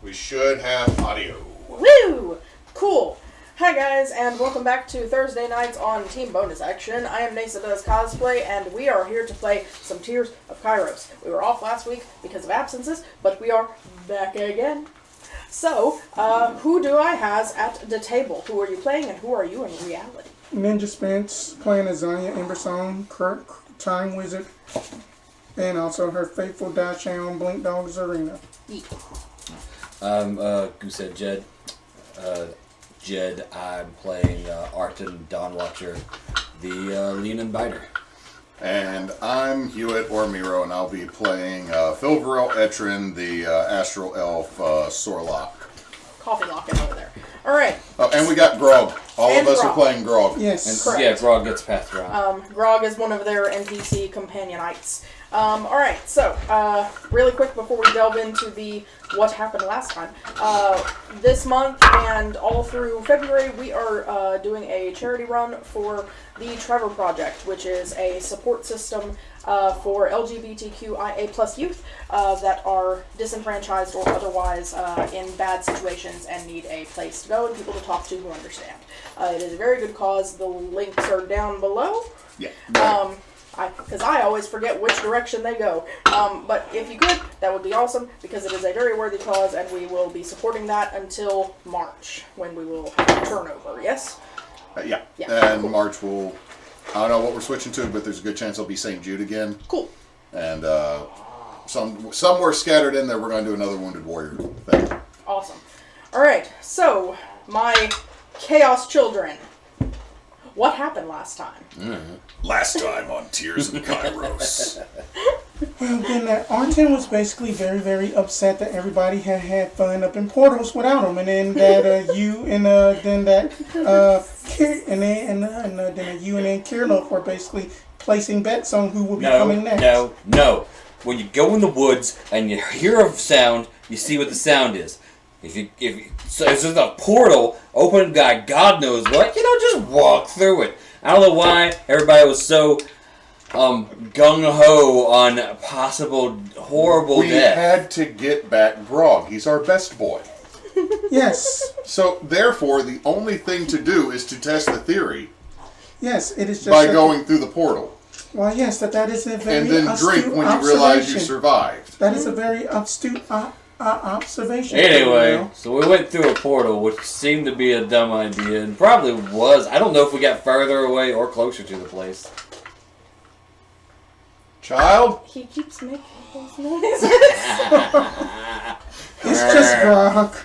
We should have audio. Woo! Cool. Hi guys, and welcome back to Thursday nights on Team Bonus Action. I am Neysa Does Cosplay, and we are here to play some Tears of Kairos. We were off last week because of absences, but we are back again. So, who do I has at the table? Who are you playing, and who are you in reality? Ninja Spence, playing as Zhonya, Embersong, Time Wizard, and also her faithful dash on Blink Dogs Arena. Goosehead Jed. I'm playing Arten, Dawnwatcher, the Lean and Biter. And I'm Hewitt or Miro, and I'll be playing Fil'verl, Ettin, the Astral Elf, Sorlock. Coffee locking over there. Alright. Oh, and we got Grog. All And of us Grog. are playing Grog. Yes. Correct. Yeah, Grog gets passed around. Grog is one of their NPC companionites. Alright, so, really quick before we delve into the what happened last time. This month and all through February, we are doing a charity run for the Trevor Project, which is a support system for LGBTQIA plus youth that are disenfranchised or otherwise in bad situations and need a place to go and people to talk to who understand. It is a very good cause. The links are down below. Yeah. Because I always forget which direction they go. But if you could, that would be awesome, because it is a very worthy cause, and we will be supporting that until March, when we will have a turnover, yes? Yeah. And cool. March will... I don't know what we're switching to, but there's a good chance it'll be St. Jude again. Cool. And somewhere scattered in there, we're going to do another Wounded Warrior thing. Awesome. Alright, so, my Chaos Children. What happened last time? Last time on Tears of Kairos. Well, then Arten was basically very, very upset that everybody had fun up in portals without him, and then that you and then Kirloff were basically placing bets on who will be coming next. No. When you go in the woods and you hear a sound, you see what the sound is. So it's just a portal opened by God knows what, just walk through it. I don't know why everybody was so gung-ho on possible horrible We death. had to get back Grog. He's our best boy. Yes. So, therefore, the only thing to do is to test the theory Yes, it is just by going through the portal. Well, yes, that is a very And then drink when you realize you survived. That is a very astute observation. Anyway, so we went through a portal, which seemed to be a dumb idea, and probably was. I don't know if we got further away or closer to the place. Child? He keeps making those noises. It's just Grog.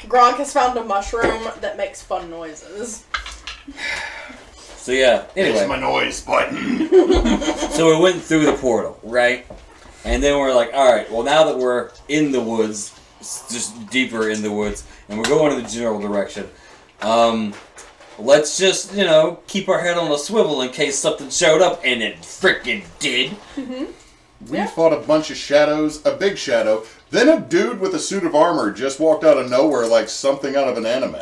Grog has found a mushroom that makes fun noises. So yeah, anyway. It's my noise button. So we went through the portal, right? And then we're like, alright, well now that we're in the woods, just deeper in the woods, and we're going in the general direction, let's just, keep our head on a swivel in case something showed up, and it frickin' did. Mm-hmm. We fought a bunch of shadows, a big shadow, then a dude with a suit of armor just walked out of nowhere like something out of an anime.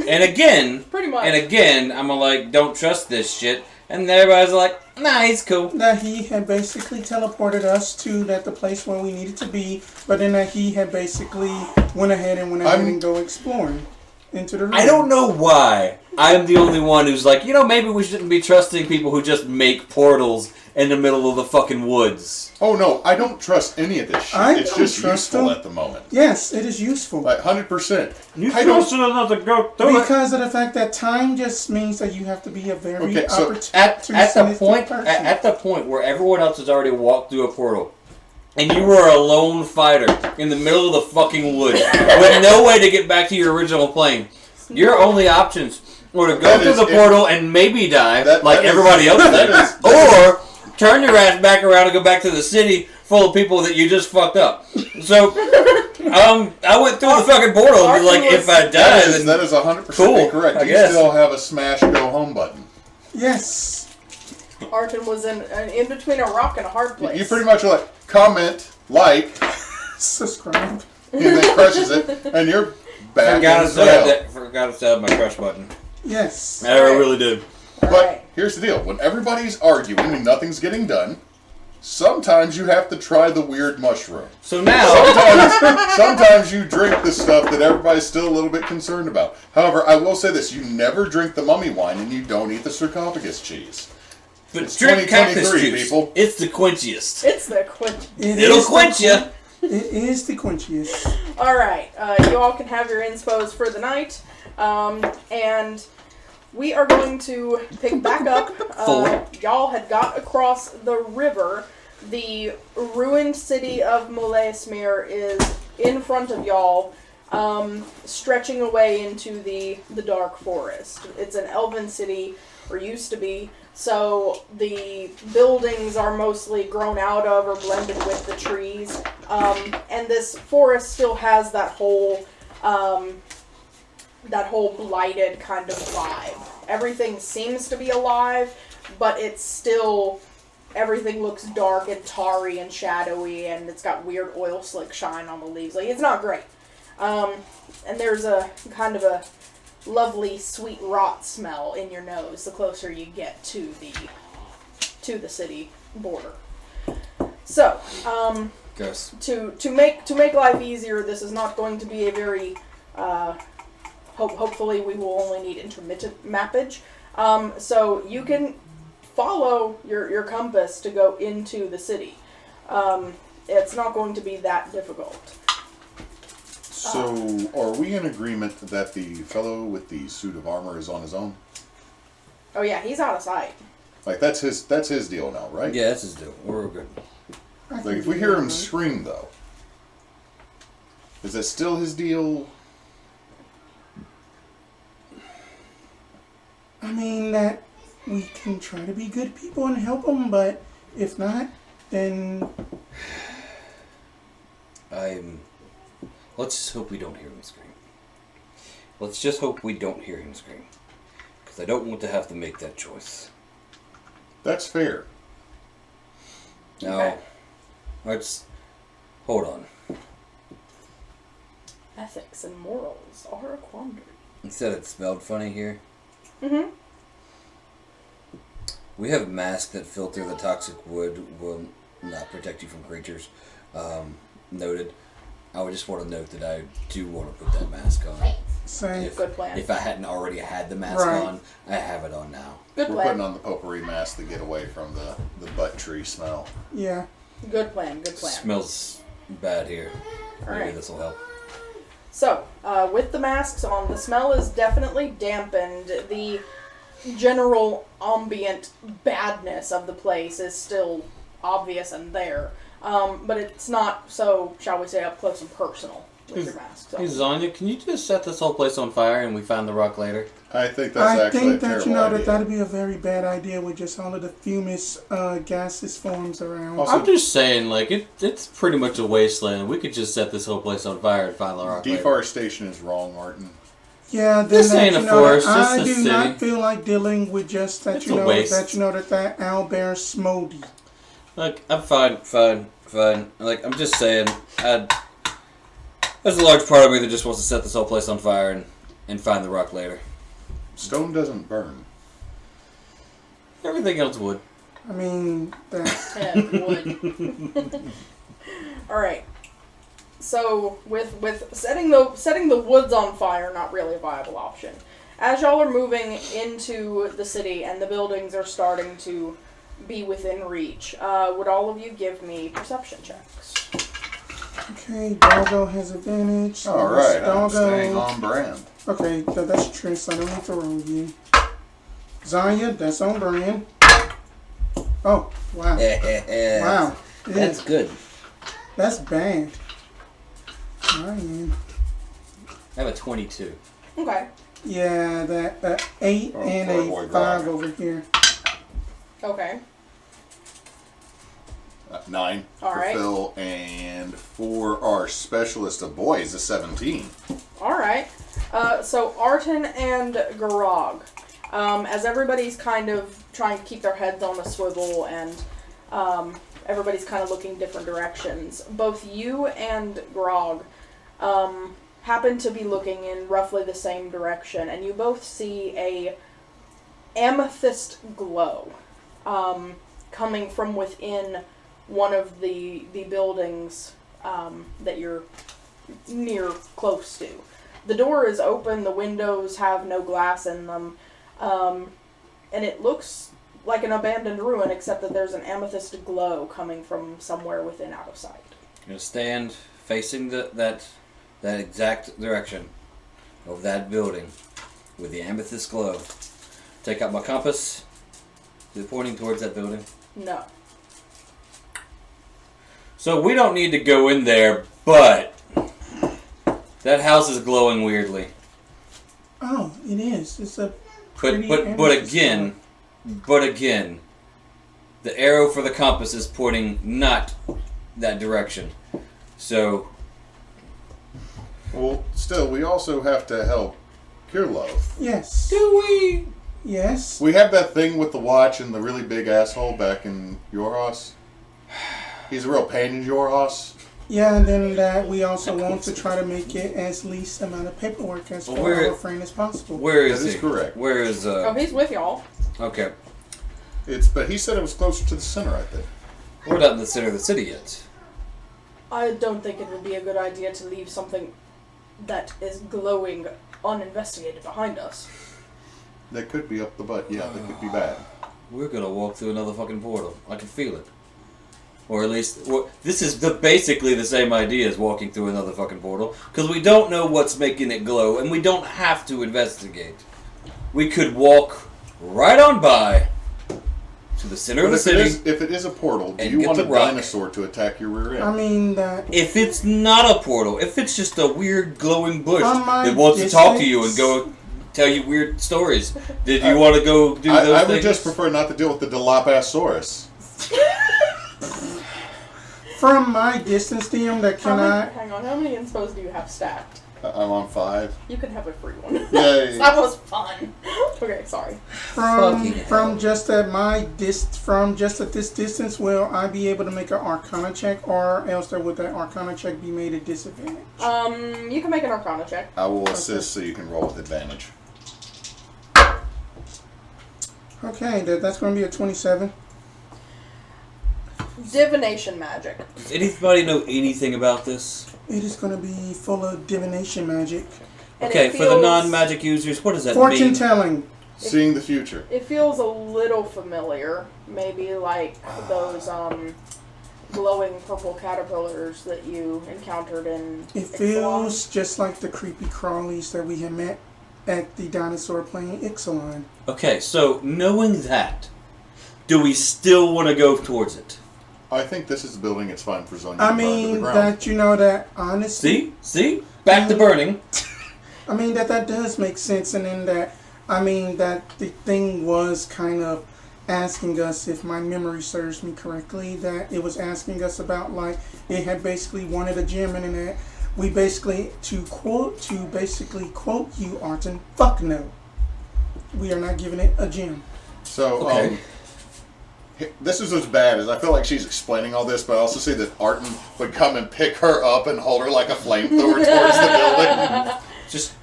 And again, Pretty much. I'm like, don't trust this shit. And everybody's like, nah, he's cool. That he had basically teleported us to the place where we needed to be, but then that he had basically went ahead and go exploring into the room. I don't know why I'm the only one who's like, maybe we shouldn't be trusting people who just make portals in the middle of the fucking woods. Oh no, I don't trust any of this shit. It's just useful at the moment. Yes, it is useful. Like 100%. You trust enough to go through it. Because of the fact that time just means that you have to be a very at the point where everyone else has already walked through a portal, and you were a lone fighter in the middle of the fucking woods with no way to get back to your original plane, your only options were to go through the portal and maybe die like everybody else did, or turn your ass back around and go back to the city full of people that you just fucked up. So, I went through the fucking portal and was like, if I die, then that is 100% cool, incorrect. I You guess. still have a smash go home button. Yes. Arten was in between a rock and a hard place. You pretty much are like, comment, like, subscribe, and then crushes it, and you're back forgot to set my crush button. Yes. I really did. But here's the deal. When everybody's arguing and nothing's getting done, Sometimes you have to try the weird mushroom. So now, Sometimes you drink the stuff that everybody's still a little bit concerned about. However, I will say this: you never drink the mummy wine, and you don't eat the sarcophagus cheese. but It's drink cactus 2023, juice. people. It's the quenchiest. It's the quench. It'll quench you. It is the quenchiest. All right, you all can have your inspos for the night, and we are going to pick back up. Y'all had got across the river. The ruined city of Molesmere is in front of y'all, stretching away into the dark forest. It's an elven city, or used to be, so the buildings are mostly grown out of or blended with the trees. And this forest still has that whole blighted kind of vibe. Everything seems to be alive, but it's still... Everything looks dark and tarry and shadowy, and it's got weird oil slick shine on the leaves. Like, it's not great. And there's a kind of a lovely sweet rot smell in your nose the closer you get to the city border. So, Gross. to make life easier, this is not going to be a very hopefully we will only need intermittent mappage. So you can follow your compass to go into the city. It's not going to be that difficult. So, are we in agreement that the fellow with the suit of armor is on his own? Oh yeah, he's out of sight. Like that's his deal now, right? Yeah, that's his deal. We're good. Like if we hear him scream, though, is that still his deal? I mean, that we can try to be good people and help him, but if not, then... Let's just hope we don't hear him scream. Let's just hope we don't hear him scream. Because I don't want to have to make that choice. That's fair. Now, Okay. let's... Hold on. Ethics and morals are a quandary. You said it smelled funny here. Mm-hmm. We have masks that filter the toxic wood will not protect you from creatures. Noted. I would just want to note that I do want to put that mask on. Same. Good plan. If I hadn't already had the mask Right. on, I have it on now. Good We're plan. putting on the potpourri mask to get away from the butt tree smell. Yeah. Good plan. Good plan. Smells bad here. All Maybe right. this will help. So, with the masks on, the smell is definitely dampened. The general ambient badness of the place is still obvious and there. But it's not so, shall we say, up close and personal with your masks on. Hey, Zhonya, can you just set this whole place on fire and we find the rock later? I think that's I actually think a that, terrible you know, idea. that that'd be a very bad idea with just all of the fumous gaseous forms around. Also, I'm just saying, like, it's pretty much a wasteland. We could just set this whole place on fire and find the rock later. deforestation is wrong, Arten. Yeah, then This that, ain't you a know, forest, I just a do city. not feel like dealing with just that, It's you a know, waste. that owlbear smoldy. Like, I'm fine. Like, I'm just saying, there's a large part of me that just wants to set this whole place on fire and find the rock later. Stone doesn't burn. Everything else would. I mean, that, Yeah, wood. All right. So with setting the woods on fire, not really a viable option. As y'all are moving into the city and the buildings are starting to be within reach, would all of you give me perception checks? okay, Doggo has advantage. So All that's right, I'm Doggo. staying on brand. Okay, so that's Triss. I don't have to roll you. Zhonya, that's on brand. Oh, wow. Wow. That's good. That's bad. Ryan. I have a 22. Okay. Yeah, that 8 Oh, and poor a boy 5 Grog. over here. Okay. 9 All for right. Phil, and for our specialist of boys, a 17. All right. So Arten and Garog, as everybody's kind of trying to keep their heads on a swivel and everybody's kind of looking different directions, both you and Grog happen to be looking in roughly the same direction, and you both see a amethyst glow coming from within one of the buildings that you're close to. The door is open, the windows have no glass in them, and it looks like an abandoned ruin, except that there's an amethyst glow coming from somewhere within out of sight. I'm going to stand facing that exact direction of that building with the amethyst glow. Take out my compass. Is it pointing towards that building? No. So we don't need to go in there, but that house is glowing weirdly. Oh, it is. It's a But again, the arrow for the compass is pointing not that direction. So, Well, still, we also have to help Kirlo. Yes. do we? Yes. We have that thing with the watch and the really big asshole back in Yorhos. He's a real pain in Yorhos. Yeah, and then that we also want to try to make it as least amount of paperwork as for our friend as possible. Where is That he? is correct. Where is Oh, he's with y'all. Okay, But he said it was closer to the center, I think. we're not in the center of the city yet. I don't think it would be a good idea to leave something that is glowing uninvestigated behind us. That could be up the butt. Yeah, that could be bad. We're gonna walk through another fucking portal. I can feel it. Or at least, this is basically the same idea as walking through another fucking portal. Because we don't know what's making it glow, and we don't have to investigate. We could walk right on by to the center of the city. If it is a portal, do and you get want a the rock. dinosaur to attack your rear end? I mean that. If it's not a portal, if it's just a weird glowing bush On my that wants to talk to you and distance- go tell you weird stories, did you want to go do those I things? would just prefer not to deal with the Dilophosaurus. From my distance, DM, that cannot. Hang on, how many inspos do you have stacked? I'm on 5. You can have a free one. Yay. That was fun. Okay, sorry. From just at this distance, will I be able to make an Arcana check, or else would that Arcana check be made a disadvantage? You can make an Arcana check. I will assist so you can roll with advantage. Okay, that's going to be a 27. Divination magic. Does anybody know anything about this? It is going to be full of divination magic. And Okay, it for the feels- non-magic users, what does that Fortune mean? telling. Seeing the future. It feels a little familiar. Maybe like those glowing purple caterpillars that you encountered in It feels just like the creepy crawlies that we had met at the dinosaur playing Ixalan. Okay, so knowing that, do we still want to go towards it? I think this is the building it's fine for Zhonya I to burn to the mean, ground. that you know that honestly. See? Back to burning. I mean, that does make sense, and then that the thing was kind of asking us, if my memory serves me correctly, that it was asking us about, like, it had basically wanted a gem, and then that we basically, to quote you, Arten, fuck no. We are not giving it a gem. So, Okay. this is as bad as I feel like she's explaining all this, but I also see that Arten would come and pick her up and hold her like a flamethrower towards the building. Just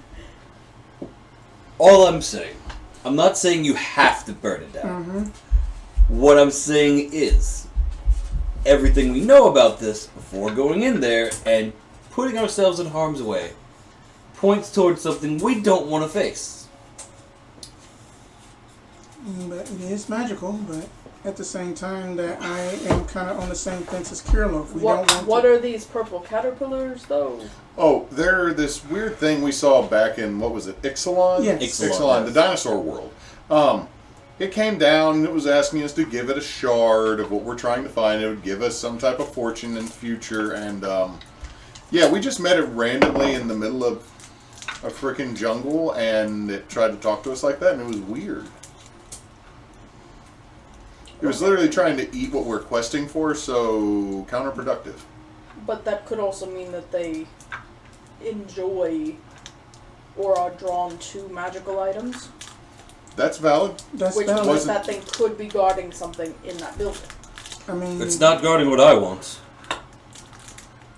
all I'm saying. I'm not saying you have to burn it down. Mm-hmm. What I'm saying is everything we know about this before going in there and putting ourselves in harm's way points towards something we don't want to face. But it is magical, but at the same time that I am kind of on the same fence as Kirillov. What are these purple caterpillars, though? Oh, they're this weird thing we saw back in, what was it, Ixalan? Yes. Ixalan, the dinosaur world. It came down and it was asking us to give it a shard of what we're trying to find. It would give us some type of fortune in the future. And, yeah, we just met it randomly in the middle of a freaking jungle, and it tried to talk to us like that, and it was weird. It was literally trying to eat what we're questing for, so counterproductive. But that could also mean that they enjoy or are drawn to magical items. That's valid. That's Which valid. means that thing could be guarding something in that building. I mean, It's not guarding what I want.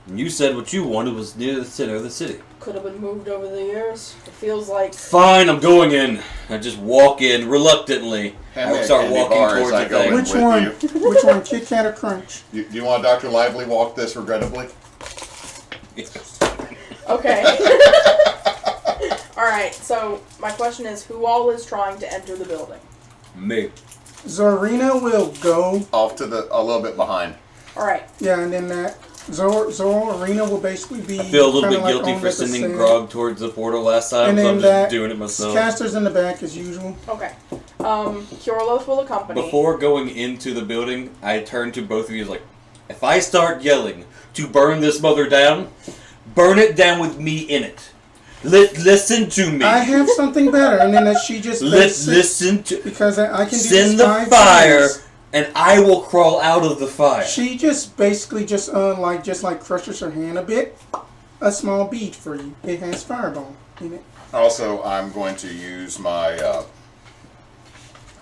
And you said what you wanted was near the center of the city. Could have been moved over the years. It feels like... Fine, I'm going in. I just walk in reluctantly. I start walking towards the thing. Which one? Which one? Kit Kat or Crunch? Do you want Dr. Lively walk this regrettably? Okay. Alright, so my question is, who all is trying to enter the building? Me. Zorina will go. Off to a little bit behind. Alright. Yeah, and then that Zorina will basically be. I feel a little bit like guilty on for the sending side. Grog towards the portal last time, And so then I'm that just doing it myself. Caster's in the back as usual. Okay. Kiorloth will accompany. Before going into the building, I turn to both of you like, if I start yelling to burn this mother down, burn it down with me in it. Listen to me. I have something better, and then that she just listen to because I can do send this the 5 fire, times. and I will crawl out of the fire. She just basically just crushes her hand a bit. A small bead for you. It has fireball in it. Also, I'm going to use my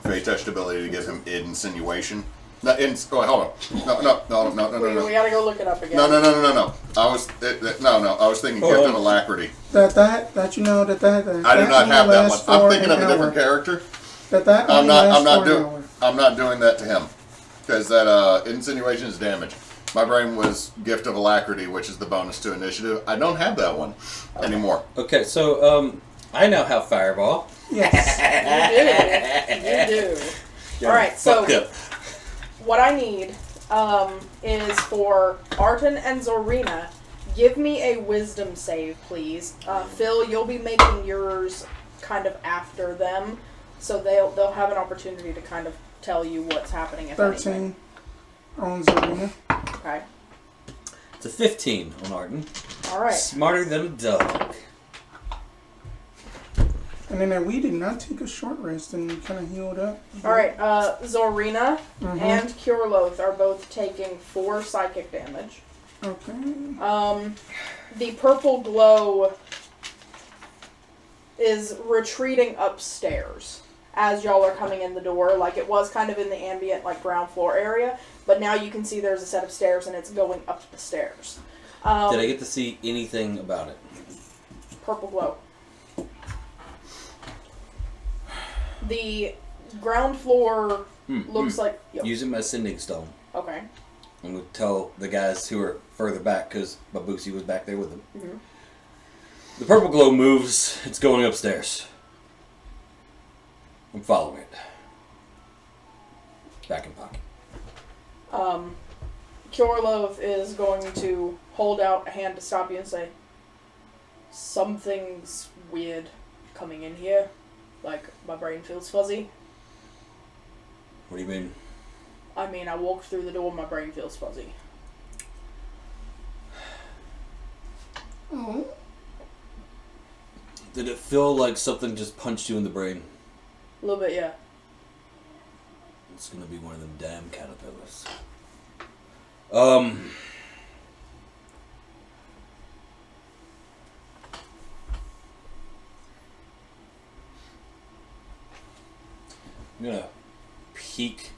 Fey Touched ability to give him insinuation. Hold on. No. We gotta go look it up again. No. I was thinking Gift of Alacrity. That I do not have that one. I'm thinking of a different character. I'm not doing that to him because that insinuation is damage. My brain was Gift of Alacrity, which is the bonus to initiative. I don't have that one anymore. Okay, so I now have fireball. Yes. You do. All right, so what I need is for Arten and Zorina, give me a wisdom save, please. Phil, you'll be making yours kind of after them, so they'll have an opportunity to kind of tell you what's happening. If 13 anything. on Zorina. Okay. It's a 15 on Arten. All right. Smarter than a dog. And then we did not take a short rest and we kind of healed up. All right. Zorina and Kiorloth are both taking 4 psychic damage. Okay. The purple glow is retreating upstairs as y'all are coming in the door. Like, it was kind of in the ambient, like, ground floor area, but now you can see there's a set of stairs and it's going up the stairs. Did I get to see anything about it? Purple glow. The ground floor looks like... Yep. Using my sending stone. Okay. I'm going to tell the guys who are further back, because Babusi was back there with them. Mm-hmm. The purple glow moves. It's going upstairs. I'm following it. Back in pocket. Kiorloth is going to hold out a hand to stop you and say, something's weird coming in here. Like, my brain feels fuzzy. What do you mean? I mean, I walked through the door, my brain feels fuzzy. Oh. Did it feel like something just punched you in the brain? A little bit, yeah. It's gonna be one of them damn caterpillars. I'm gonna peek,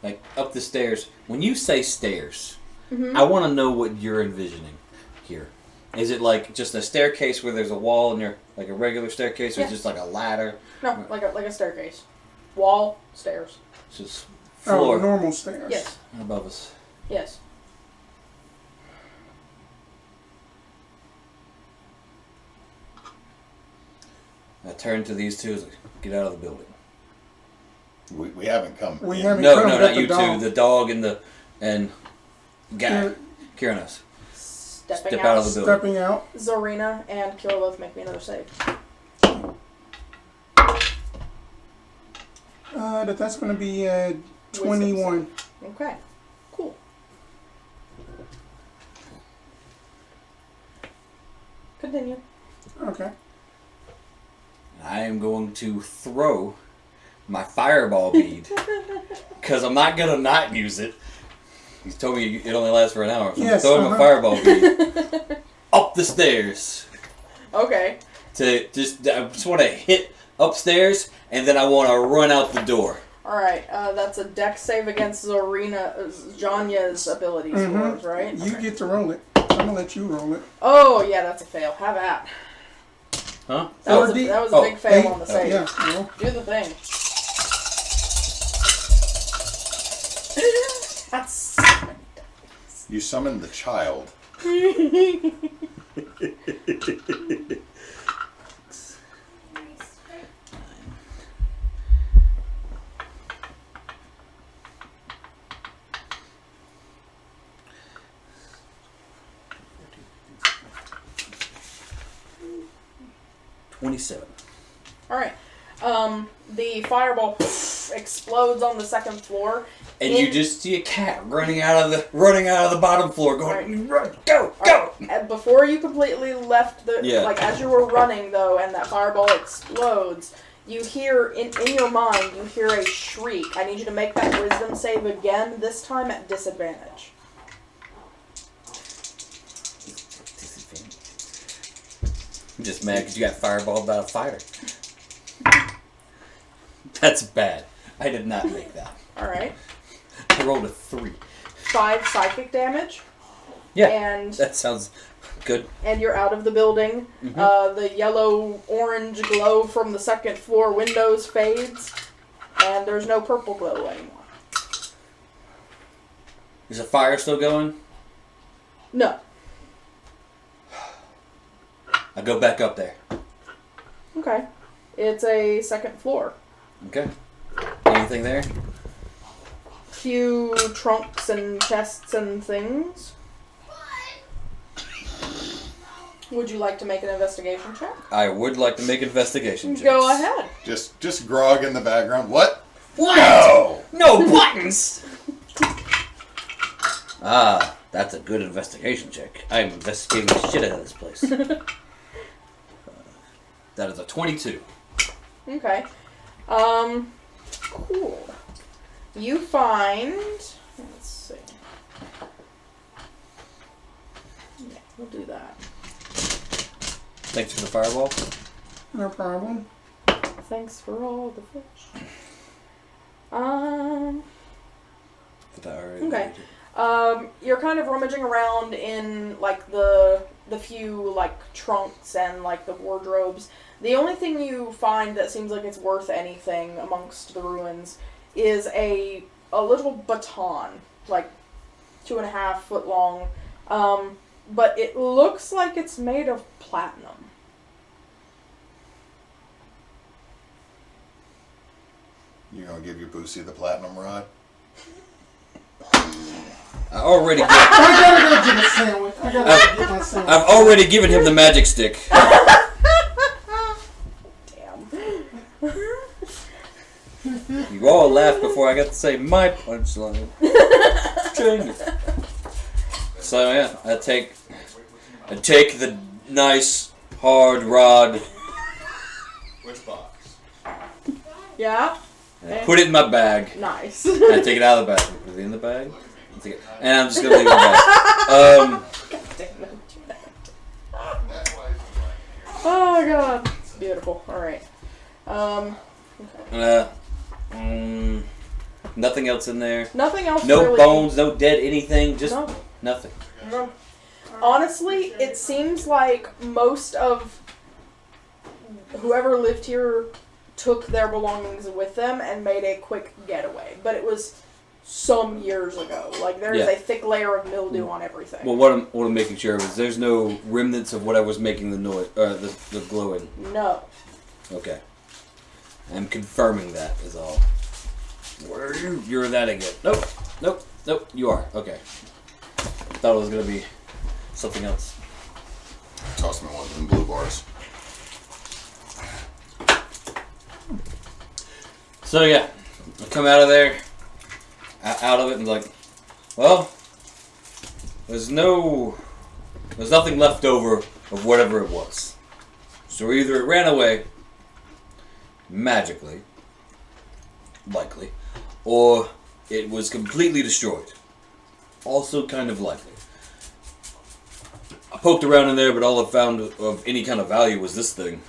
like, up the stairs. When you say stairs, I want to know what you're envisioning here. Is it like just a staircase where there's a wall and you're like a regular staircase, or is it just like a ladder? No, like a staircase. Wall, stairs. It's just floor. Oh, normal stairs. Yes. Above us. Yes. I turn to these two, like, get out of the building. We haven't come. We in. haven't No, come. no, We got not you dog. two. The dog and guy. Kiranos. Stepping Step out of the building. Stepping out. Zorina and Kiorloth make me another save. That's going to be 21. Okay. Cool. Continue. Okay. I am going to throw my fireball bead because I'm not gonna not use it. He's told me it only lasts for an hour, so Yes, I'm throwing my fireball bead up the stairs. Okay. I just want to hit upstairs, and then I want to run out the door. Alright, that's a dex save against Zhonya's ability scores, right? You Okay. get to roll it. I'm gonna let you roll it. Oh, yeah, that's a fail. Have at. Huh? That was a big fail on the save. Yeah, roll. Do the thing. That's... You summoned the child. 27. Alright. The fireball explodes on the second floor. And you just see a cat running out of the bottom floor, going, run, go. And before you completely left the, like as you were running though, and that fireball explodes, you hear in your mind, you hear a shriek. I need you to make that wisdom save again. This time at disadvantage. I'm just mad because you got fireballed by a fighter. That's bad. I did not make that. All right. I rolled a 3. 5 psychic damage. Yeah, and that sounds good. And you're out of the building. Mm-hmm. The yellow-orange glow from the second floor windows fades, and there's no purple glow anymore. Is the fire still going? No. I go back up there. Okay. It's a second floor. Okay. Anything there? Few trunks and chests and things. Would you like to make an investigation check? I would like to make an investigation check. Go ahead. Just grog in the background. What? What? No buttons! That's a good investigation check. I am investigating the shit out of this place. That is a 22. Okay. Cool. You find... Let's see. Yeah, we'll do that. Thanks for the fireball. No problem. Thanks for all the fish. Okay. You're kind of rummaging around in like the few like trunks and like the wardrobes. The only thing you find that seems like it's worth anything amongst the ruins is a little baton, like 2.5 foot long. But it looks like it's made of platinum. You gonna give your Boosie the platinum rod? I already I gotta go get a sandwich. I gotta go get my sandwich. I've already given him the magic stick. Damn. You all laughed before I got to say my punchline. So yeah, I take the nice hard rod. Which box? Yeah? And I put it in my bag. Nice. And I take it out of the bag. Put it in the bag. And I'm just gonna leave it in the bag. Oh god. Beautiful. Alright. Okay. Nothing else in there. Nothing else No really. bones, no dead anything, just nothing. No. Honestly, it seems like most of whoever lived here took their belongings with them and made a quick getaway. But it was some years ago. Like, there is a thick layer of mildew on everything. Well, what I'm making sure of is there's no remnants of what I was making the noise, the glowing. No. Okay. I'm confirming that is all. Where are you? You're that again. Nope. You are. Okay. Thought it was gonna be something else. Toss me one of them blue bars. So yeah, I come out of there, out of it, and like, well, there's nothing left over of whatever it was. So either it ran away magically, likely, or it was completely destroyed. Also kind of likely. I poked around in there, but all I found of any kind of value was this thing.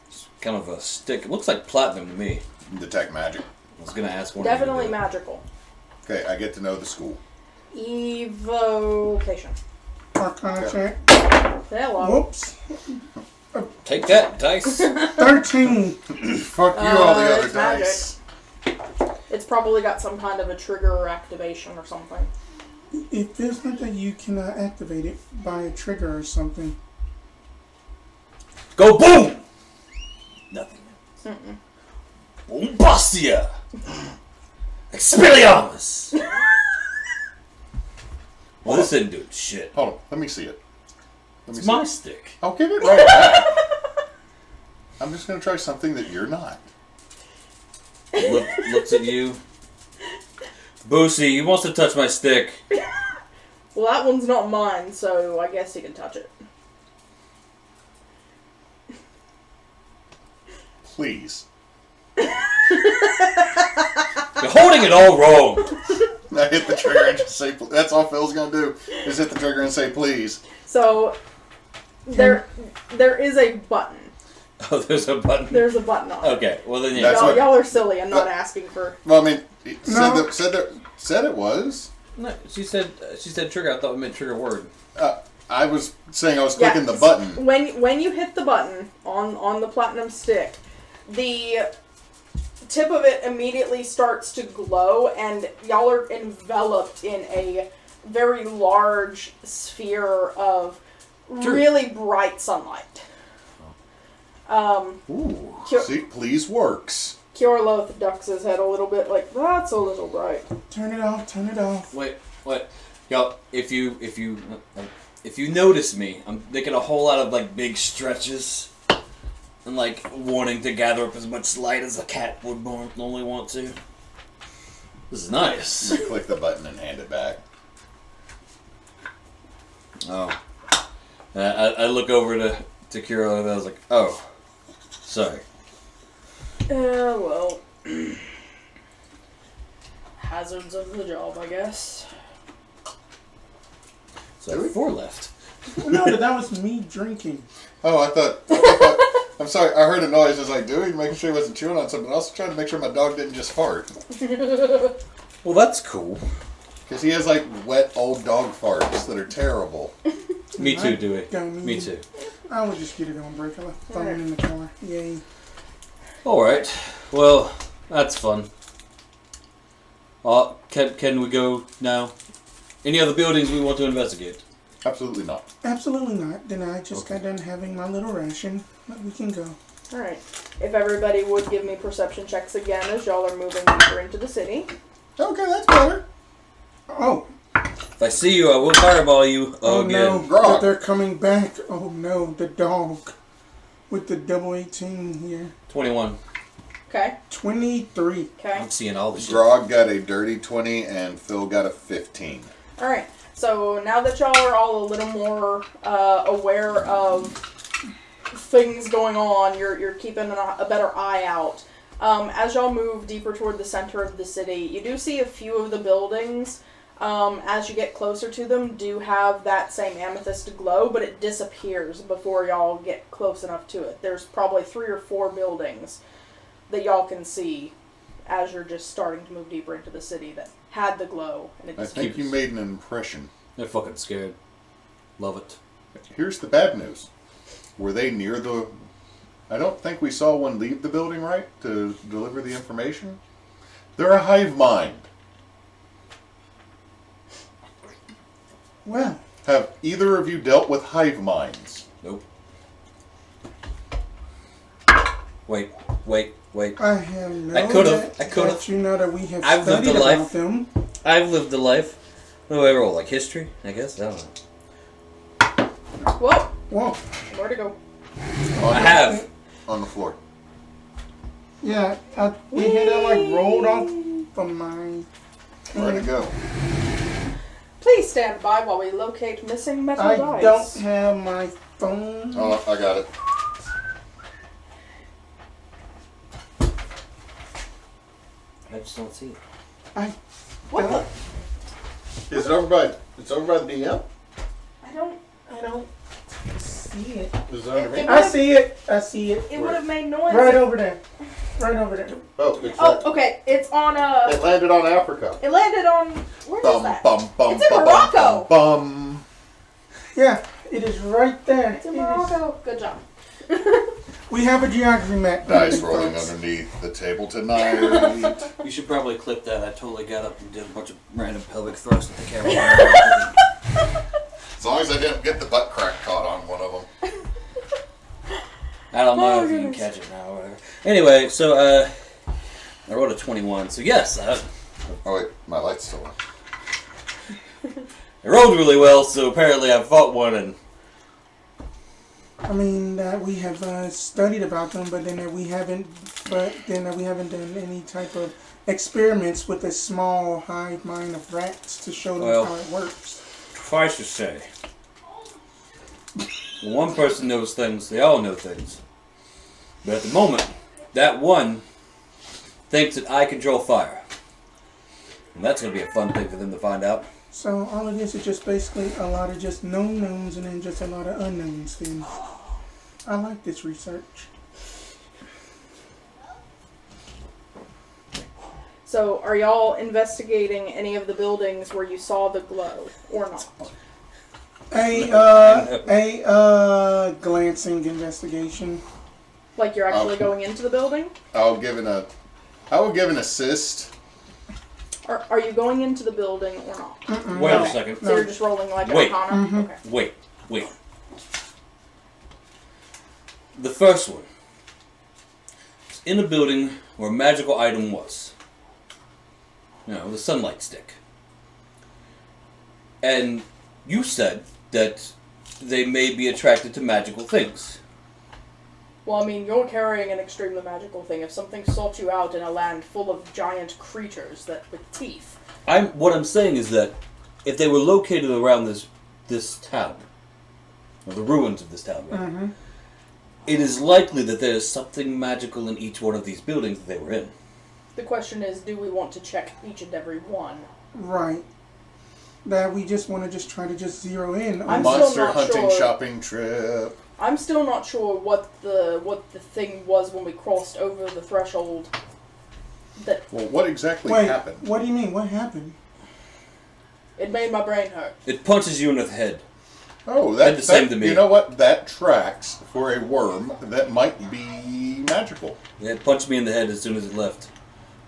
It's kind of a stick. It looks like platinum to me. Detect magic. I was going to ask one Definitely of you. magical. Okay, I get to know the school. Evocation. Arcana check. Hello. Whoops. Take that, dice. 13. Fuck you, all the other it's magic. dice. It's probably got some kind of a trigger or activation or something. It feels like that you can activate it by a trigger or something. Go boom! Nothing. Mm-mm. Bombastia! Expelliarmus! Well, this didn't do shit. Hold on, let me see it. It's my stick. I'll give it right back. I'm just going to try something that you're not. Looks at you. Boosie, he wants to touch my stick. Well, that one's not mine, so I guess he can touch it. Please. You're holding it all wrong. I hit the trigger and just say, that's all Phil's going to do, is hit the trigger and say, please. So, there is a button. Oh, there's a button? There's a button on it. Okay, well then yeah. Y'all are silly. I'm not asking for... Well, I mean, it No. said it was. No, she said trigger. I thought it meant trigger word. I was saying I was clicking the button. When you hit the button on the platinum stick, the tip of it immediately starts to glow, and y'all are enveloped in a very large sphere of really bright sunlight. Ooh. See, please works. Kiorloth ducks his head a little bit, like, that's a little bright. Turn it off, turn it off. Wait, what? Y'all, if you notice me, I'm making a whole lot of like big stretches and like wanting to gather up as much light as a cat would normally want to. This is nice. Click the button and hand it back. Oh, I look over to Kira and I was like, oh, sorry. Well, hazards of the job, I guess. So 4 left. No, that was me drinking. Oh, I thought I'm sorry, I heard a noise. I was like, dude, making sure he wasn't chewing on something else. Trying to make sure my dog didn't just fart. Well, that's cool. Because he has like wet old dog farts that are terrible. Me too, Dewey. Me too. I would just get it on break. I left the phone in the car. Yay. Alright. Well, that's fun. Can we go now? Any other buildings we want to investigate? Absolutely not. Absolutely not. Then I just got done having my little ration. But we can go. Alright. If everybody would give me perception checks again as y'all are moving deeper into the city. Okay, that's better. Oh. If I see you, I will fireball you again. No, Grog. but they're coming back. Oh no, the dog. With the double 18 here. 21. Okay. 23. Okay. I'm seeing all the shit. Grog got a dirty 20 and Phil got a 15. Alright. So now that y'all are all a little more aware of things going on, you're keeping a better eye out. As y'all move deeper toward the center of the city, you do see a few of the buildings, as you get closer to them, do have that same amethyst glow, but it disappears before y'all get close enough to it. There's probably 3 or 4 buildings that y'all can see as you're just starting to move deeper into the city that had the glow, and it I disappears. think you made an impression. They're fucking scared. Love it. Here's the bad news. Were they near the... I don't think we saw one leave the building, right? To deliver the information? They're a hive mind. Well. Have either of you dealt with hive minds? Nope. Wait. I have no. I could've. You know that we have I've lived studied a life. about them. I've lived a life. What do I roll? Like history? I guess? I don't know. Whoa. Where'd it go? I have. On the floor. Yeah, it had like rolled off from mine. Where'd it go? Please stand by while we locate missing metal I dice. don't have my phone. Oh, I got it. I just don't see it. What the? Is it over by... It's over by the DM? I don't See it. Is it under me? It I see it. It would have made noise. Right over there. Right over there. Oh, it's Oh, okay. It's on It landed on Africa. It landed on. Where is that? It's in bum, Morocco. bum. Yeah, it is right there. It's in Morocco. Good job. We have a geography map. Dice rolling underneath the table tonight. You should probably clip that. I totally got up and did a bunch of random pelvic thrusts at the camera. As long as I didn't get the butt crack caught on one of them. I don't know Oh, if you can goodness. catch it now or whatever. Anyway, so I rolled a 21. So yes, Oh wait, my light's still on. I rolled really well. So apparently I fought one and. I mean that we have studied about them, but then we haven't done any type of experiments with a small hive mind of rats to show them Well, how it works. Twice to say. When one person knows things, they all know things. But at the moment, that one thinks that I control fire. And that's going to be a fun thing for them to find out. So all of this is just basically a lot of just known knowns and then just a lot of unknowns. Then I like this research. So, are y'all investigating any of the buildings where you saw the glow, or not? A glancing investigation. Like you're actually Okay. going into the building? I will give an assist. Are you going into the building or not? Wait a Okay. second. So you're just rolling like an Wait. arcana? Okay. Wait. The first one. It's in a building where a magical item was. You know, the sunlight stick. And you said that they may be attracted to magical things. Well, I mean, you're carrying an extremely magical thing. If something sought you out in a land full of giant creatures that with teeth. What I'm saying is that if they were located around this town, or the ruins of this town, right, it is likely that there is something magical in each one of these buildings that they were in. The question is, do we want to check each and every one? Right. That we just want to just try to just zero in on. I'm still Monster not hunting sure. shopping trip. I'm still not sure what the thing was when we crossed over the threshold. That Well, what exactly Wait, happened? what do you mean? What happened? it made my brain hurt. It punches you in the head. Oh, Said the same to me. You know what? That tracks for a worm that might be magical. It punched me in the head as soon as it left.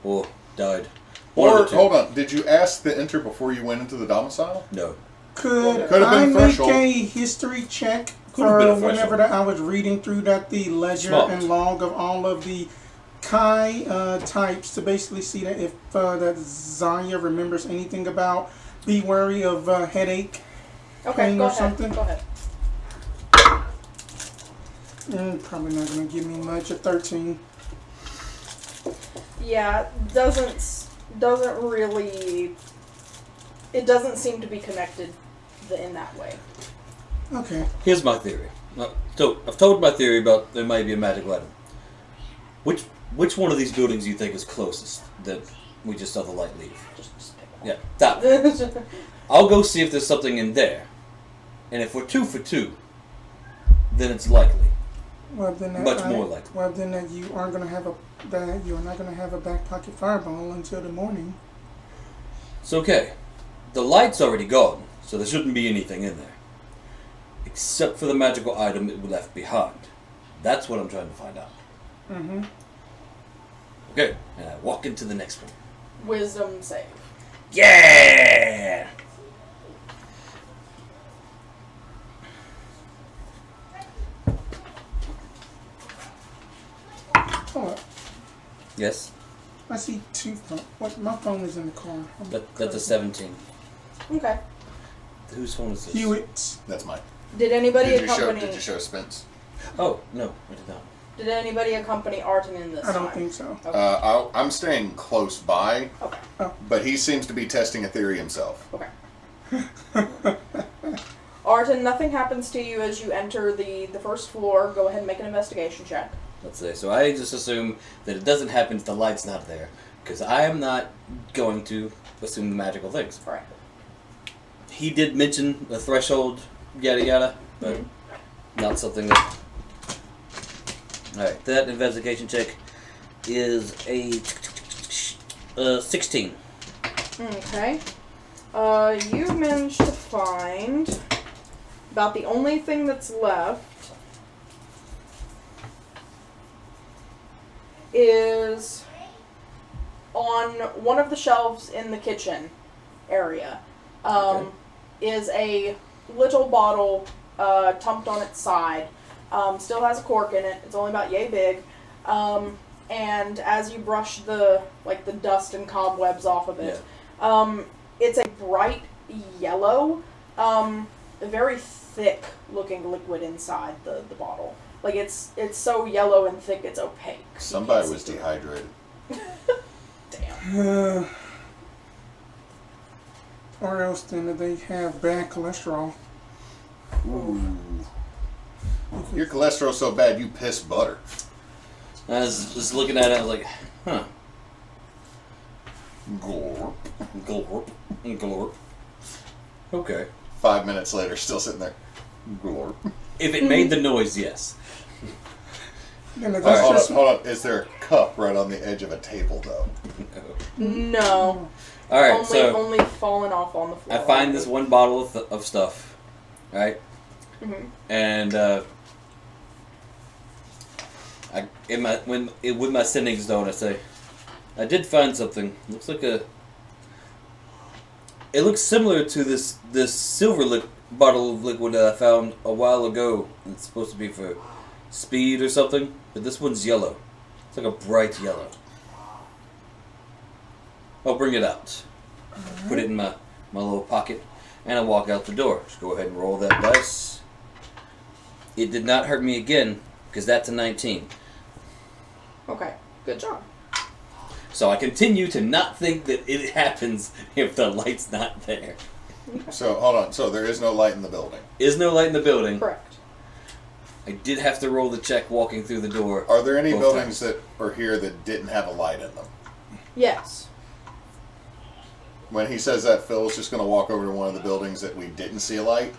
Or died. One Or, of the two. hold on, did you ask to enter before you went into the domicile? No. Could Could've I been make threshold. a history check Could've been a for whenever threshold. that I was reading through the ledger Smart. and log of all of the Kai types to basically see that if that Zhonya remembers anything about be wary of headache, Okay, pain go or ahead. something? Go ahead. Probably not going to give me much. A 13. Yeah, doesn't really. It doesn't seem to be connected in that way. Okay. Here's my theory. So, I've told my theory about there might be a magical item. Which one of these buildings do you think is closest that we just saw the light leave? Just pick Yeah, that one. one. I'll go see if there's something in there. And if we're 2 for 2, then it's likely. Well, then that Much more likely. Well, then that you aren't going to have you are not going to have a back pocket fireball until the morning. It's okay. The light's already gone, so there shouldn't be anything in there. Except for the magical item it left behind. That's what I'm trying to find out. Mm-hmm. Okay, and I walk into the next one. Wisdom save. Yeah! Hold up. Yes, I see two phones. What? My phone is in the car. that's a 17. Okay. Whose phone is this? Hewitt. That's mine. Did anybody Did accompany? you show Spence? Oh, no, I did not. Did anybody accompany Arten in this I don't time? think so. I'm staying close by, Okay. but he seems to be testing a theory himself. Okay. Arten, nothing happens to you as you enter the first floor. Go ahead and make an investigation check. Let's say. So I just assume that it doesn't happen if the light's not there. Because I am not going to assume the magical things. All right. He did mention the threshold, yada yada, but not something that... Alright, that investigation check is a 16. Okay. You managed to find about the only thing that's left is on one of the shelves in the kitchen area. Is a little bottle tumped on its side. Still has a cork in it. It's only about yay big. And as you brush the dust and cobwebs off of it, it's a bright yellow, very thick looking liquid inside the bottle. Like it's so yellow and thick it's opaque. Somebody was dehydrated. Damn. Or else then they have bad cholesterol. Ooh. Your cholesterol's so bad you piss butter. I was just looking at it, I was like, huh. Glorp. Glorp. Glorp. Okay. 5 minutes later, still sitting there. Glorp. If it made the noise, yes. Right. Hold on. Is there a cup right on the edge of a table, though? No. All right, only falling off on the floor. I find this one bottle of stuff, right? Mm-hmm. And with my sending stone, I say, I did find something. It looks similar to this silver bottle of liquid that I found a while ago. It's supposed to be for speed or something, but this one's yellow. It's like a bright yellow. I'll bring it out. Put it in my little pocket, and I walk out the door. Just go ahead and roll that dice. It did not hurt me again, because that's a 19. Okay, good job. So I continue to not think that it happens if the light's not there. So, hold on. So, there is no light in the building. Is no light in the building. Correct. I did have to roll the check walking through the door. Are there any both buildings times. that are here that didn't have a light in them? Yes. When he says that, Phil's just going to walk over to one of the buildings that we didn't see a light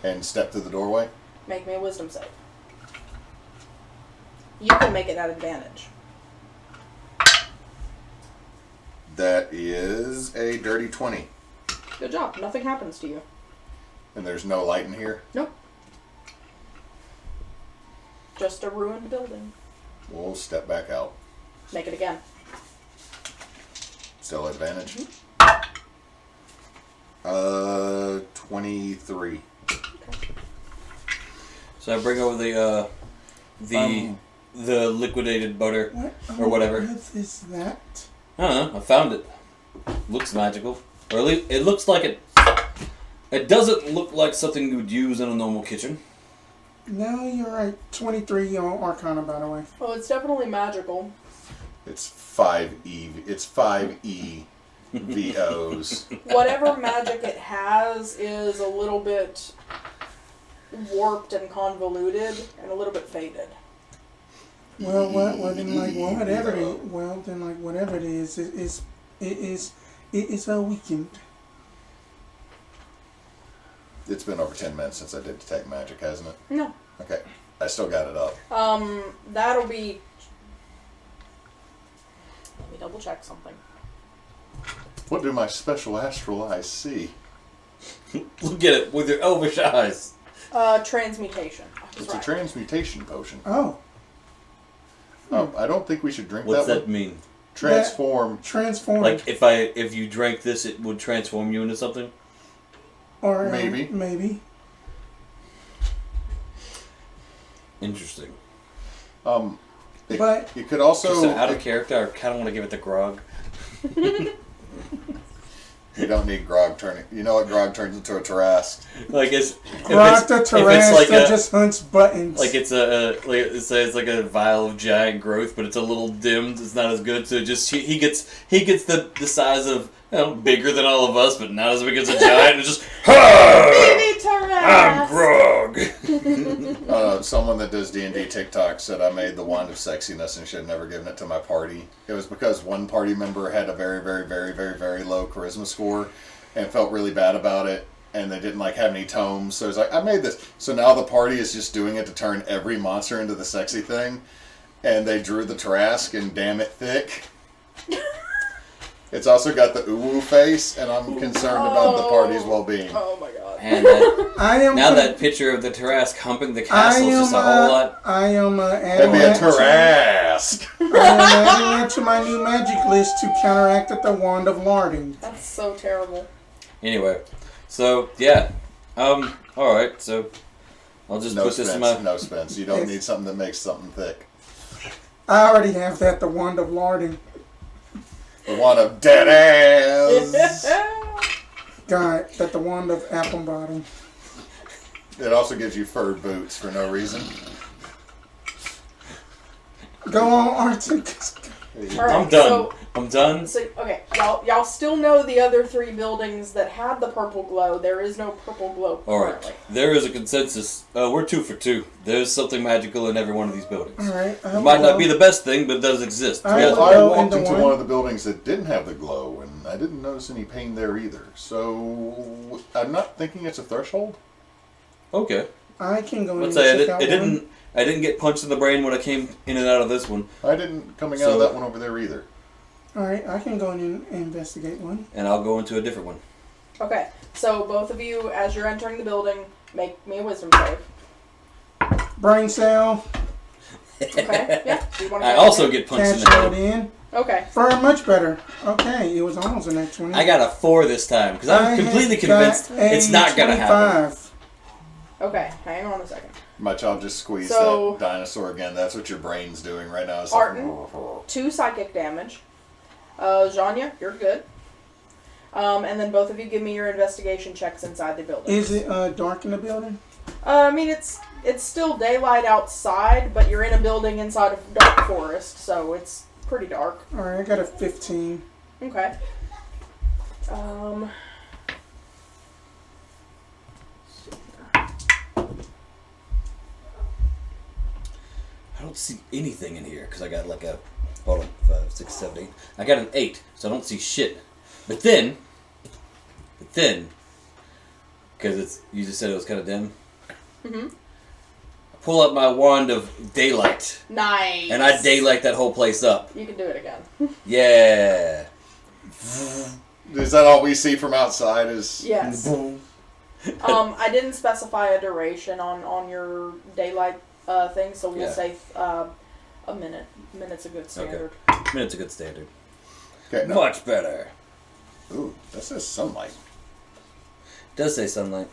and step through the doorway. Make me a wisdom save. You can make it at advantage. That is a dirty 20. Good job. Nothing happens to you. And there's no light in here? Nope. Just a ruined building. We'll step back out. Make it again. Still advantage? 23. Okay. So I bring over the liquidated butter or whatever. What is that? I don't know. I found it. Looks magical, or at least it looks like it. It doesn't look like something you would use in a normal kitchen. No, you're right. 23 on Arcana, by the way. Well, it's definitely magical. It's 5E. It's 5E VOs. Whatever magic it has is a little bit warped and convoluted and a little bit faded. Well, whatever it is, it is a weekend. It's been over 10 minutes since I did detect magic, hasn't it? No. Okay. I still got it up. That'll be... Let me double check something. What do my special astral eyes see? Look at it with your elvish eyes. Transmutation. It's a transmutation potion. Oh. I don't think we should drink What's that that one. mean? Transform. Transform. Like if you drank this, it would transform you into something? Or Maybe. Maybe. Interesting. But you could also... Just out of character, I kind of want to give it to Grog. You don't need Grog turning... You know what Grog turns into? A Tarrasque. Like Grog the Tarrasque that just hunts buttons. Like it's it's like a vial of giant growth, but it's a little dimmed. It's not as good. So just he gets the size of bigger than all of us, but not as big as a giant. It's just Baby Tarrasque! I'm Grog. Someone that does D&D TikTok said I made the wand of sexiness and should have never given it to my party. It was because one party member had a very, very, very, very, very low charisma score and felt really bad about it, and they didn't have any tomes. So it's like, I made this. So now the party is just doing it to turn every monster into the sexy thing. And they drew the Trask and damn it thick. It's also got the uwu face, and I'm concerned about the party's well-being. Oh my god. And that picture of the Tarrasque humping the castle is just a whole lot. I am That'd adding be a Tarrasque. I am adding that to my new magic list to counteract the Wand of Larding. That's so terrible. Anyway, so yeah, all right. So I'll just put this in my. No, Spence. You don't need something that makes something thick. I already have that, the Wand of Larding. The Wand of dead ass. Got that, the Wand of apple bottom. It also gives you fur boots for no reason. Go on, Arten. All right, I'm done. I'm done. So okay, y'all still know the other 3 buildings that had the purple glow. There is no purple glow currently. Alright, there is a consensus. We're 2 for 2. There's something magical in every one of these buildings. Alright. It might not be the best thing, but it does exist. I I will walked go into into one of the buildings that didn't have the glow, and I didn't notice any pain there either. So I'm not thinking it's a threshold. Okay. I can go in Let's and say check out one. I didn't get punched in the brain when I came in and out of this one. I didn't coming out of that one over there either. Alright, I can go in and investigate one. And I'll go into a different one. Okay, so both of you, as you're entering the building, make me a wisdom save. Brain cell. Okay, yeah. Do you want to I also get punched in the Cash out head. in. Okay. For much better. Okay, it was almost an net 20. I got a 4 this time, because I'm completely convinced it's not going to happen. Okay, hang on a second. My child just squeezed So- that dinosaur again. That's what your brain's doing right now. It's Arten, like, 2 psychic damage. Zhonya, you're good. And then both of you give me your investigation checks inside the building. Is it dark in the building? I mean, it's still daylight outside, but you're in a building inside of dark forest, so it's pretty dark. Alright, I got a 15. Okay. I don't see anything in here, because I got like a, hold on, 5, 6, 7, 8. I got an 8, so I don't see shit. But then, because you just said it was kind of dim. Mm-hmm. I pull up my wand of daylight. Nice. And I daylight that whole place up. You can do it again. Yeah. is that all we see from outside? Is Yes. I didn't specify a duration on your daylight thing, so we'll say a minute. Minute's a good standard. Okay. Minute's a good standard. Okay, no. Much better. Ooh, that says sunlight. It does say sunlight.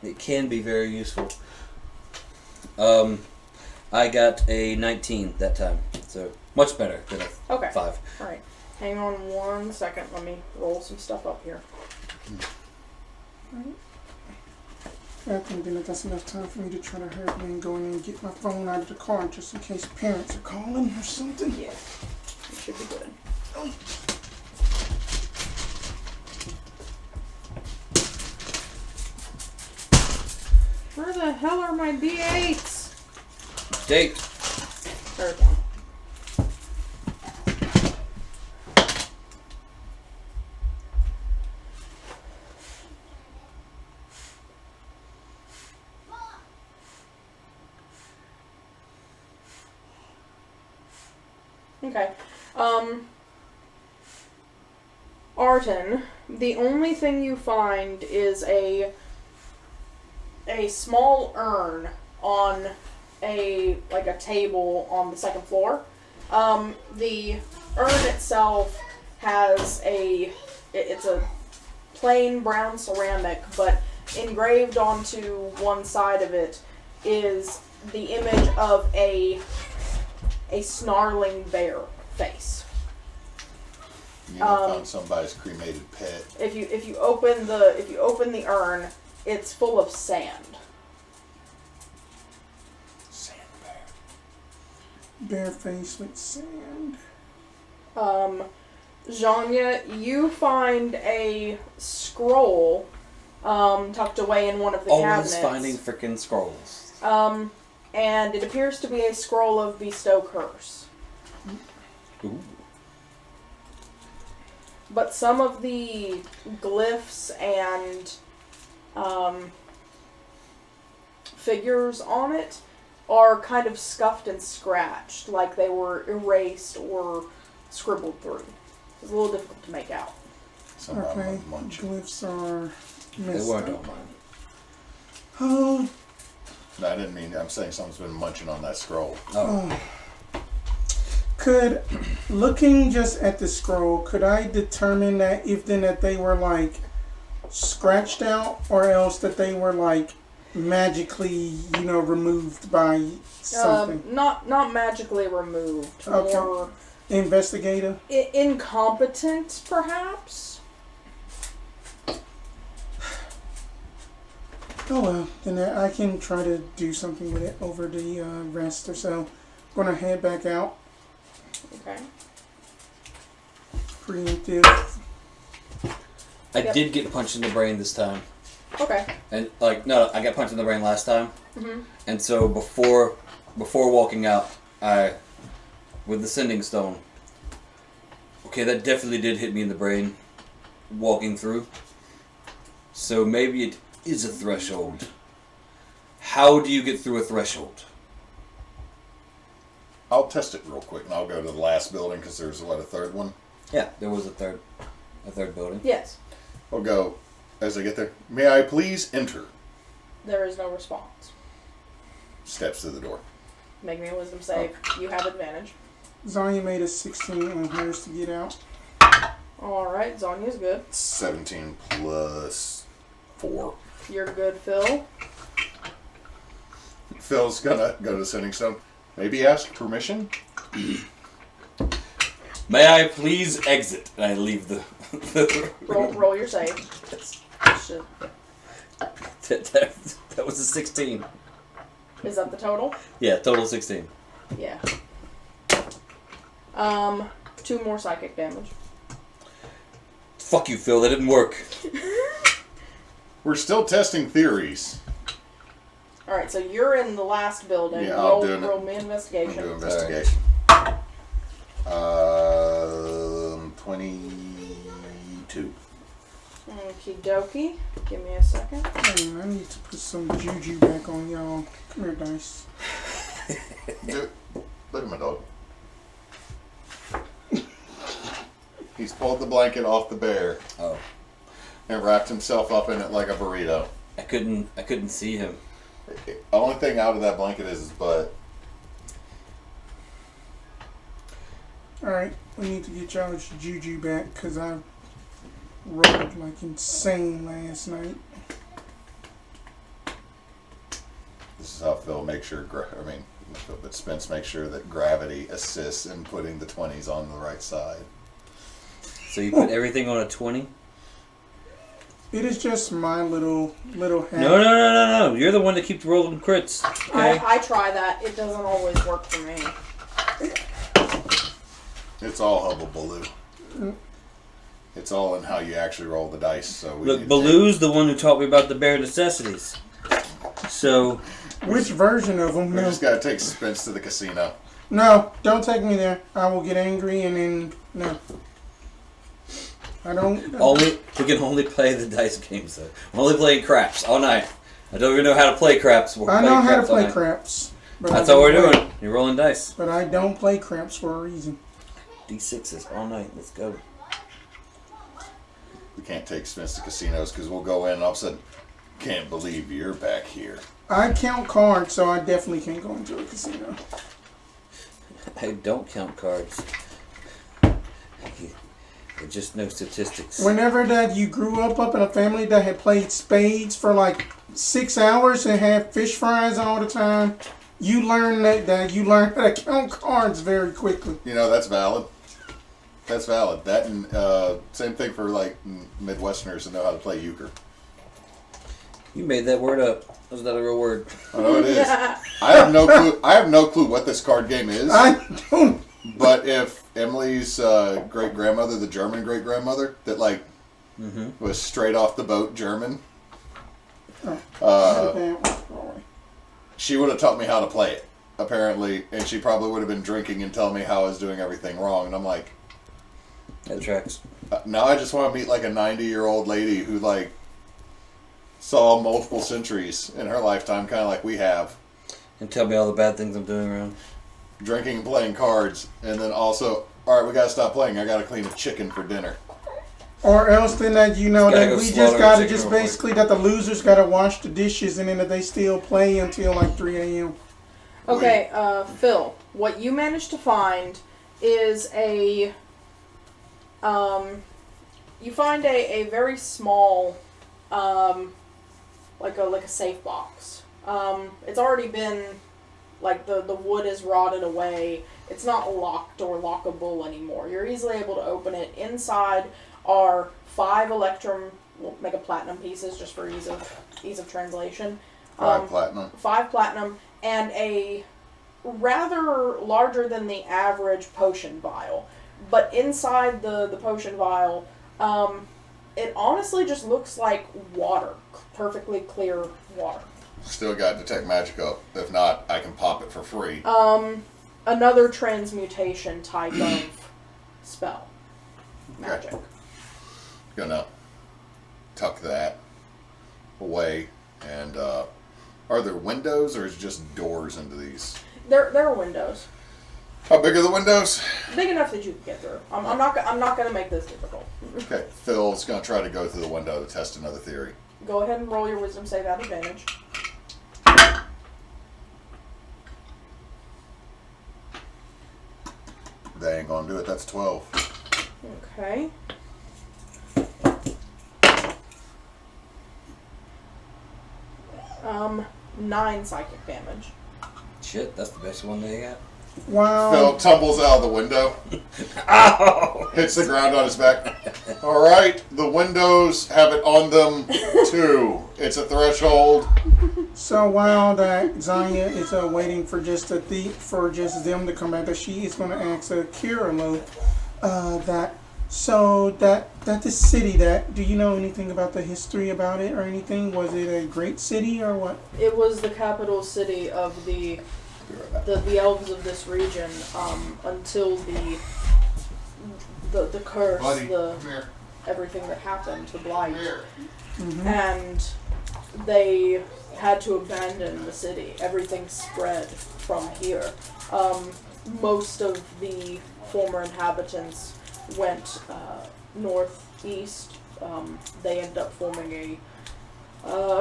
It can be very useful. I got a 19 that time, so much better than a 5. All right. Hang on 1 second. Let me roll some stuff up here. I think then that's enough time for me to try to hurry and go in and get my phone out of the car just in case parents are calling or something. Yeah. You should be good. Where the hell are my D8s? Date. There we go. Okay. Arten, the only thing you find is a small urn on a table on the second floor. The urn itself has it's a plain brown ceramic, but engraved onto one side of it is the image of a snarling bear face. You found somebody's cremated pet. If you open the urn, it's full of sand. Sand Bare face with sand. Zhonya, you find a scroll tucked away in one of the cabinets. Always finding frickin' scrolls. And it appears to be a scroll of Bestow Curse. Ooh. But some of the glyphs and figures on it are kind of scuffed and scratched, like they were erased or scribbled through. It's a little difficult to make out. Okay, glyphs are messed They weren't up. on mine. Oh, No, I didn't mean. I'm saying someone's been munching on that scroll. oh. Could, looking just at the scroll, could I determine that if then that they were like scratched out, or else that they were like magically, removed by something? Not magically removed. Okay. More Investigator? incompetent, perhaps. Oh well, then I can try to do something with it over the rest or so. I'm gonna head back out. Okay. Preemptive. I Yep. did get punched in the brain this time. Okay. And, no, I got punched in the brain last time. Mhm. And so before walking out, with the sending stone, okay, that definitely did hit me in the brain, walking through. So maybe it is a threshold. How do you get through a threshold? I'll test it real quick, and I'll go to the last building because there's a third one. Yeah, there was a third building. Yes. I'll go as I get there. May I please enter? There is no response. Steps to the door. Make me a wisdom save. You have advantage. Zhonya made a 16 on hers to get out. Alright, Zonya's good. 17 plus 4. You're good, Phil. Phil's gonna go to Sending Stone. Maybe ask permission? May I please exit? And I leave the Roll your save. Shit. that was a 16. Is that the total? Yeah, total 16. Yeah. 2 more psychic damage. Fuck you, Phil. That didn't work. We're still testing theories. Alright, so you're in the last building. Yeah, roll, I'm doing roll it. me I'm investigation. doing investigation. 22. Okie dokie. Give me a second. Man, I need to put some juju back on y'all. Come here, dice. Dude, look at my dog. He's pulled the blanket off the bear Oh, and wrapped himself up in it like a burrito. I couldn't see him. The only thing out of that blanket is his butt. Alright, we need to get y'all's juju back because I rolled like insane last night. This is how Phil makes sure, but Spence makes sure that gravity assists in putting the 20s on the right side. So you put everything on a 20? It is just my little hack. No. You're the one that keeps rolling crits. Okay. I try that. It doesn't always work for me. It's all hubble-baloo. It's all in how you actually roll the dice. So we Look, need to Baloo's the one who taught me about the bare necessities. So, Which version of them? We just gotta take Spence to the casino. No, don't take me there. I will get angry and then no. I don't. we can only play the dice games though. I'm only playing craps all night. I don't even know how to play craps. I know how to play craps. But That's I all we're don't play- doing. You're rolling dice. But I don't play craps for a reason. D6s all night. Let's go. We can't take Spence to casinos because we'll go in and all of a sudden, can't believe you're back here. I count cards, so I definitely can't go into a casino. I don't count cards. There's just no statistics. Whenever that you grew up in a family that had played spades for like 6 hours and had fish fries all the time, you learn that you learn how to count cards very quickly. You know, that's valid. That's valid. That and same thing for like Midwesterners that know how to play euchre. You made that word up. Was that a real word? I know it is. I have no clue. I have no clue what this card game is. I don't. But if Emily's great grandmother, the German great grandmother, that like was straight off the boat German, she would have taught me how to play it. Apparently, and she probably would have been drinking and telling me how I was doing everything wrong. And I'm like, That tracks. now I just want to meet like a 90-year-old lady who like saw multiple centuries in her lifetime, kind of like we have. And tell me all the bad things I'm doing around. Drinking and playing cards, and then also, all right, we gotta stop playing. I gotta clean a chicken for dinner. Or else then that Gotta that go we just slaughter a gotta chicken just real quick. basically that the losers gotta wash the dishes and then that they still play until like 3 a.m. Okay, Phil, what you managed to find is a, you find a very small, like a safe box. It's already been, like, the wood is rotted away. It's not locked or lockable anymore. You're easily able to open it. Inside are 5 Electrum, we'll make a platinum pieces just for ease of translation. 5 platinum. 5 platinum, and a rather larger than the average potion vial. But inside the potion vial, it honestly just looks like water. Perfectly clear water. Still got detect magic up. If not, I can pop it for free. Another transmutation type of spell. Magic. Gonna tuck that away. And are there windows or is it just doors into these? There are windows. How big are the windows? Big enough that you can get through. I'm not gonna make this difficult. Okay, Phil's gonna try to go through the window to test another theory. Go ahead and roll your wisdom save at advantage. They ain't gonna do it. That's 12. Okay. Um, 9 psychic damage. Shit, that's the best one they got. Wow. Phil tumbles out of the window, Ow! hits the ground on his back. All right, the windows have it on them too. It's a threshold. So while that Zhonya is waiting for just them to come back, that she is going to ask Kirilo that this city, do you know anything about the history about it or anything? Was it a great city or what? It was the capital city of the elves of this region until the curse, Buddy, come here. everything that happened, the blight, Come here. Mm-hmm. and they had to abandon the city. Everything spread from here. Most of the former inhabitants went northeast. They ended up forming a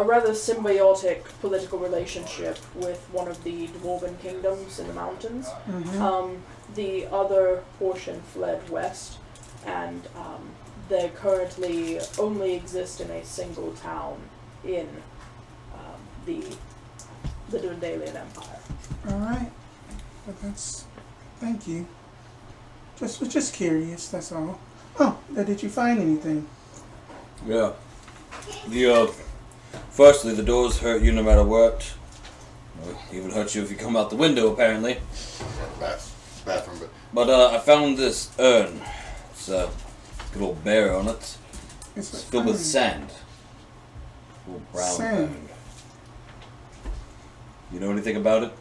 rather symbiotic political relationship with one of the dwarven kingdoms in the mountains. Mm-hmm. The other portion fled west, and they currently only exist in a single town in the Dundalian Empire. All right. But thank you. Just curious, that's all. Oh, did you find anything? Yeah. Firstly, the doors hurt you no matter what. Even hurt you if you come out the window, apparently. Bathroom, But I found this urn. It's a good old bear on it. It's filled with sand. A little brown Sand. urn. You know anything about it?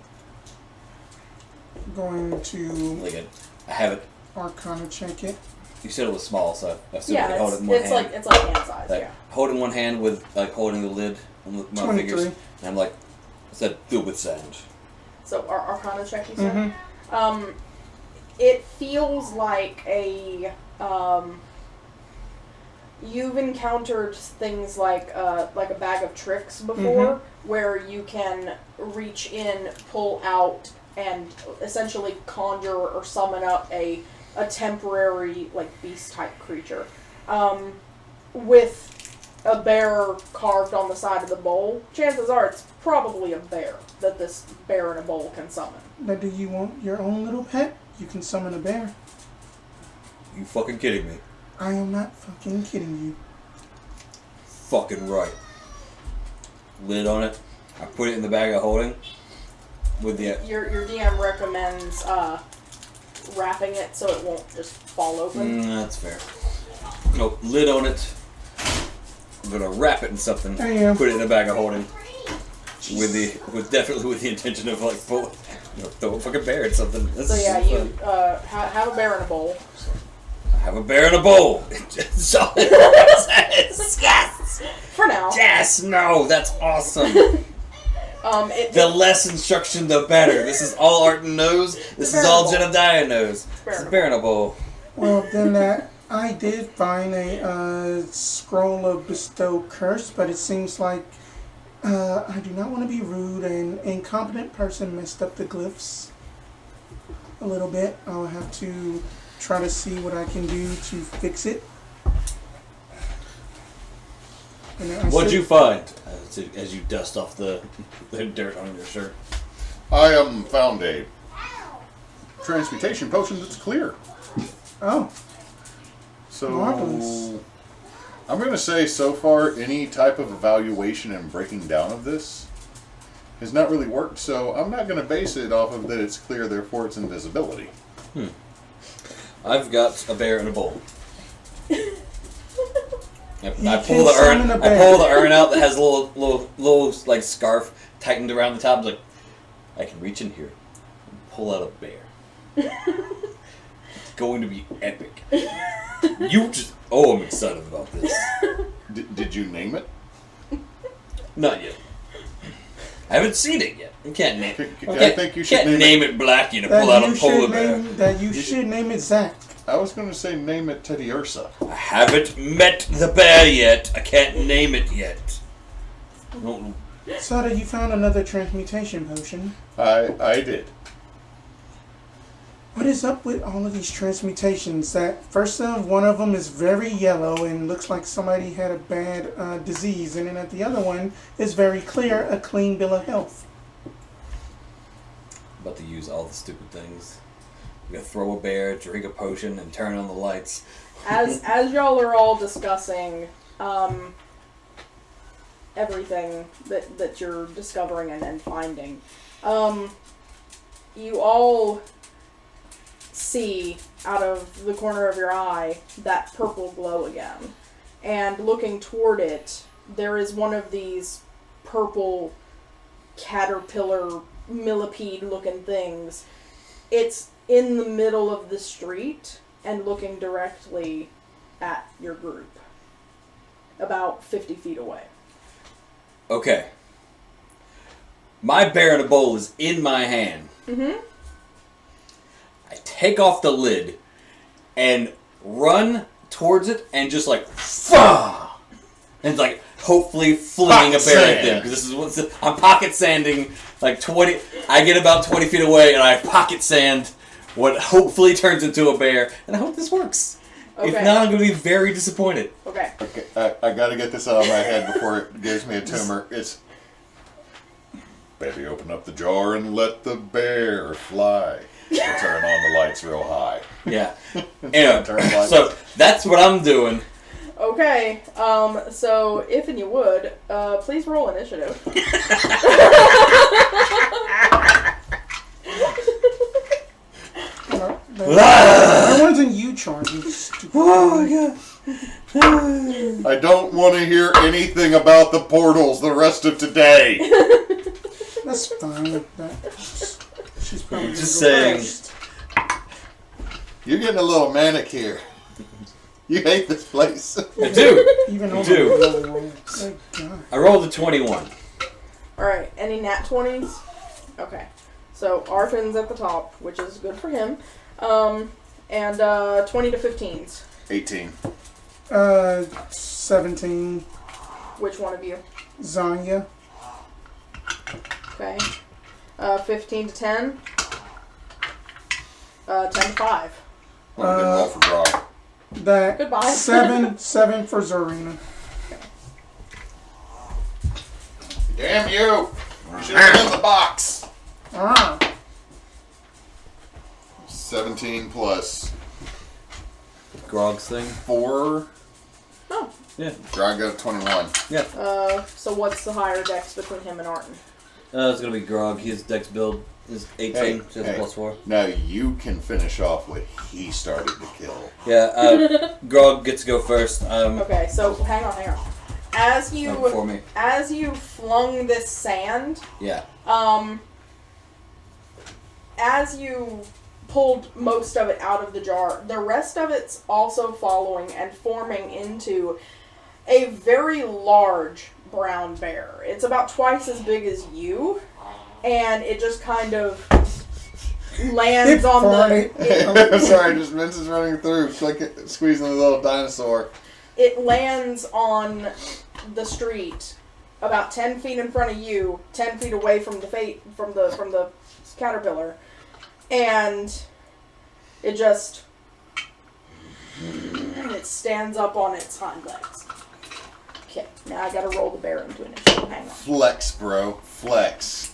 Going to I have it. Arcana check it. You said it was small, so I assume I Yeah, could hold it in one hand. it's like hand size. Like, Yeah. hold in one hand with holding the lid on my 23. fingers, and I'm like, I said filled with sand. So Arcana check, you said. Mm-hmm. It feels like a you've encountered things like a bag of tricks before, where you can reach in, pull out, and essentially conjure or summon up a temporary beast type creature. With a bear carved on the side of the bowl, chances are it's probably a bear that this bear in a bowl can summon. Now, do you want your own little pet? You can summon a bear. You fucking kidding me? I am not fucking kidding you. Fucking right. Lid on it. I put it in the bag of holding. With the Your DM recommends wrapping it so it won't just fall open. that's fair. No, lid on it. I'm gonna wrap it in something. Damn. Put it in a bag of holding. Definitely with the intention of throw a fucking bear in something. So yeah, you have a bear in a bowl. Have a bear in a bowl. That's all it says. Yes. For now. Yes, no, that's awesome. The less instruction, the better. This is all Arten knows. This is all Jedediah knows. It's bearable. Well, then I did find a scroll of bestow curse, but it seems like I do not want to be rude. An incompetent person messed up the glyphs a little bit. I'll have to try to see what I can do to fix it. What'd you find as you dust off the dirt on your shirt? I found a transmutation potion that's clear. Oh. So, Marvelous. I'm going to say so far any type of evaluation and breaking down of this has not really worked, so I'm not going to base it off of that it's clear, therefore it's invisibility. I've got a bear in a bowl. I You pull the can't urn. summon a I bear. pull the urn out that has a little like scarf tightened around the top. Like I can reach in here and pull out a bear. It's going to be epic. You just I'm excited about this. Did you name it? Not yet. I haven't seen it yet. You can't name it. I think you should name it Blackie to pull out a polar bear. You should name it Zach. I was going to say name it Teddy Ursa. I haven't met the bear yet. I can't name it yet. Sada, you found another transmutation potion. I did. What is up with all of these transmutations? One of them is very yellow and looks like somebody had a bad disease, and then the other one is very clear, a clean bill of health. About to use all the stupid things. We gotta throw a bear, drink a potion, and turn on the lights. As y'all are all discussing everything that you're discovering and finding, you all see out of the corner of your eye that purple glow again. And looking toward it, there is one of these purple caterpillar millipede looking things. It's in the middle of the street and looking directly at your group, about 50 feet away. Okay. My bear in a bowl is in my hand. Mm-hmm. I take off the lid and run towards it and just like, Fah! And like hopefully flinging a bear at them. Because this is what's I'm pocket sanding like 20. I get about 20 feet away and I pocket sand what hopefully turns into a bear. And I hope this works. Okay. If not, I'm going to be very disappointed. Okay. I got to get this out of my head before it gives me a tumor. It's baby, open up the jar and let the bear fly. We'll turn on the lights real high. Yeah. Anyway, so that's what I'm doing. Okay, so if and you would, please roll initiative. Why wasn't you charging? Oh my god. I don't want to hear anything about the portals the rest of today. That's fine. She's probably Just gonna go saying. first. You're getting a little manic here. You hate this place. I do. Even You though do. Good God. I rolled a 21. Alright, any nat 20s? Okay. So Arten's at the top, which is good for him. And 20 to 15s. 18. 17. Which one of you? Zhonya. Okay. 15 to 10. 10 to 5. I'm getting roll for draw. That Goodbye. 7 for Zarina. Damn you! You should have been in the box. Ah. 17 plus Grog's thing. 4. Oh. Yeah. Grog got 21. Yeah. So what's the higher dex between him and Arten? It's going to be Grog. His dex build is 18. So it's plus 4. Now you can finish off what he started to kill. Yeah. Grog gets to go first. Okay, so hang on. As Before me. you flung this sand, Yeah. as you pulled most of it out of the jar, the rest of it's also following and forming into a very large brown bear. It's about twice as big as you, and it just kind of lands on the... I'm sorry, just Vince is running through, squeezing the little dinosaur. It lands on the street about 10 feet in front of you, 10 feet away from the caterpillar, and it just... and it stands up on its hind legs. Okay, now I gotta roll the bear into initiative. Hang on. Flex, bro. Flex.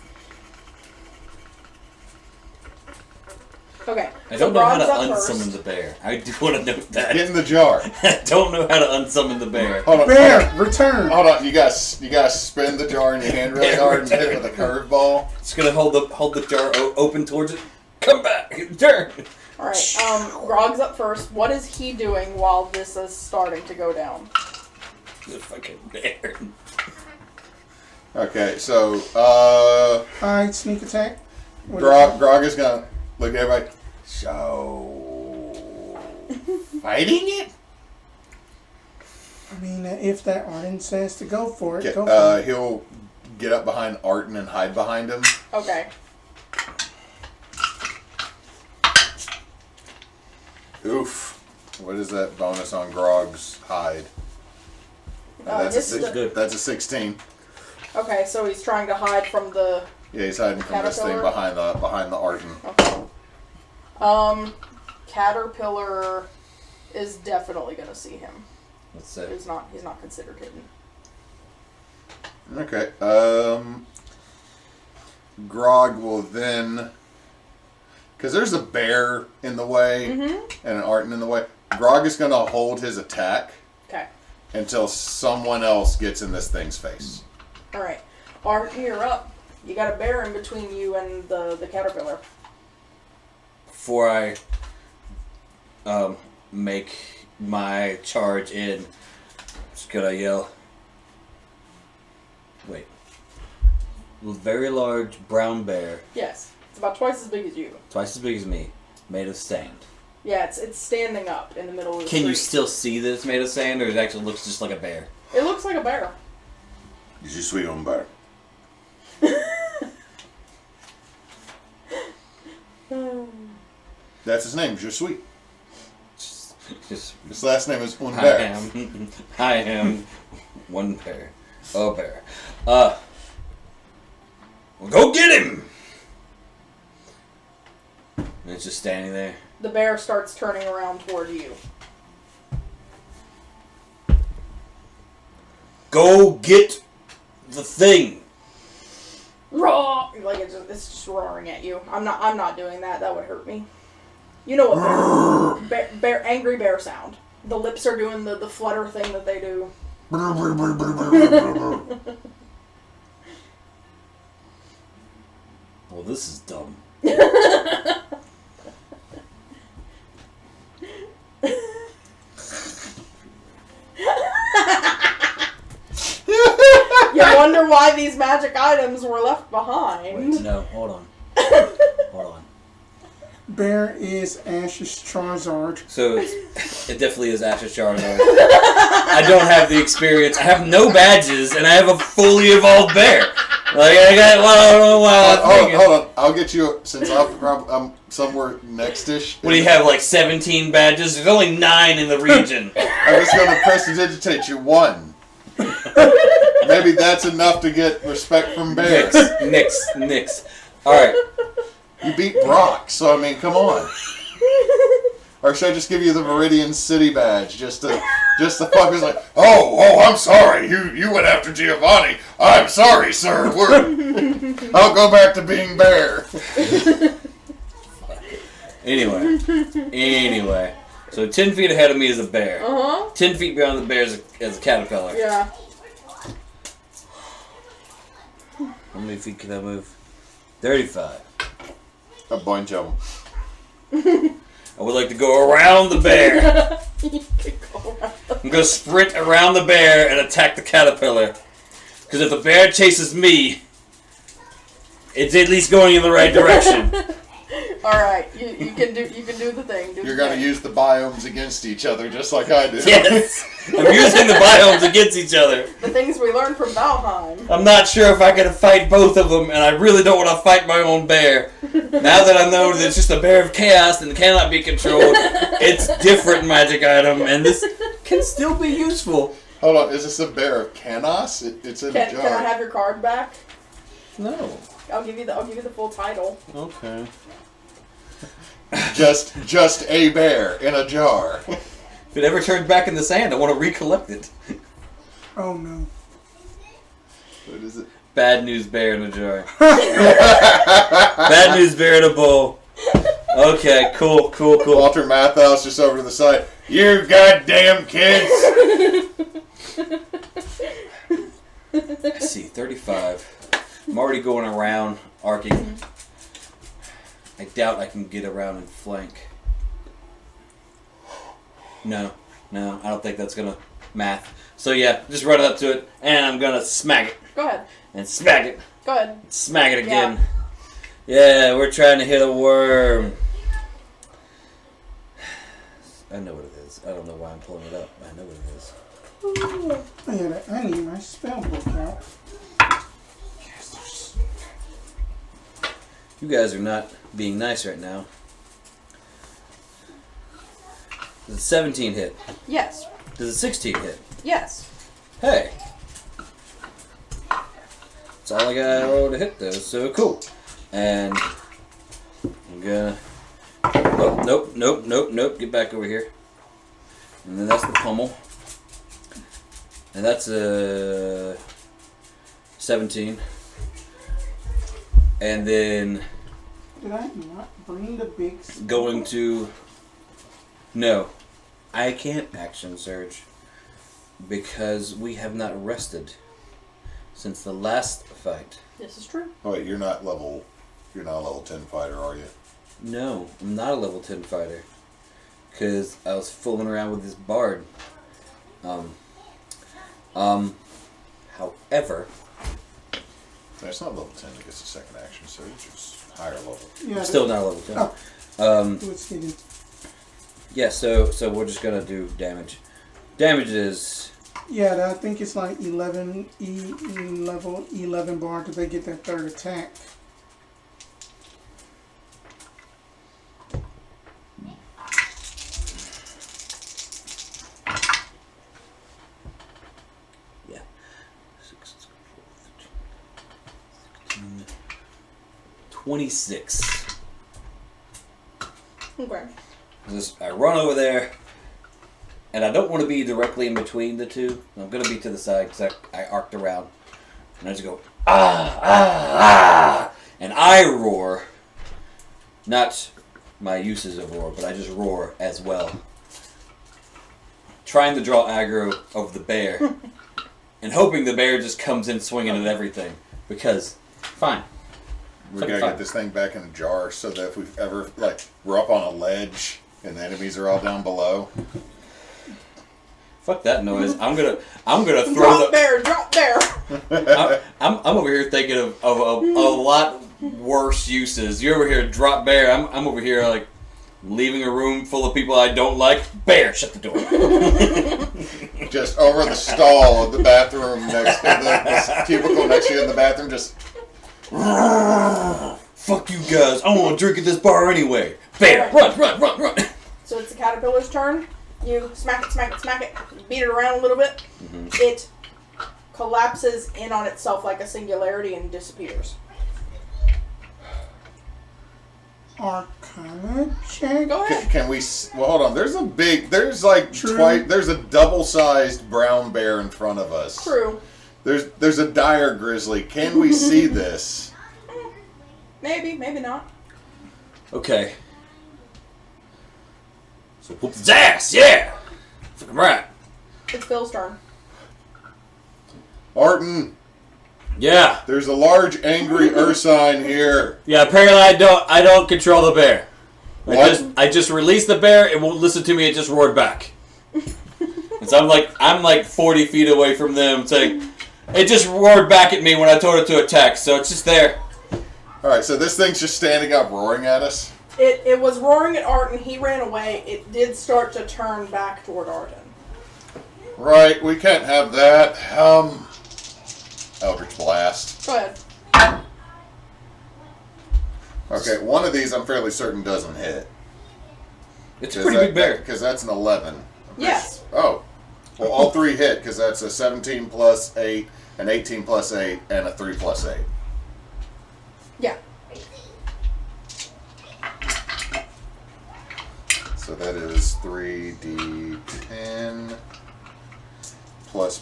Okay. I so don't know how to Grog's up unsummon the bear. I do want to note that. Get in the jar. I don't know how to unsummon the bear. Hold on. Bear, return. Hold on. You guys spin the jar in your hand really hard and hit it with a curveball. Just gonna hold the jar open towards it. Come back. Turn. Alright, Grog's up first. What is he doing while this is starting to go down? The fucking bear. Okay, so, Alright, sneak attack. Grog is gonna look at everybody. So, fighting it? I mean, if that Arten says to go for it, Okay, go for it. he'll get up behind Arten and hide behind him. Okay. Oof. What is that bonus on Grog's hide? That's a 16. Okay, so he's trying to hide from the... Yeah, he's hiding from this thing behind the Arten. Okay. Caterpillar is definitely gonna see him. Let's see. He's not considered hidden. Okay. Grog will then, because there's a bear in the way and an Arten in the way. Grog is gonna hold his attack. Okay. Until someone else gets in this thing's face. All right, Arten, you're up. You got a bear in between you and the caterpillar. Before I make my charge in, just gonna yell. Wait. Very large brown bear. Yes, it's about twice as big as you. Twice as big as me. Made of sand. Yeah, it's standing up in the middle of the street. Can you still see that it's made of sand, or it actually looks just like a bear? It looks like a bear. Je suis un bear. That's his name, Je suis. His last name is Un Bear. I am one bear. A bear. Well, go get him! And it's just standing there. The bear starts turning around toward you. Go get the thing. Roar! Like it's just roaring at you. I'm not doing that. That would hurt me. You know what bear angry bear sound. The lips are doing the flutter thing that they do. Well, this is dumb. You wonder why these magic items were left behind. Wait, no, hold on. Hold on. Bear is Ash's Charizard. So it definitely is Ash's Charizard. I don't have the experience. I have no badges, and I have a fully evolved bear. Like I don't know why. Hold on. I'll get you since I'm somewhere next-ish. What do you have? Like 17 badges? There's only 9 in the region. I'm just going to prestidigitate you 1. Maybe that's enough to get respect from bears. Nix. All right. You beat Brock, so I mean, come on. Or should I just give you the Viridian City badge just to fuck us like, oh, I'm sorry, you went after Giovanni. I'm sorry, sir. I'll go back to being bear. Anyway. So 10 feet ahead of me is a bear. 10 feet beyond the bear is a caterpillar. Yeah. How many feet can I move? 35. A bunch of them. I would like to go around the bear. I'm going to sprint around the bear and attack the caterpillar. Because if the bear chases me, it's at least going in the right direction. Alright, you can do the thing. You're going to use the biomes against each other just like I do. Yes. I'm using the biomes against each other. The things we learned from Valheim. I'm not sure if I can fight both of them, and I really don't want to fight my own bear. Now that I know that it's just a bear of chaos and cannot be controlled, it's different magic item, and this can still be useful. Hold on, is this a bear of Canos? It's in a jar. Can I have your card back? No. I'll give you the full title. Okay. Just a bear in a jar. If it ever turns back in the sand, I want to recollect it. Oh no. What is it? Bad news bear in a jar. Bad news bear in a bowl. Okay, cool. Walter Matthau's just over to the side. You goddamn kids! Let's see, 35. I'm already going around, arcing. I doubt I can get around and flank. No, I don't think that's gonna math. So yeah, just run up to it, and I'm gonna smack it. Go ahead. And smack it. Go ahead. Smack it again. Yeah, we're trying to hit a worm. I know what it is. I don't know why I'm pulling it up. I know what it is. I need my spell book out. You guys are not being nice right now. Does a 17 hit? Yes. Does a 16 hit? Yes. Hey. That's all I got to hit those, so cool. And I'm gonna... Oh, nope. Get back over here. And then that's the pummel. And that's a 17. And then... Did I not bring the big... Going to... No. I can't action surge. Because we have not rested since the last fight. This is true. Oh, wait, you're not a level 10 fighter, are you? No, I'm not a level 10 fighter. Because I was fooling around with this bard. However... It's not level 10 that gets a second action, so it's just higher level. Yeah, I'm still not a level 10. Oh. What's hidden? Yeah, so we're just gonna do damage. Damage is... Yeah, I think it's like 11 level 11 bar because they get that third attack. Yeah. 16, 26. Okay. I run over there, and I don't want to be directly in between the two. I'm going to be to the side because I arced around. And I just go, ah! And I roar. Not my uses of roar, but I just roar as well. Trying to draw aggro of the bear. And hoping the bear just comes in swinging at everything. Because, fine. We gotta get this thing back in a jar so that if we've ever, we're up on a ledge and the enemies are all down below. Fuck that noise. I'm gonna throw Drop bear. I'm over here thinking of a lot worse uses. You're over here, drop bear. I'm over here leaving a room full of people I don't like. Bear, shut the door. Just over the stall of the bathroom next to the cubicle next to you in the bathroom, just... Fuck you guys. I want to drink at this bar anyway. Bear, run. So it's the caterpillar's turn. You smack it, beat it around a little bit. Mm-hmm. It collapses in on itself like a singularity and disappears. Arcana check. Go ahead. Can we... Well, hold on. There's a double-sized brown bear in front of us. True. There's a dire grizzly. Can we see this? Maybe not. Okay. So whoop his ass, yeah! Fucking right. It's Phil's turn. Arten, Yeah. there's a large angry ursine here. Yeah, apparently I don't control the bear. What? I just released the bear, it won't listen to me, it just roared back. And so I'm like 40 feet away from them saying, it just roared back at me when I told it to attack, so it's just there. Alright, so this thing's just standing up roaring at us? It was roaring at Arten. He ran away. It did start to turn back toward Arten. Right, we can't have that. Eldritch Blast. Go ahead. Okay, one of these I'm fairly certain doesn't hit. It's a pretty big bear. Because that's an 11. Yes. Oh. Well, all three hit because that's a 17 plus 8, an 18 plus 8, and a 3 plus 8. Yeah. So that is 3d10 plus plus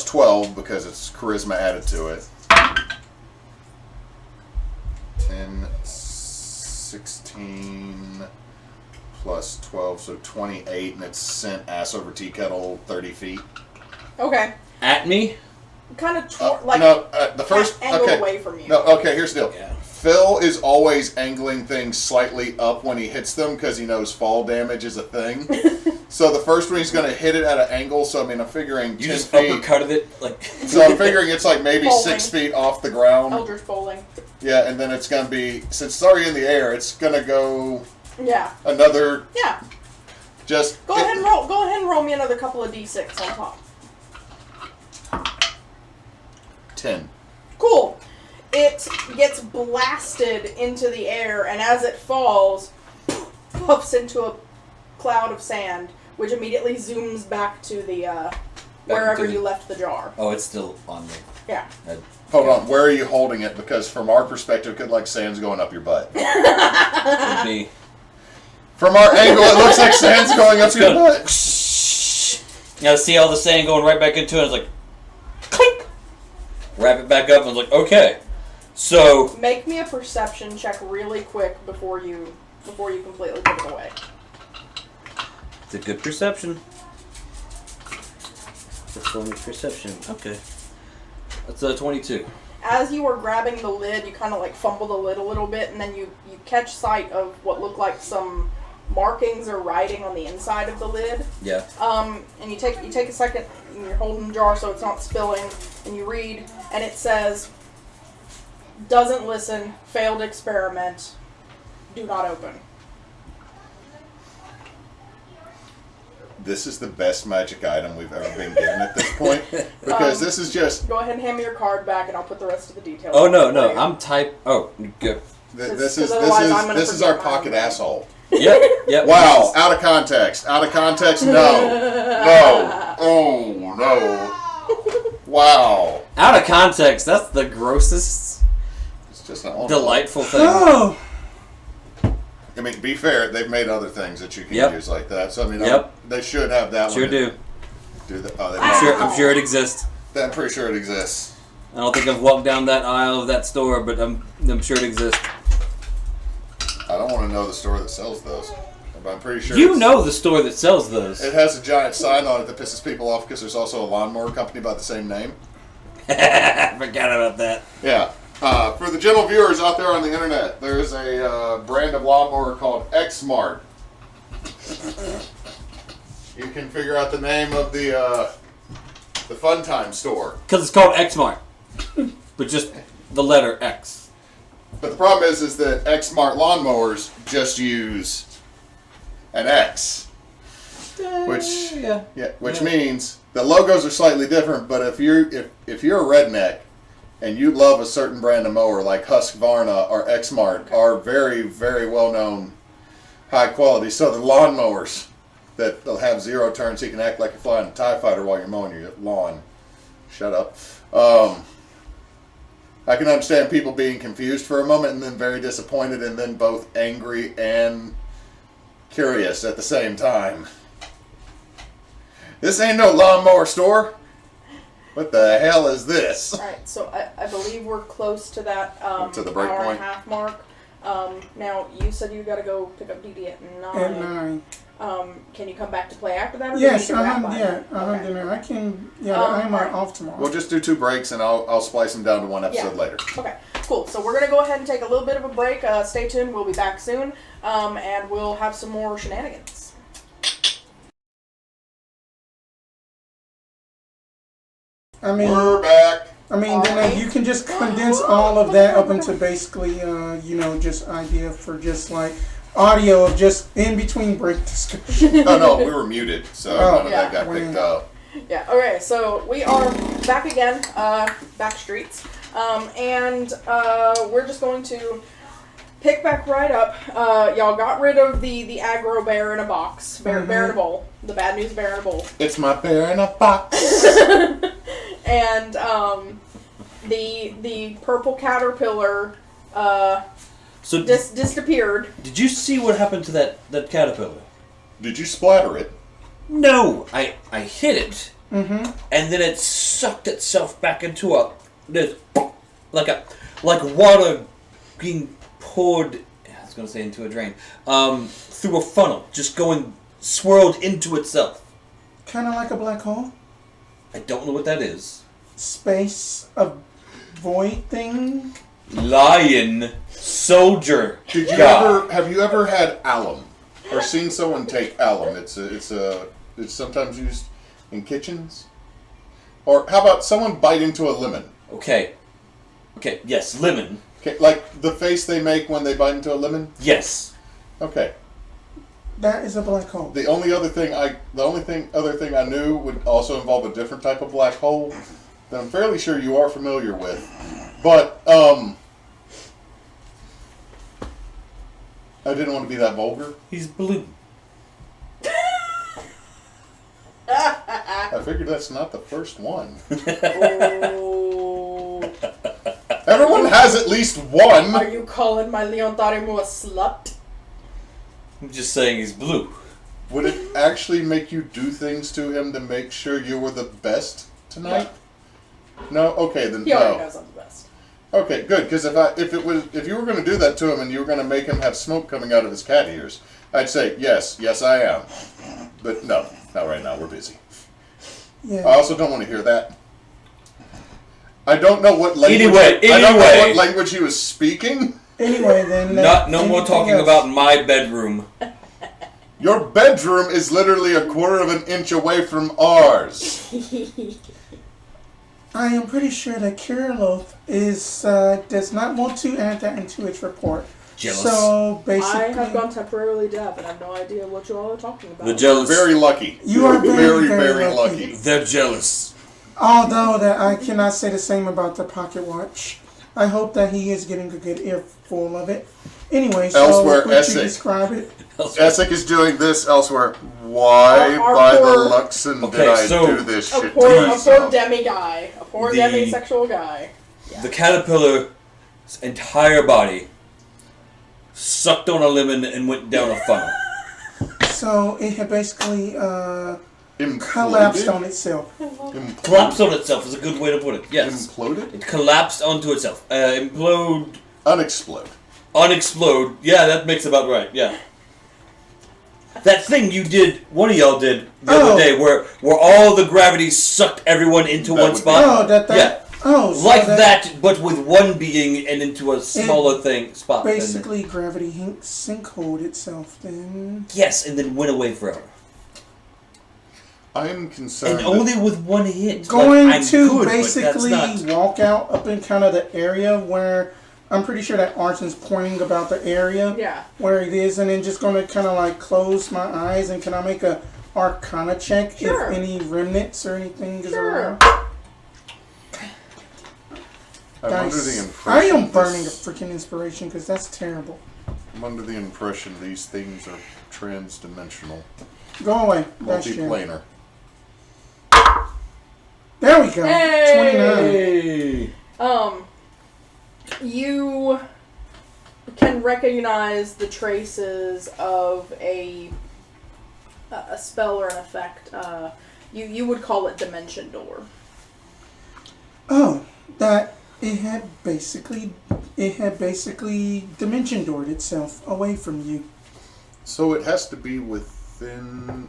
12 because it's charisma added to it. 10, 16 plus 12, so 28, and it's sent ass over tea kettle 30 feet. Okay. At me? Kind of the first angle okay. away from you. No, okay, here's the deal. Yeah. Phil is always angling things slightly up when he hits them because he knows fall damage is a thing. So the first one he's going to hit it at an angle. So I mean, I'm figuring You 10 just feet. uppercutted it like. So I'm figuring it's like maybe Bowling. 6 feet off the ground. Eldritch bowling. Yeah, and then it's going to be, since it's already in the air, it's going to go Yeah. another. Yeah. Just Go ahead and roll. Go ahead and roll me another couple of d6 on top. 10. Cool. It gets blasted into the air, and as it falls, puffs into a cloud of sand, which immediately zooms back to the wherever into the- you left the jar. Oh, it's still on me. Yeah. Hold on, where are you holding it? Because from our perspective, it could like sand's going up your butt. Would be. From our angle, it looks like sand's going up your good. butt. Now see all the sand going right back into it. It's like, clink. Wrap it back up, and it's like, okay. So Make me a perception check really quick before you completely put it away. it's a good perception. Perception. Okay. That's a 22. As you were grabbing the lid, you kind of like fumble the lid a little bit, and then you catch sight of what look like some markings or writing on the inside of the lid. Yeah. And you take a second, and you're holding the jar so it's not spilling, and you read, and it says, "Doesn't listen, failed experiment, do not open." This is the best magic item we've ever been given at this point. Because this is just... Go ahead and hand me your card back, and I'll put the rest of the details. Oh on no, for no, you. I'm type. Oh, good. This 'Cause otherwise I'm gonna is our forget mine. pocket asshole. Yep, yep. Wow, out of context. Out of context, no. No. Oh, no. Wow. Out of context. That's the grossest, It's just an awful. delightful thing. Oh, I mean, be fair, they've made other things that you can Yep. use like that. So, I mean, Yep. they should have that Sure one. do. Do that. Oh, I'm sure it exists. I'm pretty sure it exists. I don't think I've walked down that aisle of that store, but I'm sure it exists. I don't want to know the store that sells those. But I'm pretty sure You know the store that sells those. it has a giant sign on it that pisses people off because there's also a lawnmower company by the same name. Forgot about that. Yeah. For the general viewers out there on the internet, there's a brand of lawnmower called X-Mart. You can figure out the name of the Fun Time store. Because it's called X-Mart. But just the letter X. But the problem is that X-Mart lawnmowers just use an X. Which yeah. means the logos are slightly different, but if you're a redneck and you love a certain brand of mower like Husqvarna or X-Mart are very, very well known high quality. So the lawnmowers that they'll have 0 turns, so you can act like you're flying a TIE fighter while you're mowing your lawn. Shut up. I can understand people being confused for a moment and then very disappointed and then both angry and curious at the same time. This ain't no lawnmower store. What the hell is this? Alright, so I believe we're close to that To the break hour point? and a half mark. Now, you said you got to go pick up DD at 9. at 9. Can you come back to play after that? Or Yes, do you need to wrap by yeah, then? Okay. dinner. I can. Yeah, I'm alright. off tomorrow. We'll just do 2 breaks and I'll splice them down to one episode Yeah. later. Okay, cool. So we're going to go ahead and take a little bit of a break. Stay tuned. We'll be back soon. And we'll have some more shenanigans. I mean, We're back. Then you can just condense all of that up into basically, just idea for just like audio of just in between break discussion. Oh no, we were muted, so none of that got picked up. Yeah, okay, so we are back again, back streets, and we're just going to pick back right up. Y'all got rid of the aggro bear in a box, bear in a bowl, the bad news bear in a bowl. It's my bear in a box. And the purple caterpillar disappeared. Did you see what happened to that caterpillar? Did you splatter it? No, I hit it, Mm-hmm. and then it sucked itself back into like water being poured. I was going to say into a drain, through a funnel, just going swirled into itself. Kind of like a black hole. I don't know what that is. Space, a void thing. Lion soldier. Did you have you ever had alum or seen someone take alum? It's sometimes used in kitchens. Or how about someone bite into a lemon? Okay, yes, lemon. Okay, like the face they make when they bite into a lemon? Yes. Okay. That is a black hole. The only other thing I knew would also involve a different type of black hole that I'm fairly sure you are familiar with. But I didn't want to be that vulgar. He's blue. I figured that's not the first one. Oh. Everyone has at least one. Are you calling my Leontarimu a slut? I'm just saying he's blue. Would it actually make you do things to him to make sure you were the best tonight? No? Okay, then He already no. knows I'm the best. Okay, good. Because if you were going to do that to him and you were going to make him have smoke coming out of his cat ears, I'd say yes, I am. But no, not right now. We're busy. Yeah. I also don't want to hear that. I don't know what language. Anyway. I don't know what language he was speaking. Anyway, then. No more talking about my bedroom. Your bedroom is literally a quarter of an inch away from ours. I am pretty sure that Kiriloth does not want to add that into its report. Jealous. So basically, I have gone temporarily deaf and I have no idea what you all are talking about. The jealous. Very lucky. You are very, very lucky. lucky. They're jealous. Although that I cannot say the same about the pocket watch. I hope that he is getting a good earful of it. Anyway, so Elsewhere, would you Essex. describe it? Essex is doing this elsewhere. Why Our by poor- the Luxon Okay, did I so- do this A shit poor to myself? demi guy. A poor demisexual guy. Yeah. The caterpillar's entire body sucked on a lemon and went down a funnel. So it had basically Imploded? collapsed on itself. Collapsed on itself is a good way to put it. Yes. Imploded? It collapsed onto itself. Implode. Unexplode. Unexplode. Yeah, that makes about right. Yeah. That thing you did, one of y'all did the other day, where all the gravity sucked everyone into That one would spot. Yeah. Oh, so Like that, but with one being and into a smaller spot. Basically, gravity sinkholed itself then. Yes, and then went away forever. I am concerned. And only with one hit. Going I'm to good, basically but that's not. walk out up in kind of the area where I'm pretty sure that Arten's pointing about the area Yeah. where it is, and then just going to kind of like close my eyes, and can I make a Arcana check Sure. if any remnants or anything is Sure. around? I'm under the I impression. am burning a freaking inspiration because that's terrible. I'm under the impression these things are trans-dimensional, Go away. That's you. multiplanar. There we go. Hey! 29. You can recognize the traces of a spell or an effect. You would call it Dimension Door. Oh, that it had basically dimension doored itself away from you. So it has to be within.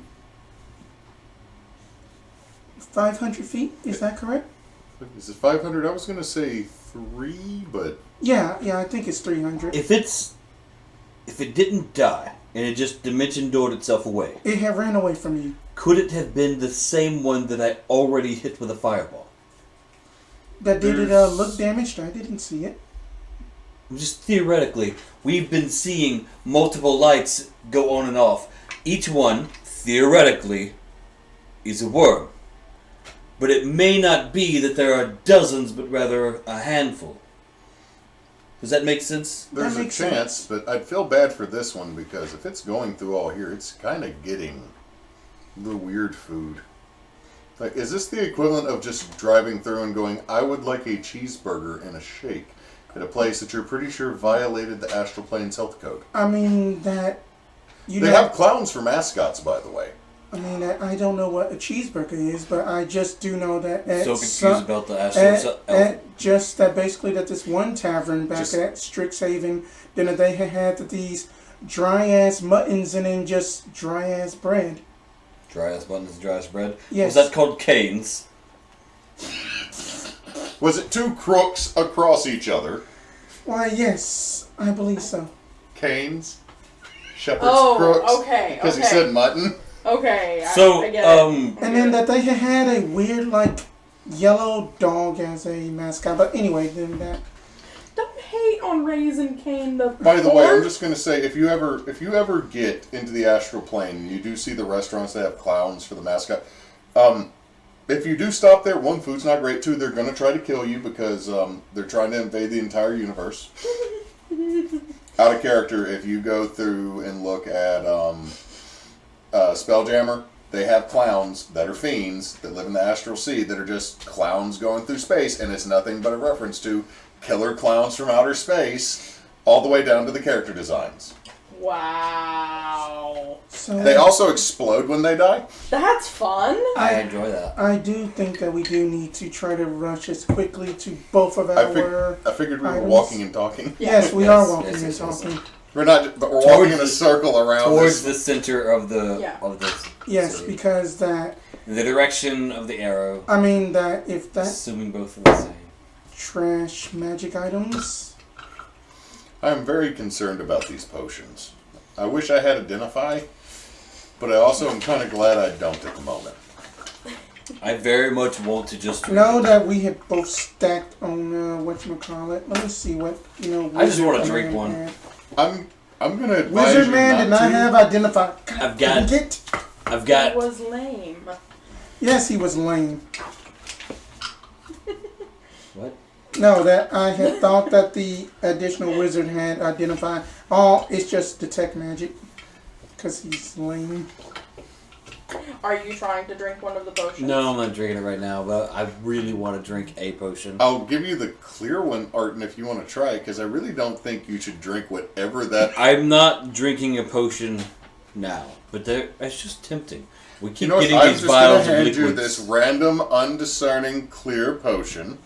500 feet, is that correct? Is it 500? I was going to say 3, but. Yeah, I think it's 300. If it didn't die and it just dimension doored itself away, It had ran away from you. could it have been the same one that I already hit with a fireball? That did it look damaged? I didn't see it. just theoretically, we've been seeing multiple lights go on and off. Each one, theoretically, is a worm. But it may not be that there are dozens, but rather a handful. Does that make sense? There's That a makes chance, sense. but I'd feel bad for this one because if it's going through all here, it's kind of getting the weird food. Like, is this the equivalent of just driving through and going, I would like a cheeseburger and a shake at a place that you're pretty sure violated the Astral Plane's health code? I mean that. They have clowns for mascots, by the way. I mean, I don't know what a cheeseburger is, but I just do know that at So confused about the Astral just that basically that this one tavern back Just- at Strixhaven, then they had these dry ass muttons and then just dry ass bread. Dry ass buttons, dry ass bread. Yes. Was that called canes? Was it two crooks across each other? Why, yes, I believe so. Canes? Shepherd's Oh, crooks? okay, Because he okay. said mutton? Okay, So, I get it. And then that they had a weird like yellow dog as a mascot. But anyway, then that. Don't hate on Raisin Cane the By the way, I'm fourth. just going to say, if you ever get into the astral plane, you do see the restaurants that have clowns for the mascot. If you do stop there, one, food's not great. Two, they're going to try to kill you because they're trying to invade the entire universe. Out of character, if you go through and look at Spelljammer, they have clowns that are fiends that live in the astral sea that are just clowns going through space, and it's nothing but a reference to killer clowns from outer space, all the way down to the character designs. Wow. So They also explode when they die. That's fun. I enjoy that. I do think that we do need to try to rush as quickly to both of I our. figured we were items. walking and talking. Yes, we Yes, are walking yes, and yes, yes. talking. We're not, but we're Towards walking in a the- circle around Towards this. the center of the Yeah. of the Yes, city. because that. In the direction of the arrow. I mean that if that Assuming both are the same. trash magic items. I'm very concerned about these potions. I wish I had Identify, but I also am kind of glad I don't at the moment. I very much want to just Know that we had both stacked on whatchamacallit. Let me see what I just wanna Wizard drink Man one. had. I'm gonna advise Wizard you Man not did not to. have identified. I've got- It. I've It got was lame. Yes, he was lame. what? No, that I had thought that the additional wizard had identified. Oh, it's just detect magic. Because he's lame. Are you trying to drink one of the potions? No, I'm not drinking it right now, but I really want to drink a potion. I'll give you the clear one, Arten, if you want to try it, because I really don't think you should drink whatever that. I'm not drinking a potion now, but it's just tempting. We keep You know what? getting I'm these just going vials to of hand you liquids. this random, undiscerning, clear potion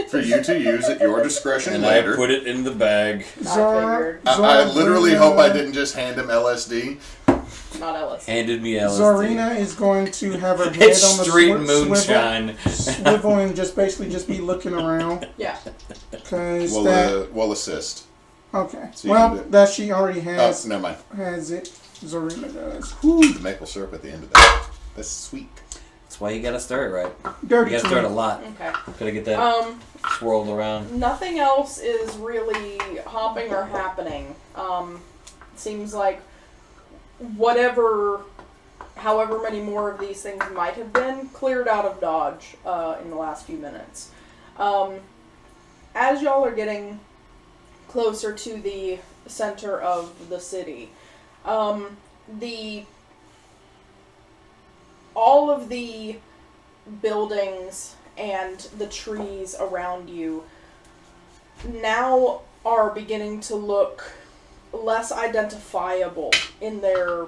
for you to use at your discretion and later. I put it in the bag. figured. I literally hope I didn't just hand him LSD. Not Ellis. Handed me LSD. Zorina is going to have her head It's on the street swivel, moonshine. swivel and just basically just be looking around. Yeah. Because We'll assist. okay. So you Well, can do- that she already Oh, has never mind. has it. Zorina does. Ooh, the maple syrup at the end of that. That's sweet. That's why you gotta stir it right. You Dirty gotta stir it a sweet. lot. Okay. Gotta get that swirled around. Nothing else is really hopping or happening. Seems like however many more of these things might have been, cleared out of Dodge in the last few minutes. As y'all are getting closer to the center of the city, all of the buildings and the trees around you now are beginning to look less identifiable in their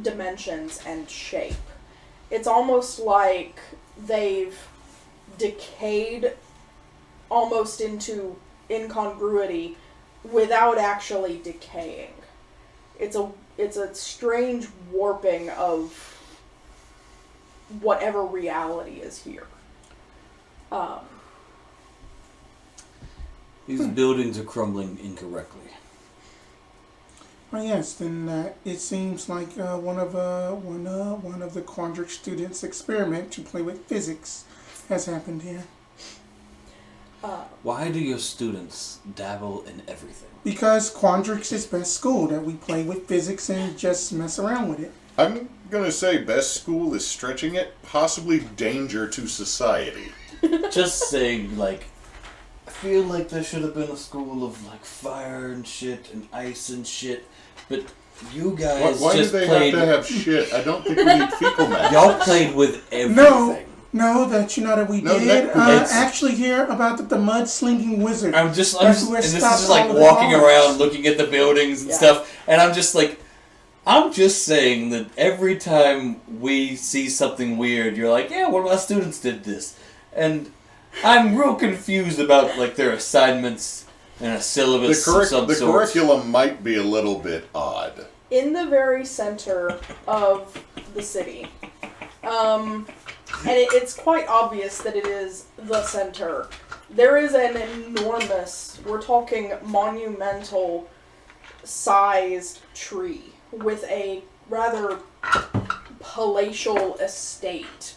dimensions and shape. It's almost like they've decayed almost into incongruity without actually decaying. It's a strange warping of whatever reality is here. These buildings are crumbling incorrectly. Oh yes, then it seems like one of the Quandric students' experiment to play with physics has happened here. Why do your students dabble in everything? Because Quandrix is best school, that we play with physics and just mess around with it. I'm going to say best school is stretching it, possibly danger to society. Just saying, like, I feel like there should have been a school of, like, fire and shit and ice and shit, but you guys Why just do they played... have to have shit? I don't think we need fecal matter. Y'all played with everything. No, that we No, did it's- actually hear about the mud-slinging wizard. I'm just That's and where this is stopped just like all the walking cars. around looking at the buildings and Yeah. stuff, and I'm just saying that every time we see something weird, you're like, yeah, one of my students did this, and I'm real confused about like their assignments and a syllabus of some The sort. curriculum might be a little bit odd. In the very center of the city, and it's quite obvious that it is the center. There is an enormous, we're talking monumental sized tree with a rather palatial estate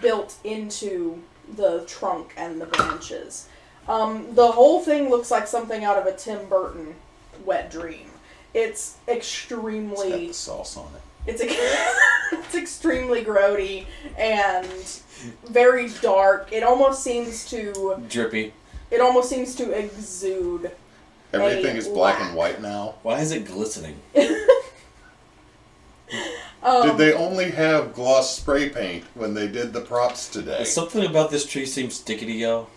built into the trunk and the branches. The whole thing looks like something out of a Tim Burton wet dream. It's It's got extremely... the sauce on it. It's extremely grody and very dark. It almost seems to Drippy. exude. Everything is black lack. and white now. Why is it glistening? Did they only have gloss spray paint when they did the props today? Something about this tree seems sticky to y'all.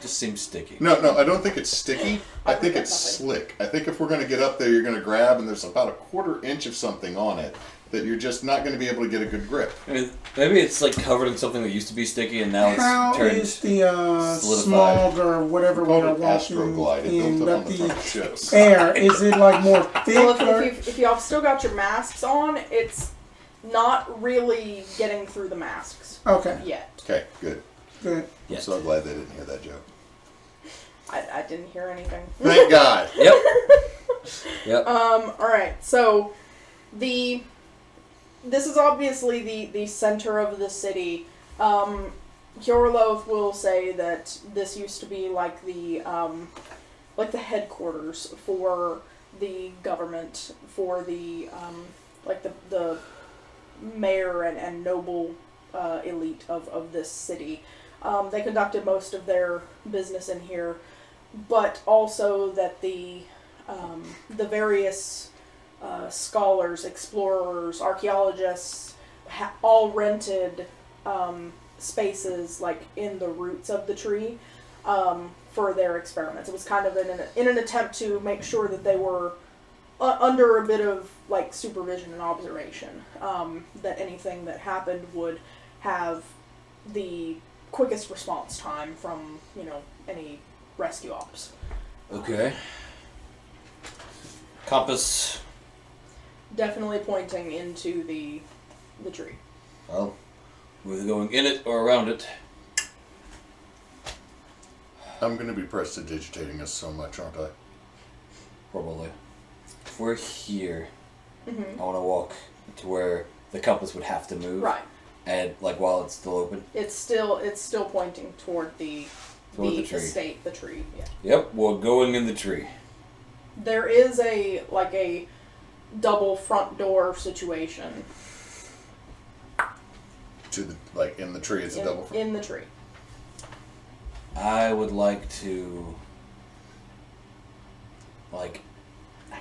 Just seems sticky. No, I don't think it's sticky. I think got it's nothing. slick. I think if we're going to get up there, you're going to grab, and there's about a 1/4 inch of something on it that you're just not going to be able to get a good grip. I mean, maybe it's like covered in something that used to be sticky and now How it's turned. is the solidified. smog or whatever we Called are it walking Astroglide. It in, built up but on the front the of ships. air, is it like more thick Well, or... if y'all still got your masks on, it's not really getting through the masks Okay, yet. Okay, good. good. I'm Yes. so glad they didn't hear that joke. I didn't hear anything. Thank God. Yep. Yep. Alright, so this is obviously the center of the city. Hjorloth will say that this used to be like the headquarters for the government, for the the mayor and noble elite of this city. They conducted most of their business in here, but also that the various scholars, explorers, archaeologists all rented spaces like in the roots of the tree for their experiments. It was kind of in an attempt to make sure that they were under a bit of like supervision and observation, that anything that happened would have the quickest response time from any rescue ops. Okay. Compass. Definitely pointing into the tree. Well, we're either going in it or around it. I'm going to be prestidigitating us so much, aren't I? Probably. If we're here, Mm-hmm. I want to walk to where the compass would have to move. Right. And like while it's still open. It's still pointing toward the Toward the tree. estate, the tree. Yeah. Yep, we're going in the tree. There is a double front door situation To the in the tree, it's a double. in the tree. I would like to, I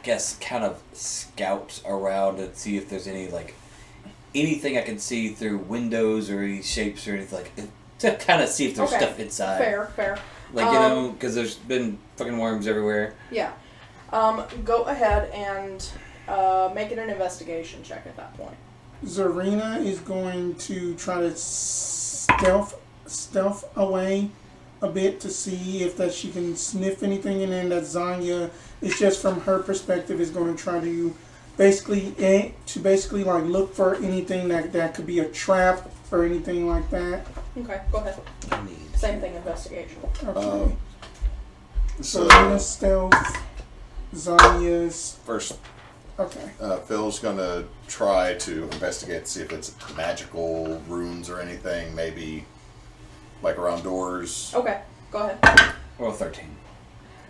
guess, kind of scout around and see if there's anything I can see through windows or any shapes or anything to kind of see if there's Okay. stuff inside. Fair. Because there's been fucking worms everywhere. Yeah. Go ahead and make it an investigation check at that point. Zarina is going to try to stealth away a bit to see if that she can sniff anything, and then that Zhonya is just from her perspective is going to try to basically look for anything that could be a trap or anything like that. Okay, go ahead. Same thing, investigation. Okay. So Zarina's stealth, Zonya's. first, Okay. Phil's going to try to investigate to see if it's magical runes or anything, maybe like around doors. Okay, go ahead. Well, 13.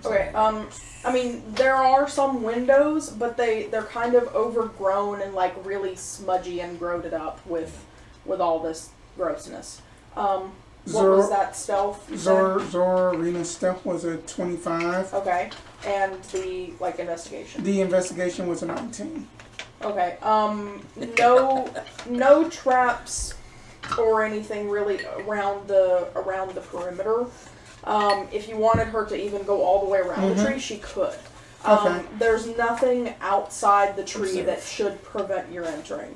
Okay. I mean, there are some windows, but they're kind of overgrown and like really smudgy and growed up with all this grossness. What was that stealth? Zora Arena's stealth was a 25. Okay. And the like investigation. The investigation was a 19. Okay. No traps or anything really around the perimeter. If you wanted her to even go all the way around the tree, she could. Okay. There's nothing outside the tree that should prevent your entering.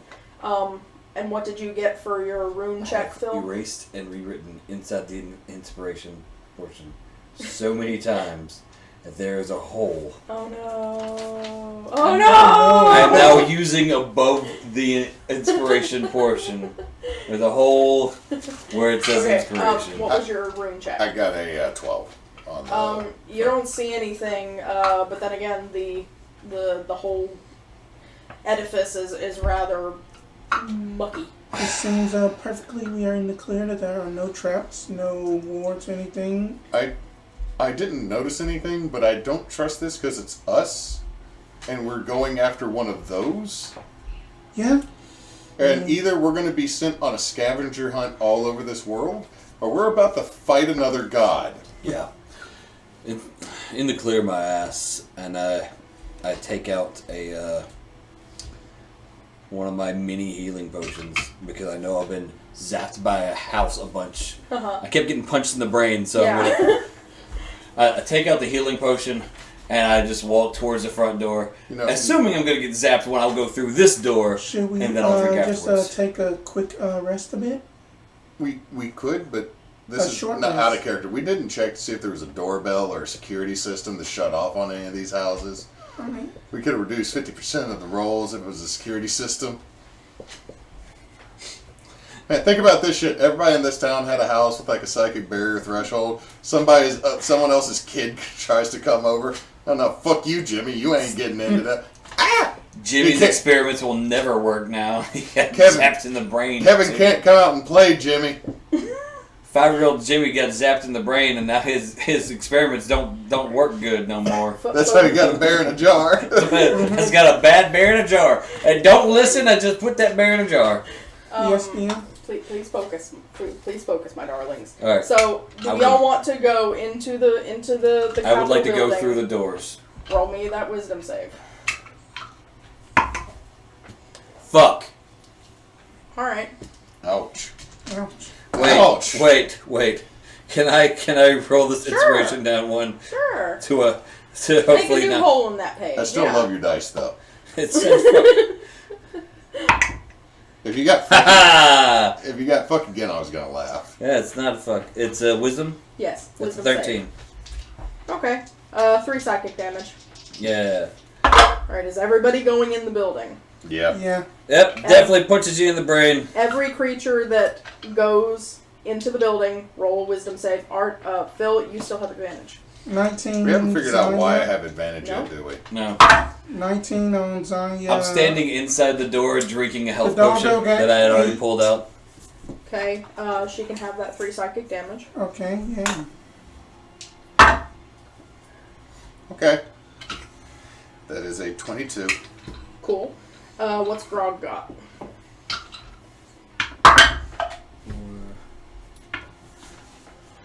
And what did you get for your rune check, Phil? Erased and rewritten inside the inspiration portion so many times that there is a hole. Oh no! Oh no! I am now using above the inspiration portion. There's a hole where it says inspiration. What was your rune check? I got a 12 on the... You don't see anything, but then again, the whole edifice is rather mucky. It seems perfectly we are in the clear that there are no traps, no wards, anything. I didn't notice anything, but I don't trust this because it's us, and we're going after one of those. Yeah. And either we're going to be sent on a scavenger hunt all over this world, or we're about to fight another god. Yeah. In the clear my ass, and I take out a one of my mini healing potions because I know I've been zapped by a house a bunch. I kept getting punched in the brain, so I take out the healing potion and I just walk towards the front door, assuming I'm going to get zapped when I'll go through this door. Should we and then I'll drink just take a quick rest a bit? We could, but this is not out of character. We didn't check to see if there was a doorbell or a security system to shut off on any of these houses. Okay. We could have reduced 50% of the rolls if it was a security system. Man, think about this shit. Everybody in this town had a house with like a psychic barrier threshold. Someone else's kid tries to come over. Oh no, fuck you, Jimmy. You ain't getting into that. Ah! Jimmy's experiments will never work now. He got zapped in the brain. Kevin can't come out and play, Jimmy. 5-year-old Jimmy got zapped in the brain, and now his experiments don't work good no more. That's why he got a bear in a jar. It's got a bad bear in a jar. And don't listen, I just put that bear in a jar. Yes, Mia? Please focus. Please focus, my darlings. All right. So, do y'all want to go into the I would like to building? go through the doors. Roll me that wisdom save. Fuck. All right. Ouch. Ouch. Ouch. Wait. Can I roll this inspiration down one? Sure. To Make hopefully a new not. hole in that page. I still love your dice, though. It says fuck. If you got fuck again, I was gonna laugh. Yeah, it's not a fuck. It's wisdom. Yes. It's Wisdom 13. Save. Okay. 3 psychic damage. Yeah. Alright, is everybody going in the building? Yeah. Yeah. Yep, definitely punches you in the brain. Every creature that goes into the building, roll a wisdom save. Phil, you still have advantage. 19. We haven't figured out why I Zhonya. have advantage No. yet, do we? No. 19 on Zhonya. I'm standing inside the door drinking a health The dog potion okay? that I had already pulled out. Okay, she can have that 3 psychic damage. Okay, yeah. Okay. That is a 22. Cool. What's Grog got?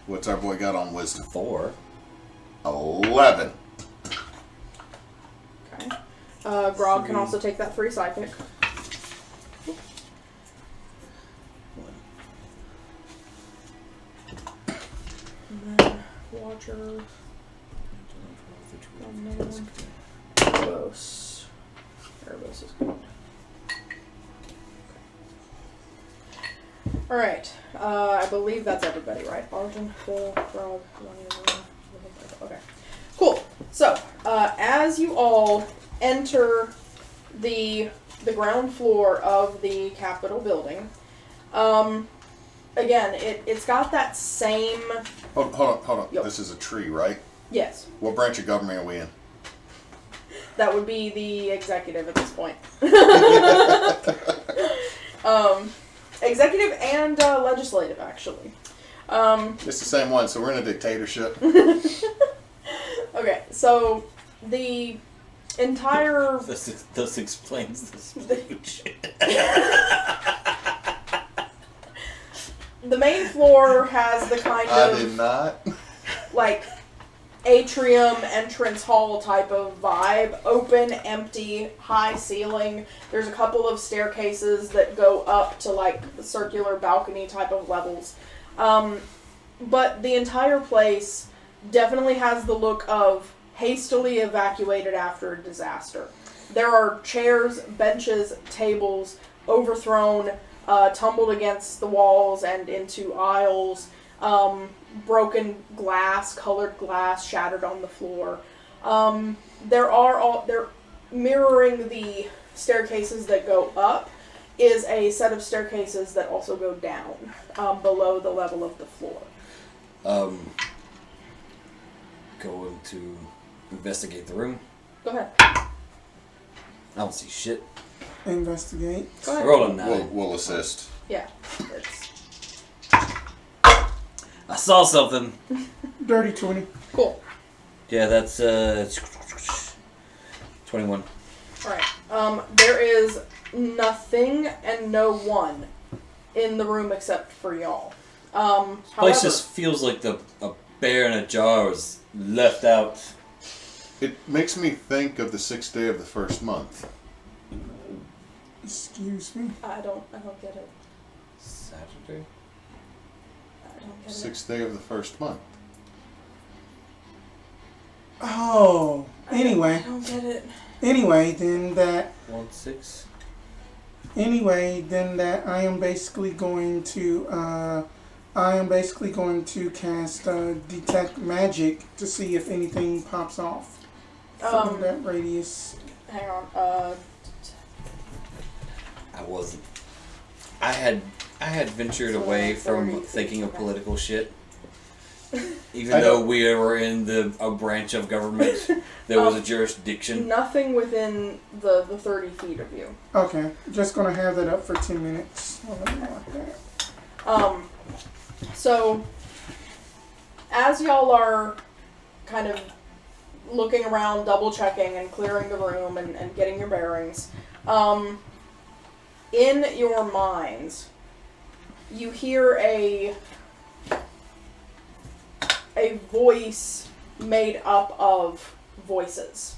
What's our boy got on wisdom? 4. 11. Okay. Grog can also take that 3 psychic. 1. And then Watcher. Erebos. Erebos is good. Alright. I believe that's everybody, right? Arten, Phil, Grog, Zhonya. Okay. Cool. So, as you all enter the ground floor of the Capitol building, again, it's got that same... Hold on. Yep. This is a tree, right? Yes. What branch of government are we in? That would be the executive at this point. Executive and legislative, actually. It's the same one, so we're in a dictatorship. Okay, so the entire... This explains the speech. The main floor has the kind I of... did not. like atrium entrance hall type of vibe. Open, empty, high ceiling. There's a couple of staircases that go up to like the circular balcony type of levels. But the entire place definitely has the look of hastily evacuated after a disaster. There are chairs, benches, tables overthrown, tumbled against the walls and into aisles. Broken glass, colored glass shattered on the floor. They're mirroring the staircases that go up is a set of staircases that also go down below the level of the floor. Going to investigate the room. Go ahead. I don't see shit. Investigate. Go ahead. Roll a 9. We'll assist. Yeah. It's I saw something. Dirty 20. cool. Yeah, that's 21. Alright. There is nothing and no one in the room except for y'all. Place However, just feels like a bear in a jar was left out. It makes me think of the 6th day of the first month. Excuse me. I don't get it. Saturday? I don't get it. 6th day of the first month. Oh. Anyway. I don't get it. Anyway, then that 1-6. I am basically going to cast detect magic to see if anything pops off from that radius. Hang on. I wasn't. I had ventured away from thinking of political shit. Even though we were in a branch of government, there was a jurisdiction. Nothing within the 30 feet of you. Okay, just gonna have that up for 10 minutes. I'll let you know like that. So, as y'all are kind of looking around, double checking and clearing the room and getting your bearings, in your minds, you hear a voice made up of voices,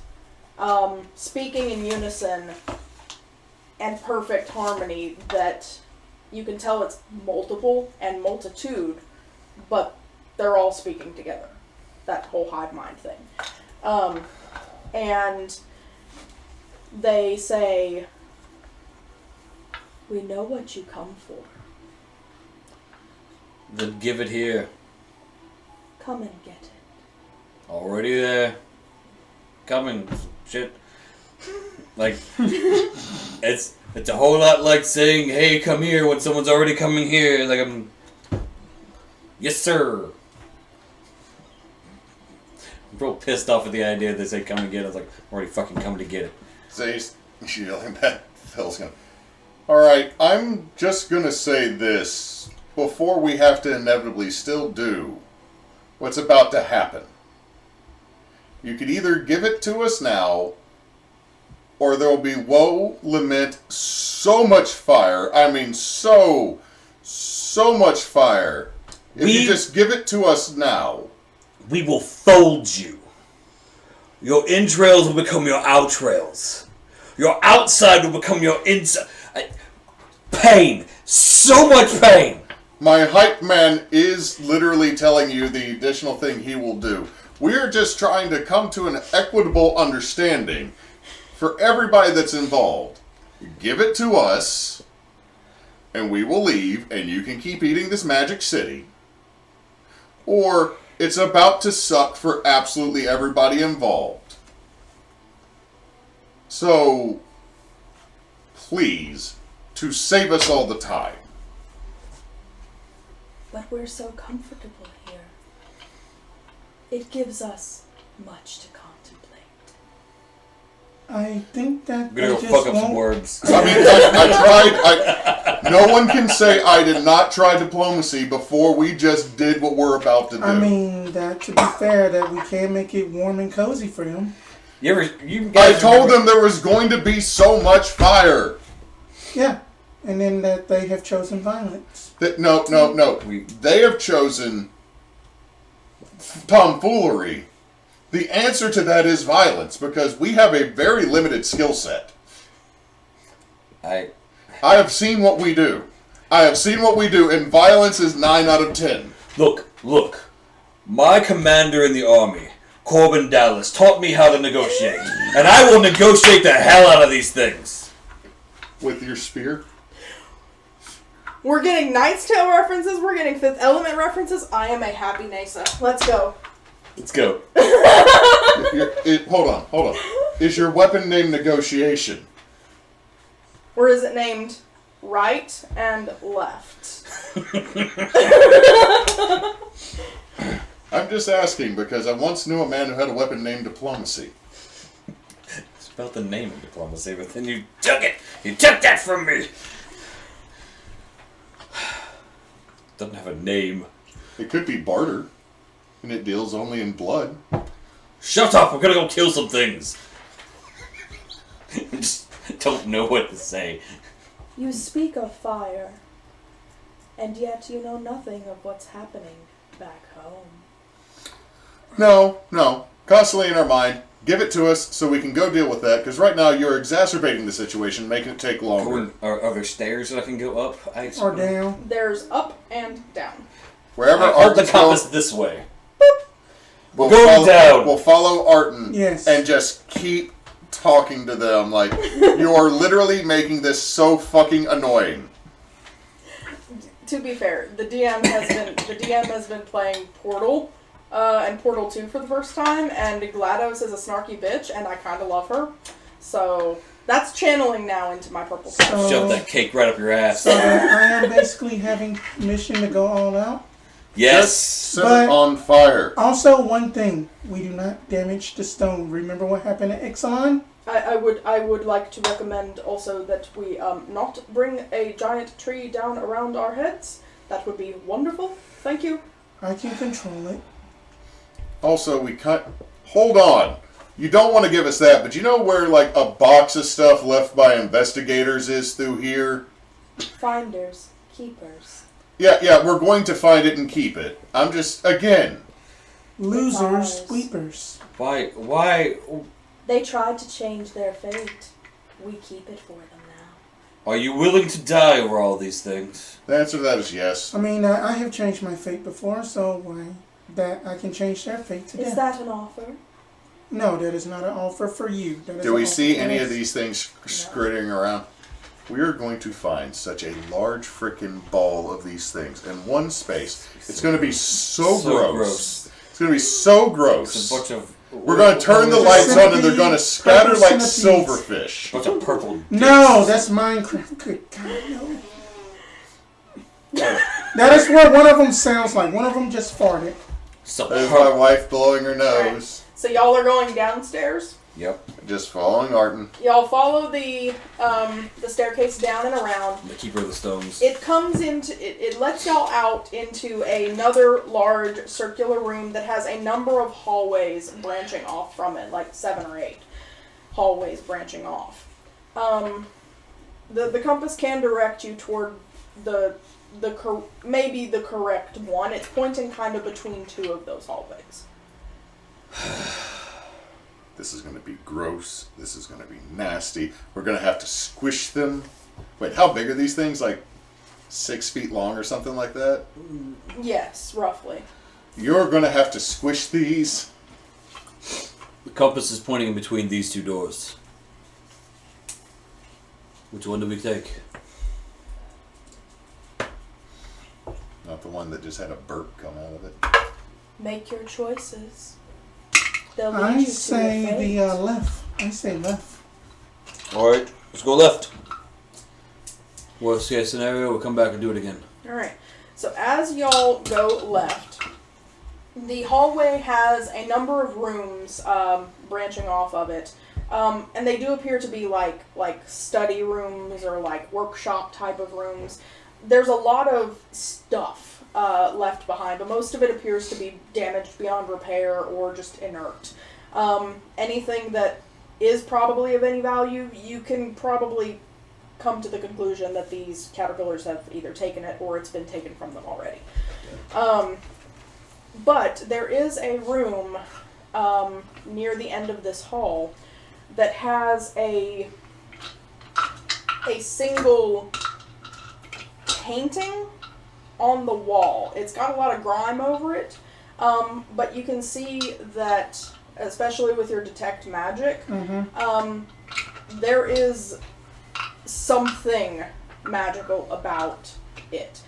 speaking in unison and perfect harmony that you can tell it's multiple and multitude, but they're all speaking together. That whole hive mind thing. And they say, "We know what you come for. Then give it here. Come and get it." Already there. Coming. Shit. Like, it's a whole lot like saying, "Hey, come here," when someone's already coming here. Like, yes, sir. I'm real pissed off at the idea they say come and get it. I was like, I'm already fucking coming to get it. So he's yelling that. Phil's going, alright, I'm just going to say this before we have to inevitably still do what's about to happen. You could either give it to us now, or there will be woe, lament, so much fire. I mean, so much fire. If you just give it to us now. We will fold you. Your entrails will become your outrails. Your outside will become your inside. Pain. So much pain. My hype man is literally telling you the additional thing he will do. We're just trying to come to an equitable understanding for everybody that's involved. Give it to us, and we will leave, and you can keep eating this magic city. Or it's about to suck for absolutely everybody involved. So, please, to save us all the time. But we're so comfortable here. It gives us much to contemplate. I think that I'm gonna go fuck up some words. I mean, I tried. No one can say I did not try diplomacy before we just did what we're about to do. I mean, that to be fair, that we can make it warm and cozy for them. I told them there was going to be so much fire. Yeah, and then that they have chosen violence. No. They have chosen tomfoolery. The answer to that is violence, because we have a very limited skill set. I have seen what we do. And violence is 9 out of 10. Look. My commander in the army, Corbin Dallas, taught me how to negotiate. And I will negotiate the hell out of these things. With your spear? We're getting Knight's Tale references. We're getting Fifth Element references. I am a happy Neysa. Let's go. Hold on. Is your weapon named Negotiation? Or is it named Right and Left? I'm just asking because I once knew a man who had a weapon named Diplomacy. It's about the name of diplomacy, but then you took it! You took that from me! Doesn't have a name. It could be barter, and it deals only in blood. Shut up! I'm gonna go kill some things! I just don't know what to say. You speak of fire, and yet you know nothing of what's happening back home. No. Constantly in our mind. Give it to us so we can go deal with that, because right now you're exacerbating the situation, making it take longer. Are there stairs that I can go up? Or down. There's up and down. Wherever hold the Arten compass goes, this way. we'll going down. We'll follow Arten Yes. and just keep talking to them. Like, you are literally making this so fucking annoying. To be fair, the DM has been playing Portal and Portal 2 for the first time, and GLaDOS is a snarky bitch, and I kind of love her. So that's channeling now into my purple side. Shove that cake right up your ass. So I am basically having permission to go all out. Yes. Just set it on fire. Also, one thing: we do not damage the stone. Remember what happened at Ixalan? I would like to recommend also that we not bring a giant tree down around our heads. That would be wonderful. Thank you. I can control it. Also, hold on. You don't want to give us that, but you know where, like, a box of stuff left by investigators is through here? Finders, keepers. Yeah, we're going to find it and keep it. I'm just, again. Losers, weepers. Why? They tried to change their fate. We keep it for them now. Are you willing to die over all these things? The answer to that is yes. I mean, I have changed my fate before, so why that I can change their fate today. Is that an offer? No, that is not an offer for you. That is Do we an see offer any for of us. these things skirting around? We are going to find such a large frickin' ball of these things in one space. It's going to be so gross. It's going to be so gross. It's a bunch of... We're going to turn the lights on and they're going to scatter like silverfish. Bunch of purple dicks. No, that's Minecraft. Good God, no. That is what one of them sounds like. One of them just farted. There's my wife blowing her nose. Right. So y'all are going downstairs? Yep. Just following Arten. Y'all follow the staircase down and around. The Keeper of the Stones. It comes into it lets y'all out into another large circular room that has a number of hallways branching off from it, like 7 or 8 hallways branching off. The compass can direct you toward maybe the correct one. It's pointing kind of between 2 of those hallways. This is going to be gross. This is going to be nasty. We're going to have to squish them. Wait, how big are these things? Like 6 feet long or something like that? Yes, roughly. You're going to have to squish these. The compass is pointing in between these 2 doors. Which one do we take? Not the one that just had a burp come out of it. Make your choices. They'll lead I you to say your fate. the left. I say left. Alright, let's go left. Worst case scenario, we'll come back and do it again. Alright, so as y'all go left, the hallway has a number of rooms branching off of it. And they do appear to be like study rooms or like workshop type of rooms. There's a lot of stuff left behind, but most of it appears to be damaged beyond repair or just inert. Anything that is probably of any value, you can probably come to the conclusion that these caterpillars have either taken it or it's been taken from them already. But there is a room near the end of this hall that has a single painting on the wall. It's got a lot of grime over it, but you can see that, especially with your detect magic, there is something magical about it.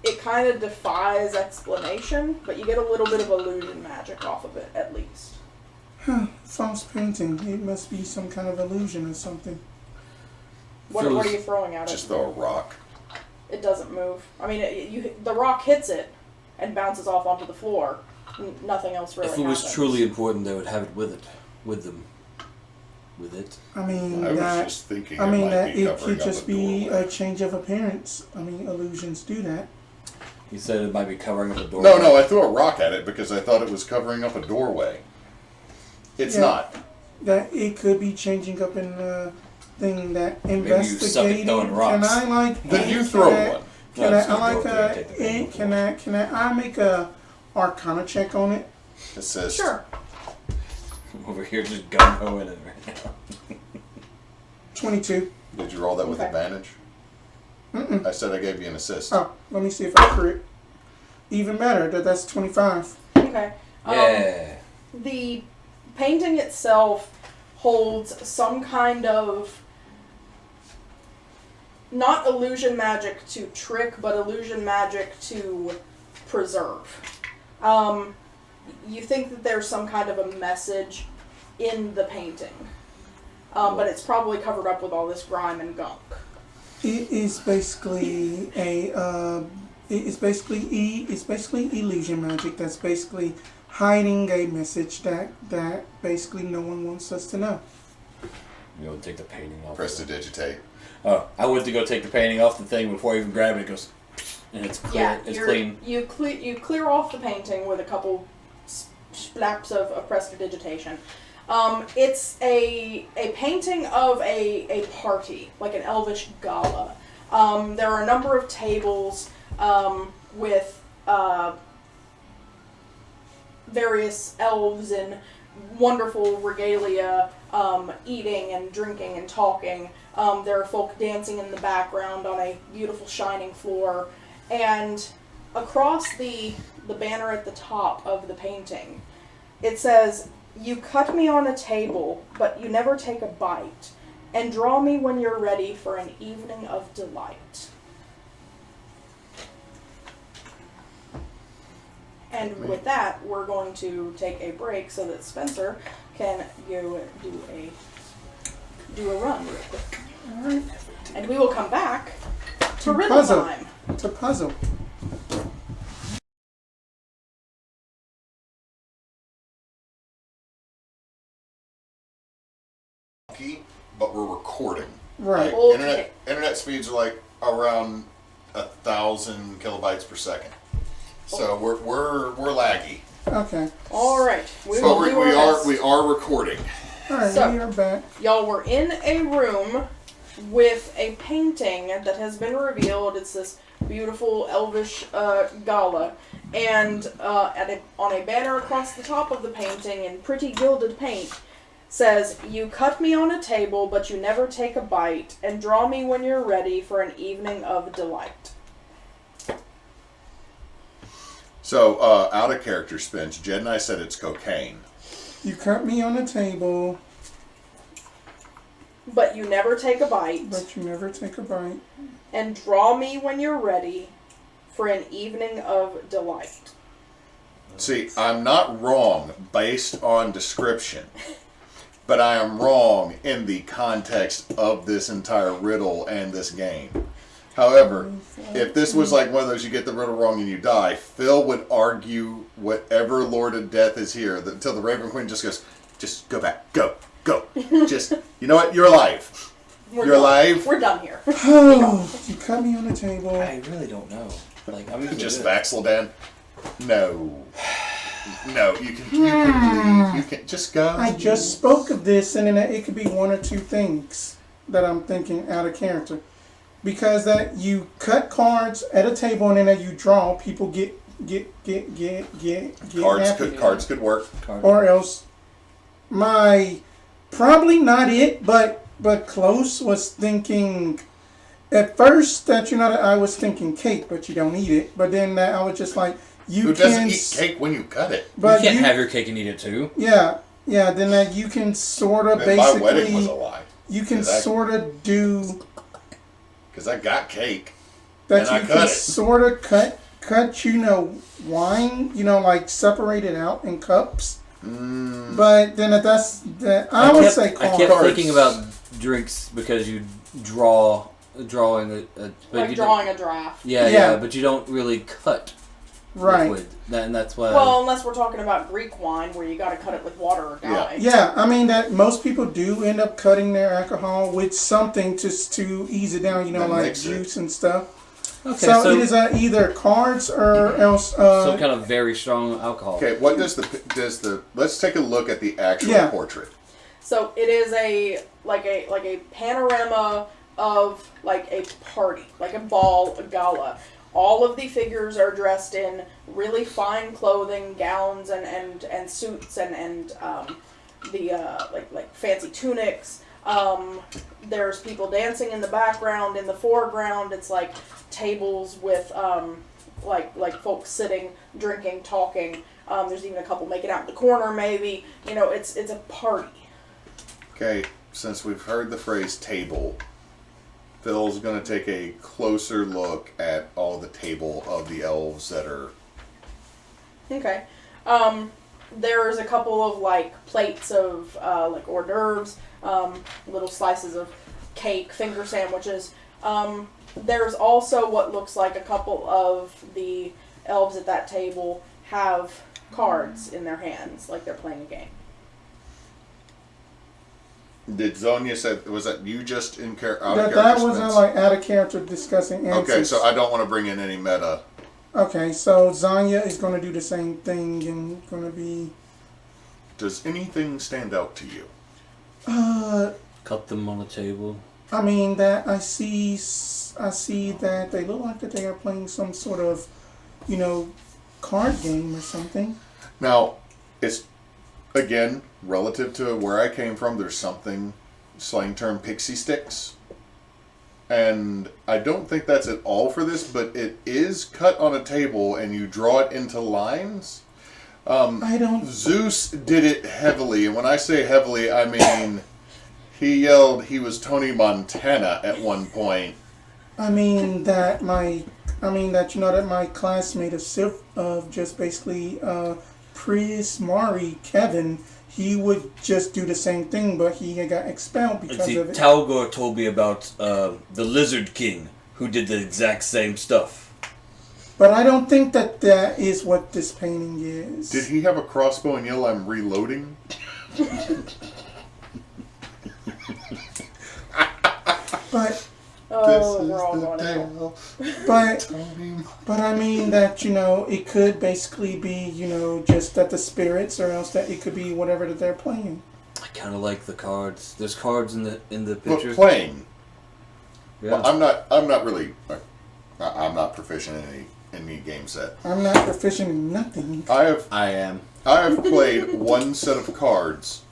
It kind of defies explanation, but you get a little bit of illusion magic off of it, at least. False painting. It must be some kind of illusion or something. What are you throwing at it? Just throw a rock. It doesn't move. I mean, the rock hits it and bounces off onto the floor. Nothing else really If it was happens. truly important, they would have it with them. I mean, I was that, just thinking I mean, it might that be it covering could up just a be doorway. a change of appearance. I mean, illusions do that. He said it might be covering up a door. No, I threw a rock at it because I thought it was covering up a doorway. It's not. That it could be changing up in the thing that Maybe you suck at investigating. throwing rocks. Can I like? Then you throw one. Can No, I it's not like broken. a? Take the painting off. Can I make a Arcana check on it? Assist. Sure. Over here, just gun ho in it right now. 22. Did you roll that with Okay. advantage? Mm-mm. I said I gave you an assist. Oh, let me see if I crit. Even better. That's 25. Okay. Yeah. The painting itself holds some kind of, not illusion magic to trick, but illusion magic to preserve. You think that there's some kind of a message in the painting, but it's probably covered up with all this grime and gunk. It is basically it's basically illusion magic. That's basically hiding a message that basically no one wants us to know. You go take the painting off. Prestidigitate. Oh, I went to go take the painting off the thing before I even grab it. It goes, and it's clear. Yeah, It's clean. You clear off the painting with a couple splaps of prestidigitation. It's a painting of a party, like an elvish gala. There are a number of tables with various elves in wonderful regalia, eating and drinking and talking. There are folk dancing in the background on a beautiful shining floor. And across the banner at the top of the painting, it says, "You cut me on a table, but you never take a bite, and draw me when you're ready for an evening of delight." And with that, we're going to take a break so that Spencer can go do a run real quick. Alright. And we will come back to riddle Puzzle. time. It's a puzzle. But we're recording. Right. Like, Okay. internet speeds are like around 1,000 kilobytes per second. So we're laggy. Okay. All right, we But will do we our are best. we are recording. Alright, So- we are back. Y'all were in a room with a painting that has been revealed. It's this beautiful elvish gala, and on a banner across the top of the painting in pretty gilded paint says, "You cut me on a table, but you never take a bite, and draw me when you're ready for an evening of delight." So out of character, Spence. Jed and I said it's cocaine. You cut me on a table, But you never take a bite, but you never take a bite. and draw me when you're ready for an evening of delight. See, I'm not wrong based on description, but I am wrong in the context of this entire riddle and this game. However, if this was like one of those you get the riddle wrong and you die, Phil would argue whatever Lord of Death is here until the Raven Queen just goes, "Just go back, go." Go. Just, you know what? You're alive. You're done. alive. We're done here. Oh, you cut me on the table. I really don't know. Like, I'm Just Vaxildan. No. No, you can leave. You can just go. I just spoke of this, and then it could be one or two things that I'm thinking out of character. Because that you cut cards at a table, and then that you draw, people get happy. Cards could work. Or else, probably not it, but close was thinking. At first, I was thinking cake, but you don't eat it. But then I was just like, Who doesn't eat cake when you cut it? But you can't have your cake and eat it too. Yeah. Then that you can sort of basically. My wedding was a lie. You can sort of do. Because I got cake. That and you can sort of cut. Wine. Like separate it out in cups. But then I would say cards. I kept thinking about drinks because you drawing like drawing a draft. Yeah, but you don't really cut liquid. And that's why. Well, unless we're talking about Greek wine, where you got to cut it with water or dye. Yeah, I mean that most people do end up cutting their alcohol with something just to ease it down. Like juice and stuff. Okay, so it is either cards or else some kind of very strong alcohol. Okay, what does the let's take a look at the actual portrait. So it is a panorama of like a party, like a ball, a gala. All of the figures are dressed in really fine clothing, gowns and suits and like fancy tunics. There's people dancing in the background. In the foreground, it's like tables with like folks sitting, drinking, talking. There's even a couple making out in the corner, maybe. It's a party. Okay, since we've heard the phrase table, Phil's going to take a closer look at all the table of the elves that are... Okay. There's a couple of, like, plates of, like, hors d'oeuvres, little slices of cake, finger sandwiches. There's also what looks like a couple of the elves at that table have cards in their hands, like they're playing a game. Did Zhonya say, was that you just in character? That wasn't like out of character discussing answers. Okay, so I don't want to bring in any meta. Okay, so Zhonya is going to do the same thing and going to be... Does anything stand out to you? Cut them on the table. I mean, that I see that they look like that they are playing some sort of, card game or something. Now, it's, again, relative to where I came from, there's something, slang term, pixie sticks. And I don't think that's at all for this, but it is cut on a table and you draw it into lines. I don't... Zeus did it heavily, and when I say heavily, I mean he yelled he was Tony Montana at one point. That my classmate of just basically Prius Mari Kevin, he would just do the same thing, but he got expelled because of it. Tal'gor told me about the Lizard King, who did the exact same stuff. But I don't think that is what this painting is. Did he have a crossbow and yell, "I'm reloading"? But we're all going out. But I mean that it could basically be just that the spirits, or else that it could be whatever that they're playing. I kind of like the cards. There's cards in the picture. But playing. Yeah. Well, I'm not really. I'm not proficient in any game set. I'm not proficient in nothing. I am. I have played one set of cards,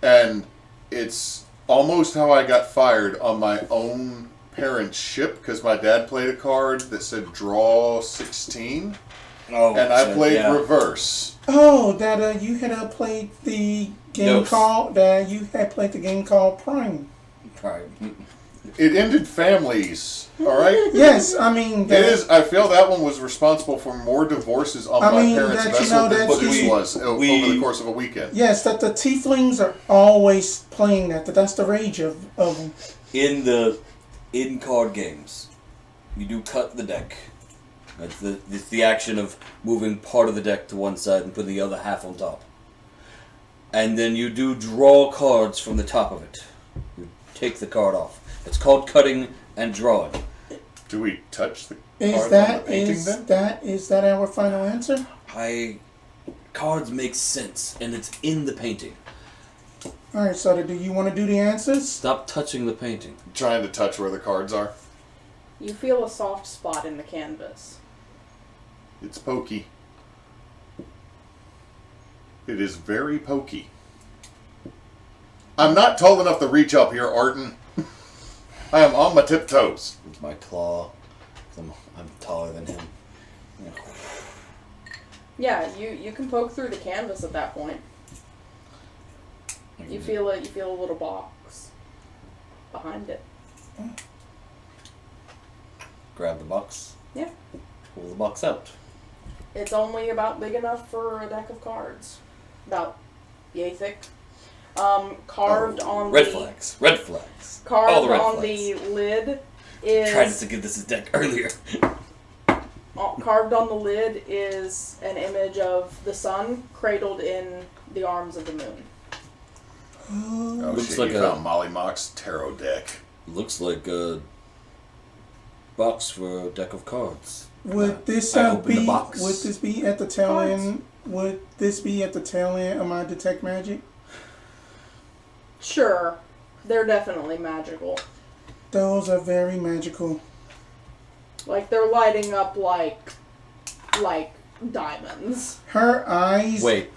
and it's almost how I got fired on my own parents' ship, because my dad played a card that said draw 16, and I played reverse. Oh, that you had played the game called Prime. Prime. It ended families. All right. Yes, I mean it is. I feel that one was responsible for more divorces on my parents' vessel than this was over the course of a weekend. Yes, that the tieflings are always playing that. That's the rage of them. In card games, you do cut the deck. It's the action of moving part of the deck to one side and putting the other half on top. and then you do draw cards from the top of it. You take the card off. It's called cutting and drawing. Do we touch the Is cards on that the painting is then? that our final answer? Cards make sense, and it's in the painting. All right, Sutter, do you want to do the answers? Stop touching the painting. Trying to touch where the cards are. You feel a soft spot in the canvas. It's pokey. It is very pokey. I'm not tall enough to reach up here, Arten. I am on my tiptoes. With my claw. I'm taller than him. Yeah, you can poke through the canvas at that point. You feel a little box behind it. Grab the box. Yeah. Pull the box out. It's only about big enough for a deck of cards. About yay thick. Carved on Red the flags. Red flags. carved All the red on flags. the lid is Tried to give this a deck earlier. carved on the lid is an image of the sun cradled in the arms of the moon. Oh, Looks shit, like you a- found Molly Mock's tarot deck. Looks like a box for a deck of cards. Would this I opened the be? box. Would this be at the tail Cards. end? Would this be at the tail end of my detect magic? Sure, they're definitely magical. Those are very magical. Like they're lighting up like diamonds. Her eyes. Wait.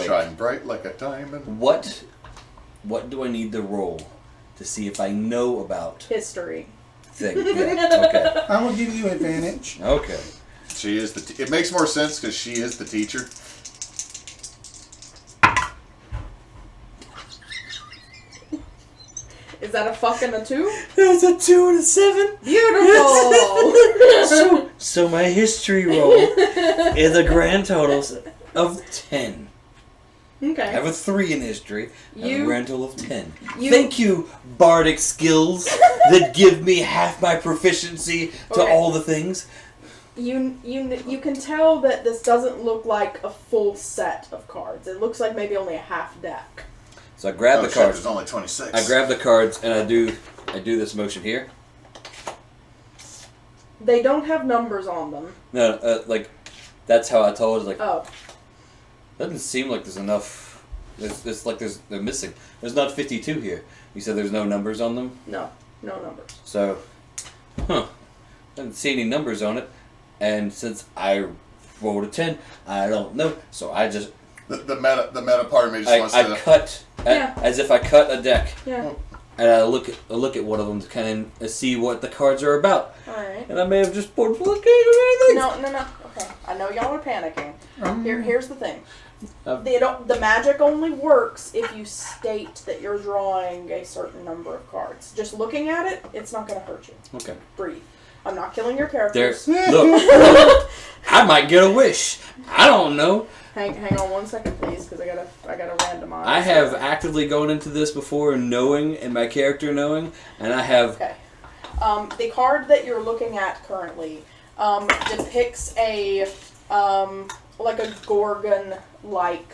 Shine bright like a diamond. What do I need to roll to see if I know about History. thing? Yeah, okay. I will give you advantage. Okay. She is the. It makes more sense because she is the teacher. Is that a fuck and a 2? There's a 2 and a 7. Beautiful! So my history roll is a grand total of 10. I Okay. have a 3 in history. I have a You- grand total of 10. you- Thank you, bardic skills that give me half my proficiency to Okay. all the things. You can tell that this doesn't look like a full set of cards. It looks like maybe only a half deck. So I grab the shit, cards. there's only 26. I grab the cards and I do this motion here. They don't have numbers on them. No, like that's how I told it. Like Oh. doesn't seem like there's enough. It's like they're missing. There's not 52 here. You said there's no numbers on them. No numbers. So, I didn't see any numbers on it. And since I rolled a 10, I don't know. So I just The meta part of me just wants I to. cut Yeah. as if I cut a deck, Yeah. and I look at one of them to kind of see what the cards are about. All right. And I may have just pulled full of things. No. Okay. I know y'all are panicking. Here's the thing. Um, The magic only works if you state that you're drawing a certain number of cards. Just looking at it, it's not going to hurt you. Okay. Breathe. I'm not killing your There. characters. Look, I might get a wish. I don't know. Hang on 1 second, please, because I gotta randomize. I have actively gone into this before knowing, and my character knowing, and I have. Okay. The card that you're looking at currently depicts a like a gorgon-like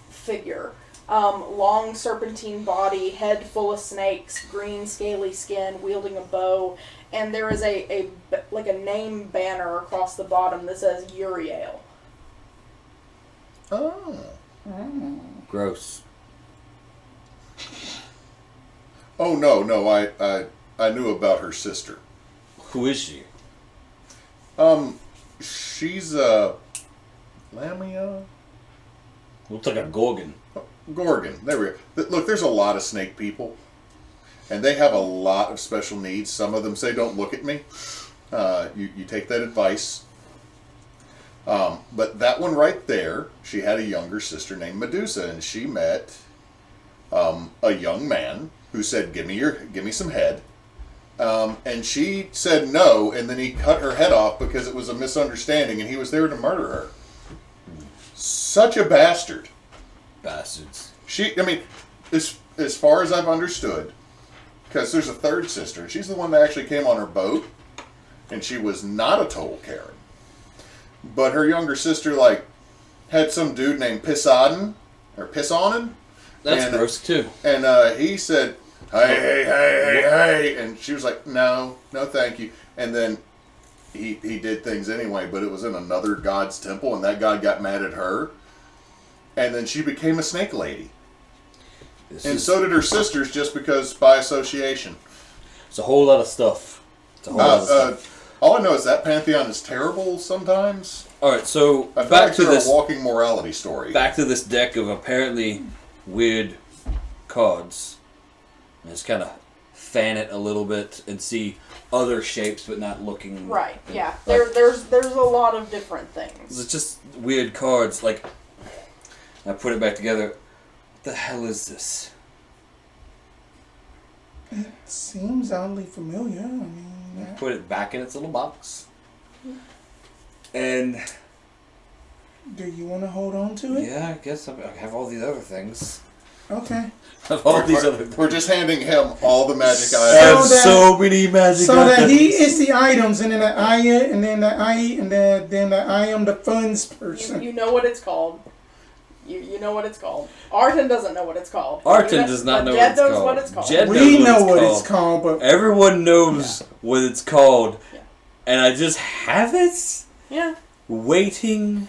figure. Long serpentine body, head full of snakes, green scaly skin, wielding a bow, and there is a name banner across the bottom that says Uriel. Oh. Gross. Oh no! I knew about her sister. Who is she? She's Lamia. Looks like a gorgon. Gorgon. There we go. Look, there's a lot of snake people, and they have a lot of special needs. Some of them say, "Don't look at me." You take that advice. But that one right there, she had a younger sister named Medusa, and she met a young man who said, "Give me some head," and she said no, and then he cut her head off because it was a misunderstanding, and he was there to murder her. Such a bastard. Bastards. As far as I've understood, because there's a third sister, she's the one that actually came on her boat, and she was not a total Karen. But her younger sister, had some dude named Poseidon or piss on him. That's gross too. And he said, hey, and she was like, no, thank you. And then he did things anyway, but it was in another god's temple, and that god got mad at her, and then she became a snake lady. So did her sisters, just because by association. It's a whole lot of stuff. All I know is that pantheon is terrible sometimes. All right, so I feel back like to they're this a walking morality story. Back to this deck of apparently weird cards. Just kind of fan it a little bit and see other shapes, but not looking right. Yeah, there's a lot of different things. It's just weird cards. Like, I put it back together. What the hell is this? It seems oddly familiar. I mean, Put it back in its little box. And do you want to hold on to it? yeah, I guess I have all these other things. Okay. I have all these other things. We're just handing him all the magic I have items. so many magic So items. that he is the items, and then that I am the funds person. You know what it's called. You know what it's called. Arten doesn't know what it's called. Arten does not know Jed knows called. what it's called. Jed We knows know what it's called, but everyone knows what it's called. Yeah. And I just have it Yeah. waiting.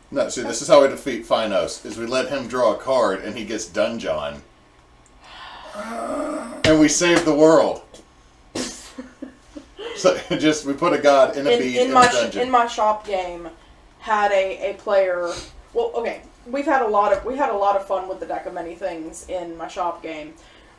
No, see, this is how we defeat Finos, is we let him draw a card, and he gets Dungeon. And we save the world. So we put a god in a bead in a dungeon. In my shop game, had a player. Well, okay, we had a lot of fun with the deck of many things in my shop game.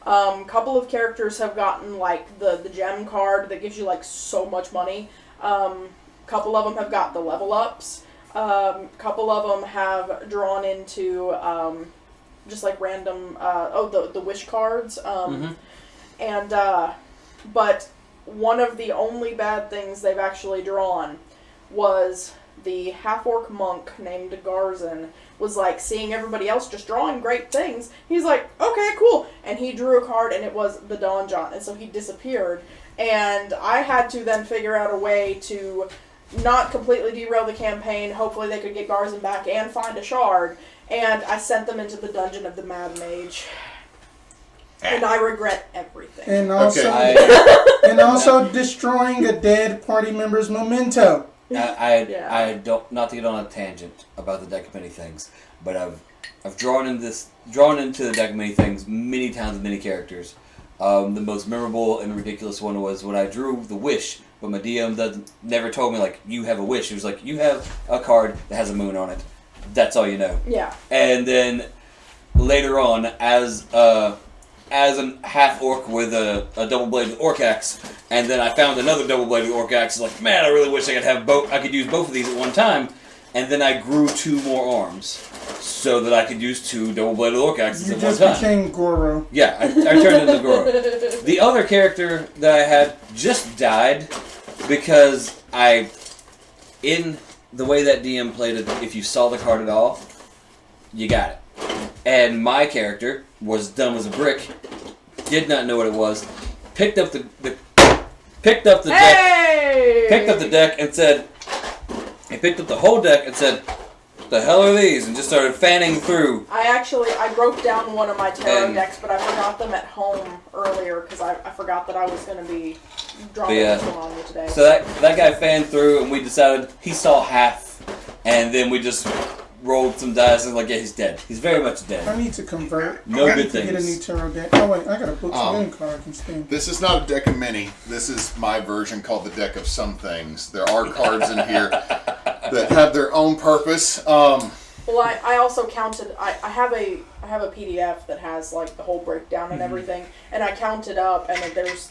Couple of characters have gotten like the gem card that gives you like so much money. Couple of them have got the level ups. Couple of them have drawn into just like random the wish cards. And but one of the only bad things they've actually drawn was the half-orc monk named Garzan was like seeing everybody else just drawing great things. He's like, okay, cool. And he drew a card and it was the Dawnwatcher, and so he disappeared. And I had to then figure out a way to not completely derail the campaign. Hopefully they could get Garzan back and find a shard. And I sent them into the dungeon of the Mad Mage. And I regret everything. and also and also destroying a dead party member's memento. I don't, not to get on a tangent about the deck of many things, but I've drawn into the deck of many things many times with many characters. The most memorable and ridiculous one was when I drew the wish, but my DM never told me like you have a wish. He was like, you have a card that has a moon on it. That's all you know. Yeah. And then later on, as a half orc with a double-bladed orc axe, and then I found another double-bladed orc axe. Like, man, I really wish I could have both. I could use both of these at one time. And then I grew 2 more arms, so that I could use 2 double-bladed orc axes at one time. You just became Goro. Yeah, I turned into Goro. The other character that I had just died because in the way that DM played it, if you saw the card at all, you got it. And my character was dumb as a brick, did not know what it was, picked up the deck and said, he picked up the whole deck and said, the hell are these? And just started fanning through. I broke down one of my tarot decks, but I forgot them at home earlier because I forgot that I was going to be drawing this one on you today. So that guy fanned through, and we decided he saw half, and then we just rolled some dice and like, yeah, he's dead. He's very much dead. I need to convert. No I good need to things. get a new tarot deck. Oh wait, I got a book spin card I can spin. This is not a deck of many. This is my version called the deck of some things. There are cards in here that have their own purpose. Well, I also counted. I have a PDF that has like the whole breakdown and everything, and I counted up, and there's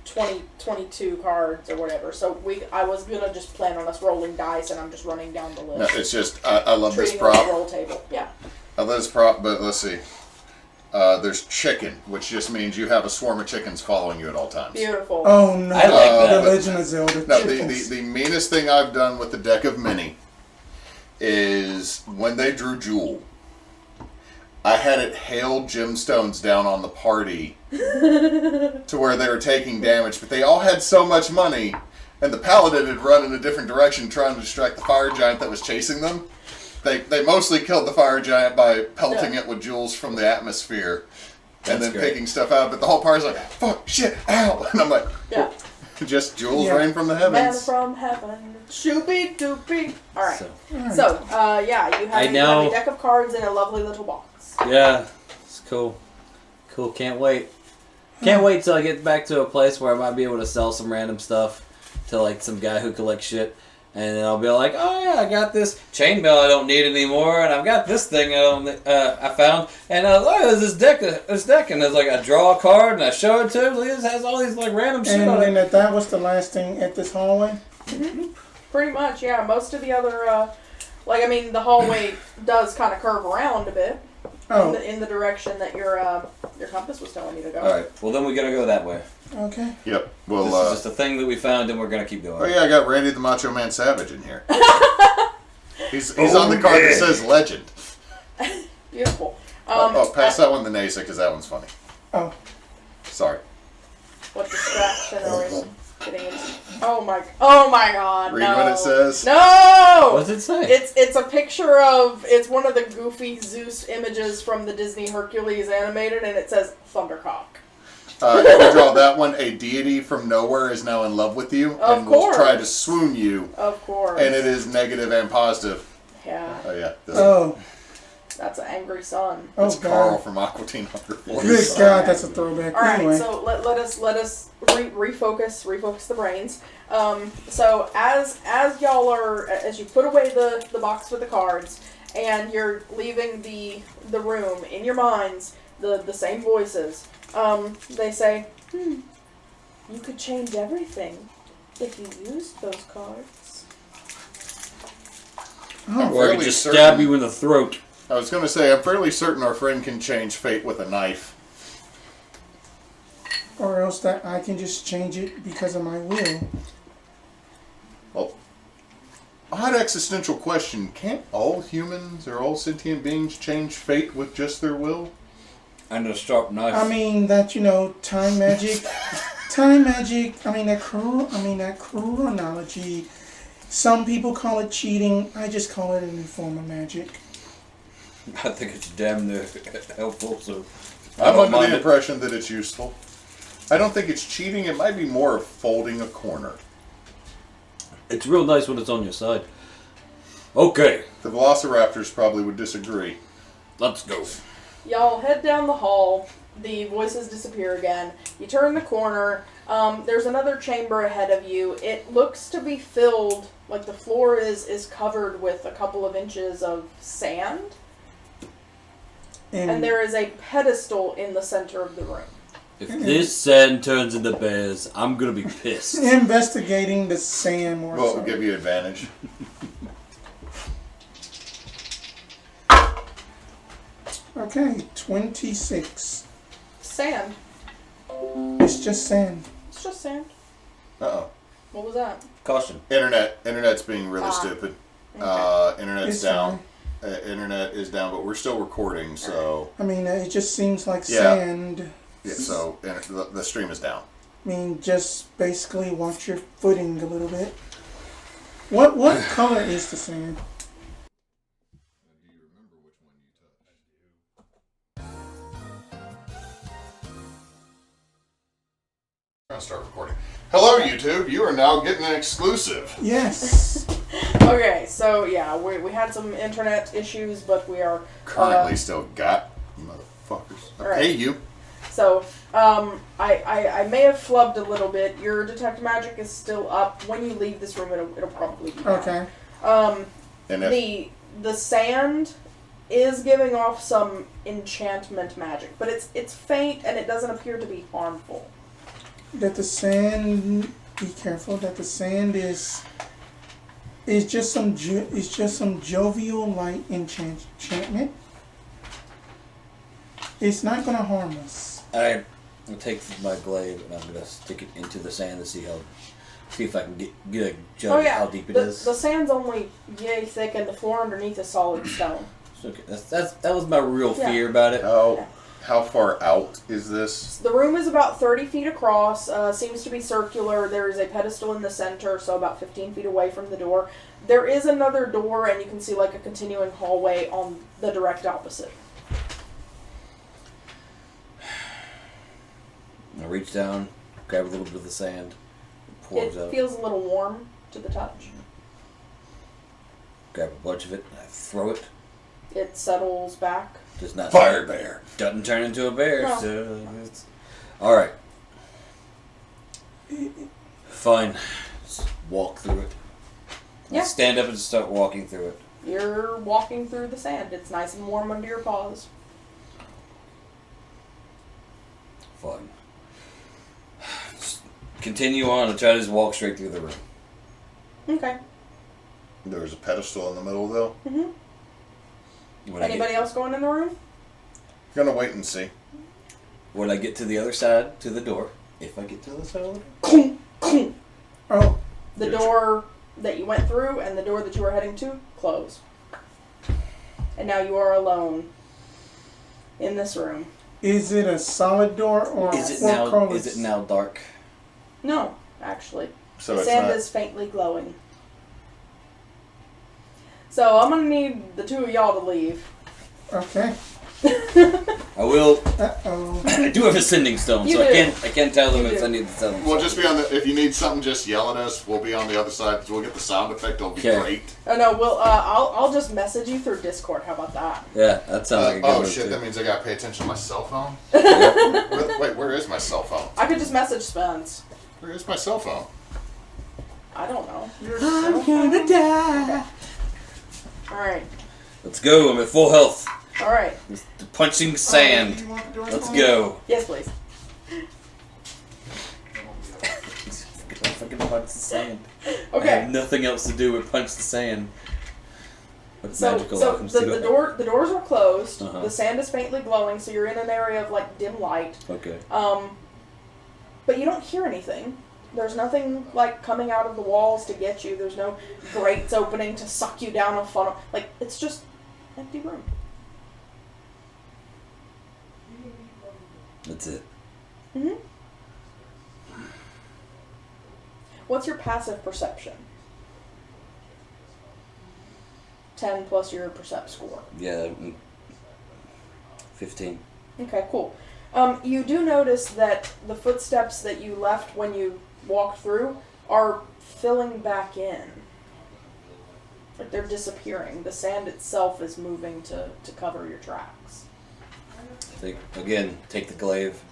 22 cards or whatever. So I was gonna just plan on us rolling dice, and I'm just running down the list. No, it's just I love this Treating it prop. as a roll table. Yeah. I love this prop, but let's see. There's chicken, which just means you have a swarm of chickens following you at all times. Beautiful. Oh no, I like that. The Legend of Zelda. No, chickens. the meanest thing I've done with the deck of many is when they drew Jewel, I had it hail gemstones down on the party to where they were taking damage, but they all had so much money, and the paladin had run in a different direction trying to distract the fire giant that was chasing them. They mostly killed the fire giant by pelting it with jewels from the atmosphere. And then picking stuff out, but the whole party's like, fuck, shit, ow! And I'm like, just jewels rain from the heavens. Man from heaven, shoopy doopy. Alright. So, you have a deck of cards in a lovely little box. Yeah, it's cool. Cool, can't wait. Can't wait till I get back to a place where I might be able to sell some random stuff to like some guy who collects shit. And then I'll be like, oh yeah, I got this chainmail I don't need anymore, and I've got this thing I found, and there's this deck, and there's like I draw a card and I show it to him. It has all these like random shit on it. And that was the last thing at this hallway. Mm-hmm. Pretty much, yeah. Most of the other, the hallway does kind of curve around a bit in the direction that your compass was telling you to go. All right. Well, then we gotta go that way. Okay. Yep. Well, this is just a thing that we found, and we're gonna keep going. Oh yeah, I got Randy the Macho Man Savage in here. he's on the card that says Legend. Beautiful. Pass that one to Neysa because that one's funny. Oh. Sorry. What distraction are we getting into? Oh my God! Read what it says. No. What does it say? It's a picture of one of the goofy Zeus images from the Disney Hercules animated, and it says Thundercock. If you draw that one, a deity from nowhere is now in love with you and will try to swoon you. Of course. And it is negative and positive. Yeah. Oh yeah. That's an angry sun. That's Carl from Aqua Teen Hunger Force. Good God, that's a throwback. All right, anyway. so let us refocus the brains. So as y'all are, as you put away the box with the cards, and you're leaving the room in your minds, the same voices. They say, you could change everything if you used those cards. Or I could just stab you in the throat. I was going to say, I'm fairly certain our friend can change fate with a knife. Or else that I can just change it because of my will. Well, odd existential question. Can't all humans or all sentient beings change fate with just their will? And a sharp knife. I mean, time magic. That cruel analogy. Some people call it cheating. I just call it a new form of magic. I think it's damn near helpful, so... I'm under the impression that it's useful. I don't think it's cheating. It might be more of folding a corner. It's real nice when it's on your side. Okay. The Velociraptors probably would disagree. Let's go. Y'all head down the hall. The voices disappear again. You turn the corner. There's another chamber ahead of you. It looks to be filled, like the floor is covered with a couple of inches of sand. And there is a pedestal in the center of the room. If this sand turns into bears, I'm going to be pissed. Investigating the sand more. Well, it'll give you advantage. Okay, 26. Sand. It's just sand. It's just sand. Uh-oh. What was that? Caution. Internet's being really stupid. Okay. Internet's down. Internet is down, but we're still recording, so... I mean, it just seems like sand. Yeah, so the stream is down. I mean, just basically watch your footing a little bit. What color is the sand? Do you remember which one you touched? I'll start recording. Hello, YouTube. You are now getting an exclusive. Yes. Okay, so yeah, we had some internet issues, but we are Currently still got, you motherfuckers. I right. pay you. So, I may have flubbed a little bit. Your detect magic is still up. When you leave this room, it'll probably be down. Okay. And the sand is giving off some enchantment magic, but it's faint and it doesn't appear to be harmful. That the sand, be careful. That the sand is just some jovial light enchantment. It's not gonna harm us. I'm going to take my glaive and I'm going to stick it into the sand to see if I can get a judge how deep it is. The sand's only yay thick and the floor underneath is solid stone. Okay. That was my real fear about it. Oh, How far out is this? The room is about 30 feet across, seems to be circular. There is a pedestal in the center, so about 15 feet away from the door. There is another door, and you can see like a continuing hallway on the direct opposite. I reach down, grab a little bit of the sand, pours It out. feels a little warm to the touch. Grab a bunch of it, and I throw it. It settles back. Does not Fire bear. Doesn't turn into a bear, No. so it's alright. Fine. Just walk through it. I Yeah. stand up and start walking through it. You're walking through the sand. It's nice and warm under your paws. Fine. Just continue on and try to just walk straight through the room. Okay. There's a pedestal in the middle, though. Mm-hmm. When I Anybody else going in the room? Gonna wait and see. When I get to the other side, to the door, if I get to the other side of the door, Oh, The Gotcha. door that you went through and the door that you were heading to close. And now you are alone in this room. is it a solid door or is it four now? colors? Is it now dark? No, actually. So the it's sand not. is faintly glowing. So I'm gonna need the two of y'all to leave. Okay. I will. Uh-oh. I do have a sending stone, You so do. I can tell them You if do. I need to tell them. We'll just be on the. If you need something, just yell at us. We'll be on the other side because we'll get the sound effect. It'll be Okay. great. Oh no, well I'll just message you through Discord. How about that? Yeah, that sounds like a good Oh move, shit! too. That means I gotta pay attention to my cell phone. Wait, where is my cell phone? I could just message Spence. Where is my cell phone? I don't know. I'm gonna die. Alright. Let's go. I'm at full health. Alright. The punching sand. Oh, you want the door Let's closed? go. Yes, please. Fucking punch the sand. I have Okay. nothing else to do but punch the sand. What So, magical so items the, do the I- the doors are closed. Uh-huh. The sand is faintly glowing, so you're in an area of like dim light. Okay. But you don't hear anything. There's nothing like coming out of the walls to get you. There's no grates opening to suck you down a funnel. Like it's just empty room. That's it. Mm-hmm. What's your passive perception? 10 plus your percept score. Yeah. 15. Okay, cool. You do notice that the footsteps that you left when you walked through are filling back in. Like they're disappearing. The sand itself is moving to cover your tracks. Take the glaive,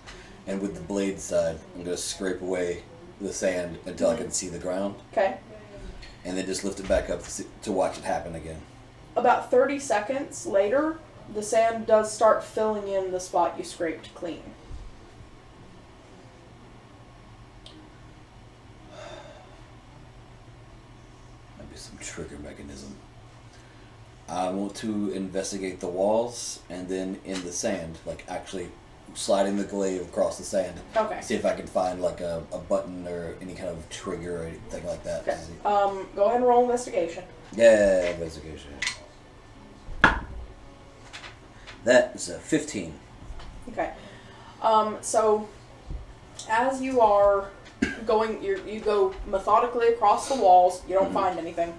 and with the blade side, I'm going to scrape away the sand until I can see the ground, Okay. and then just lift it back up to watch it happen again. About 30 seconds later, the sand does start filling in the spot you scraped clean. Might be some trigger mechanism. I want to investigate the walls and then in the sand, like actually sliding the glaive across the sand. Okay. See if I can find like a button or any kind of trigger or anything like that. Okay. Go ahead and roll investigation. Yeah, investigation. That is a 15. Okay. So as you are going, you go methodically across the walls. You don't find anything.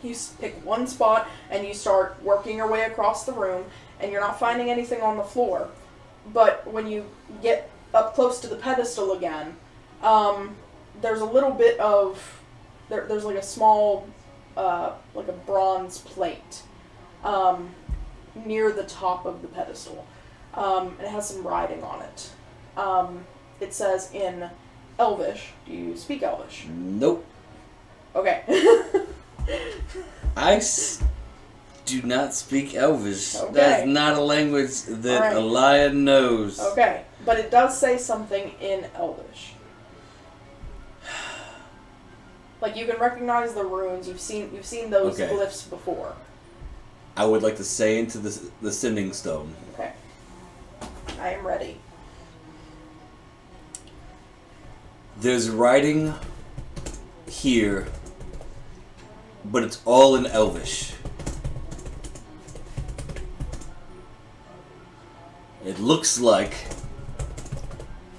You pick one spot and you start working your way across the room, and you're not finding anything on the floor. But when you get up close to the pedestal again, there's a little bit of there's like a small like a bronze plate near the top of the pedestal. And it has some writing on it. It says in Elvish. Do you speak Elvish? Nope. Okay. Do not speak Elvish. Okay. That's not a language that Alright. a lion knows. Okay. But it does say something in Elvish. Like you can recognize the runes. You've seen those Okay. glyphs before. I would like to say into the sending stone. Okay. I am ready. There's writing here, but it's all in Elvish. It looks like,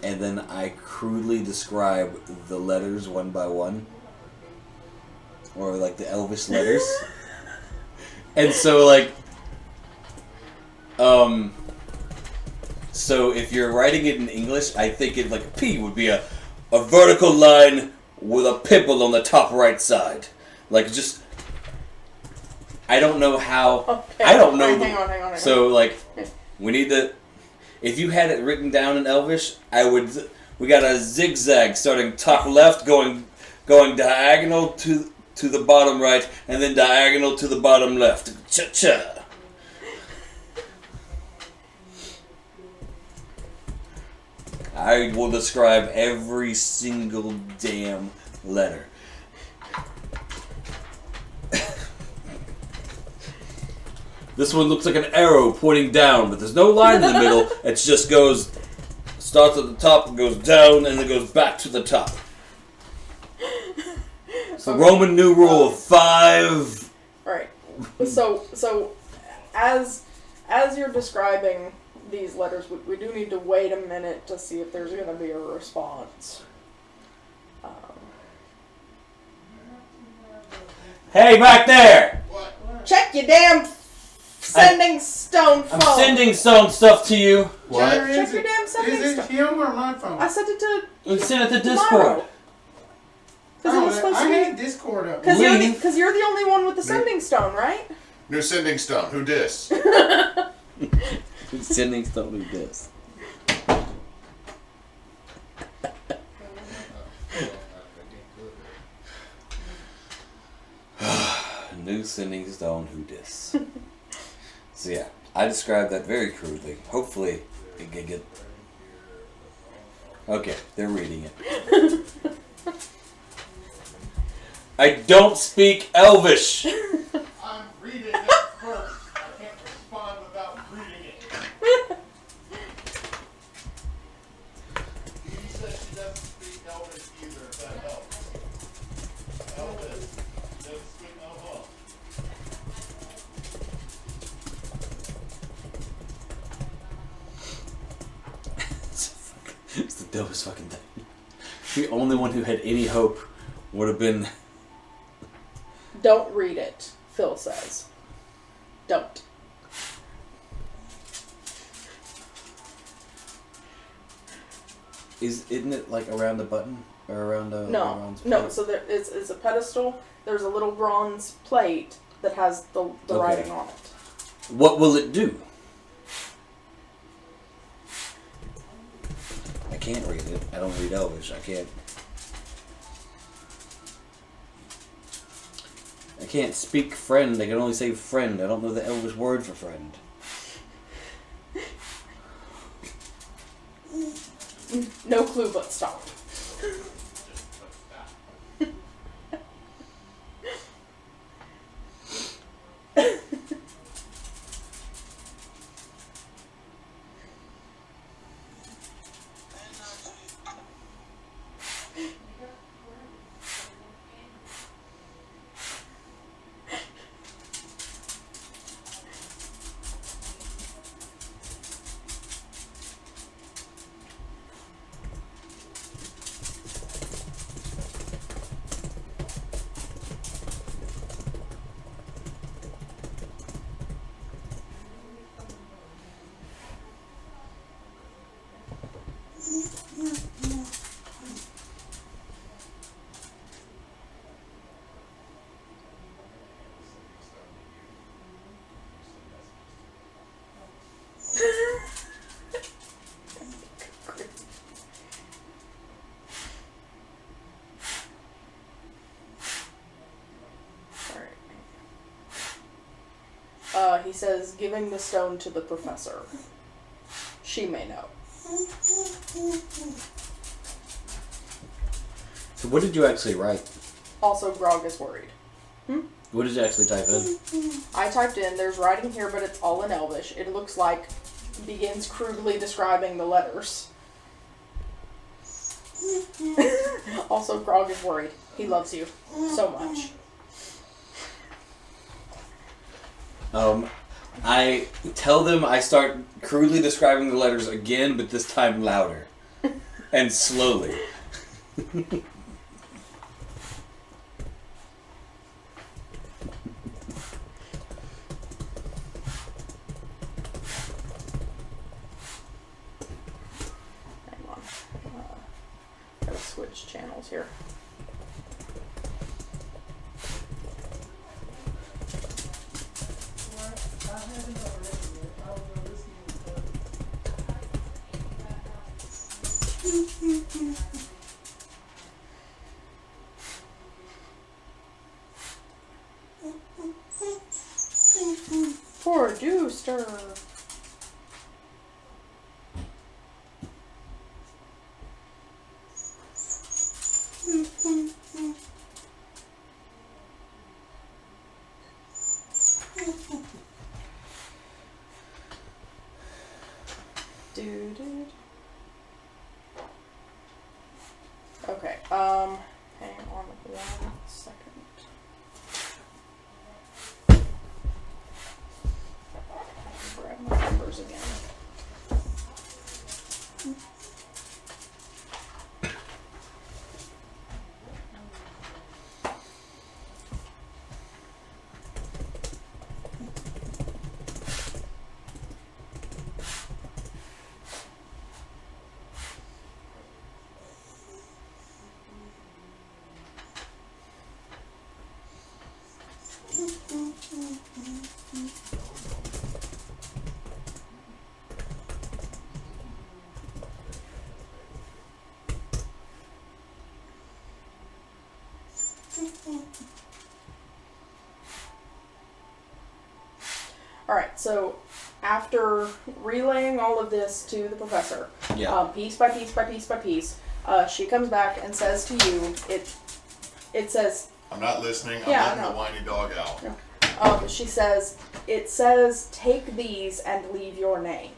and then I crudely describe the letters one by one, or like the Elvish letters. And so like, so if you're writing it in English, I think it like a P would be a vertical line with a pimple on the top right side. Like just, I don't know how. Okay, I don't know. Hang on. So like, we need the. If you had it written down in Elvish, we got a zigzag starting top left, going diagonal to the bottom right, and then diagonal to the bottom left. Cha-cha. I will describe every single damn letter. This one looks like an arrow pointing down, but there's no line in the middle. It just starts at the top and goes down, and then goes back to the top. It's the Roman numeral of 5. Alright. So as you're describing these letters, we do need to wait a minute to see if there's going to be a response. Hey, back there! Check your damn sending stone phone. I'm sending some stuff to you. What? Check your damn sending Is it stone. him or my phone? I sent it to. We sent it to Discord. Because it was supposed I to had be. Discord up. Because you're the only one with the sending stone, right? New sending stone. Who dis? Sending stuff like this. New sending stone, who dis? So yeah, I described that very crudely. Hopefully, it can get. Okay, they're reading it. I don't speak Elvish. I'm reading it first. I can't respond without reading it. He says she doesn't speak Elvish either, if that helps. Elvis doesn't speak Elvish. It's the dumbest fucking thing. The only one who had any hope would have been. Don't read it, Phil says. Don't. Isn't it like around the button or around a No. bronze No, plate? so there is a pedestal. There's a little bronze plate that has the Okay. writing on it. What will it do? I can't read it. I don't read Elvish. I can't speak friend. I can only say friend. I don't know the Elvish word for friend. No clue but stop. He says, giving the stone to the professor. She may know. So what did you actually write? Also, Grog is worried. What did you actually type in? I typed in, there's writing here, but it's all in Elvish. It looks like begins crudely describing the letters. Also, Grog is worried. He loves you so much. I tell them I start crudely describing the letters again, but this time louder. And slowly. Gotta switch channels here. Producer. Dude. Okay, hang on 1 second. Grab my numbers again. Alright, so after relaying all of this to the professor, piece by piece by piece by piece, she comes back and says to you, it says... I'm not listening, I'm Yeah, letting I know. the whiny dog out. No. She says, it says, take these and leave your name.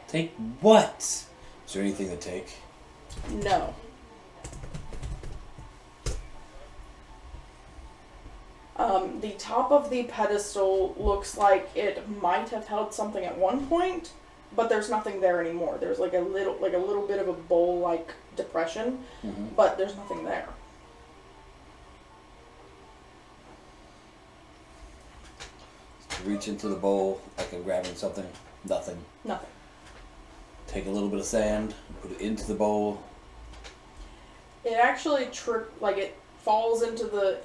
Take what? Is there anything to take? No. The top of the pedestal looks like it might have held something at one point, but there's nothing there anymore. There's like a little bit of a bowl-like depression, but there's nothing there. Reach into the bowl, like I'm grabbing something. Nothing. Nothing. Take a little bit of sand, put it into the bowl. It actually it falls onto the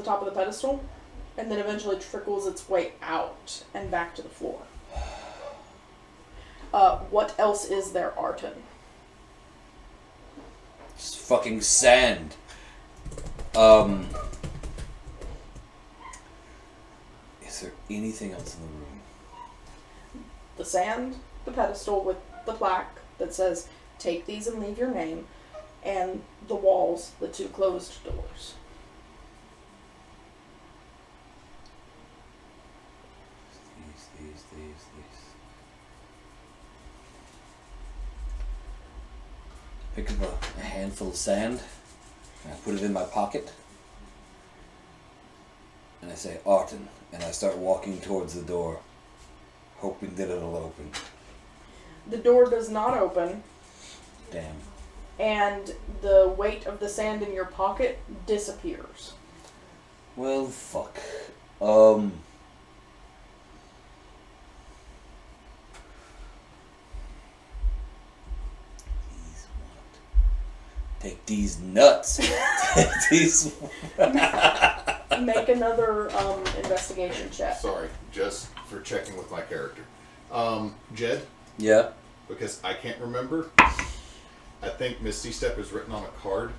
top of the pedestal, and then eventually trickles its way out and back to the floor. What else is there, Arten? Just fucking sand. Is there anything else in the room? The sand, the pedestal with the plaque that says, take these and leave your name, and the walls, the 2 closed doors. These. Pick up a handful of sand, and I put it in my pocket, and I say, Arten, and I start walking towards the door, hoping that it'll open. The door does not open. Damn. And the weight of the sand in your pocket disappears. Well, fuck. Take these nuts. Take these. Make another investigation check. Sorry, just for checking with my character. Jed? Yeah. Because I can't remember. I think Misty Step is written on a card.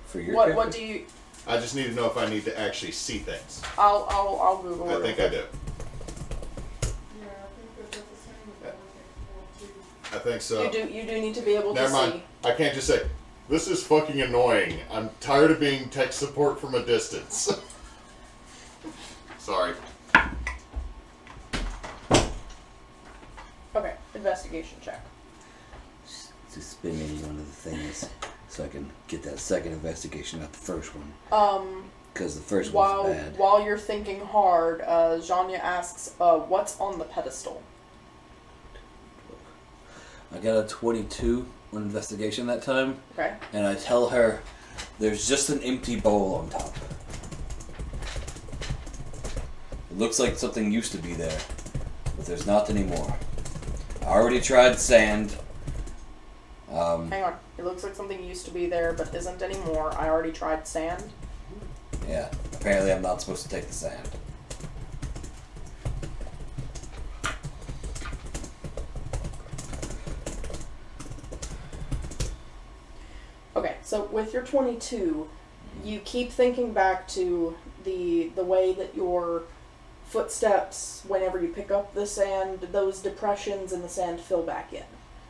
For your What character? do you... I just need to know if I need to actually see things. I'll Google it. I think I do. I think so. You do need to be able Never to mind. see. I can't just say, this is fucking annoying. I'm tired of being tech support from a distance. Sorry. Okay, investigation check. Just spinning one of the things. So I can get that second investigation, not the first one. Because the first While one's bad. while you're thinking hard, Zhonya asks, "What's on the pedestal?" I got a 22 on investigation that time. Okay. And I tell her there's just an empty bowl on top. It looks like something used to be there, but there's not anymore. I already tried sand. Hang on. It looks like something used to be there, but isn't anymore. I already tried sand. Yeah, apparently I'm not supposed to take the sand. Okay, so with your 22, you keep thinking back to the way that your footsteps, whenever you pick up the sand, those depressions in the sand fill back in.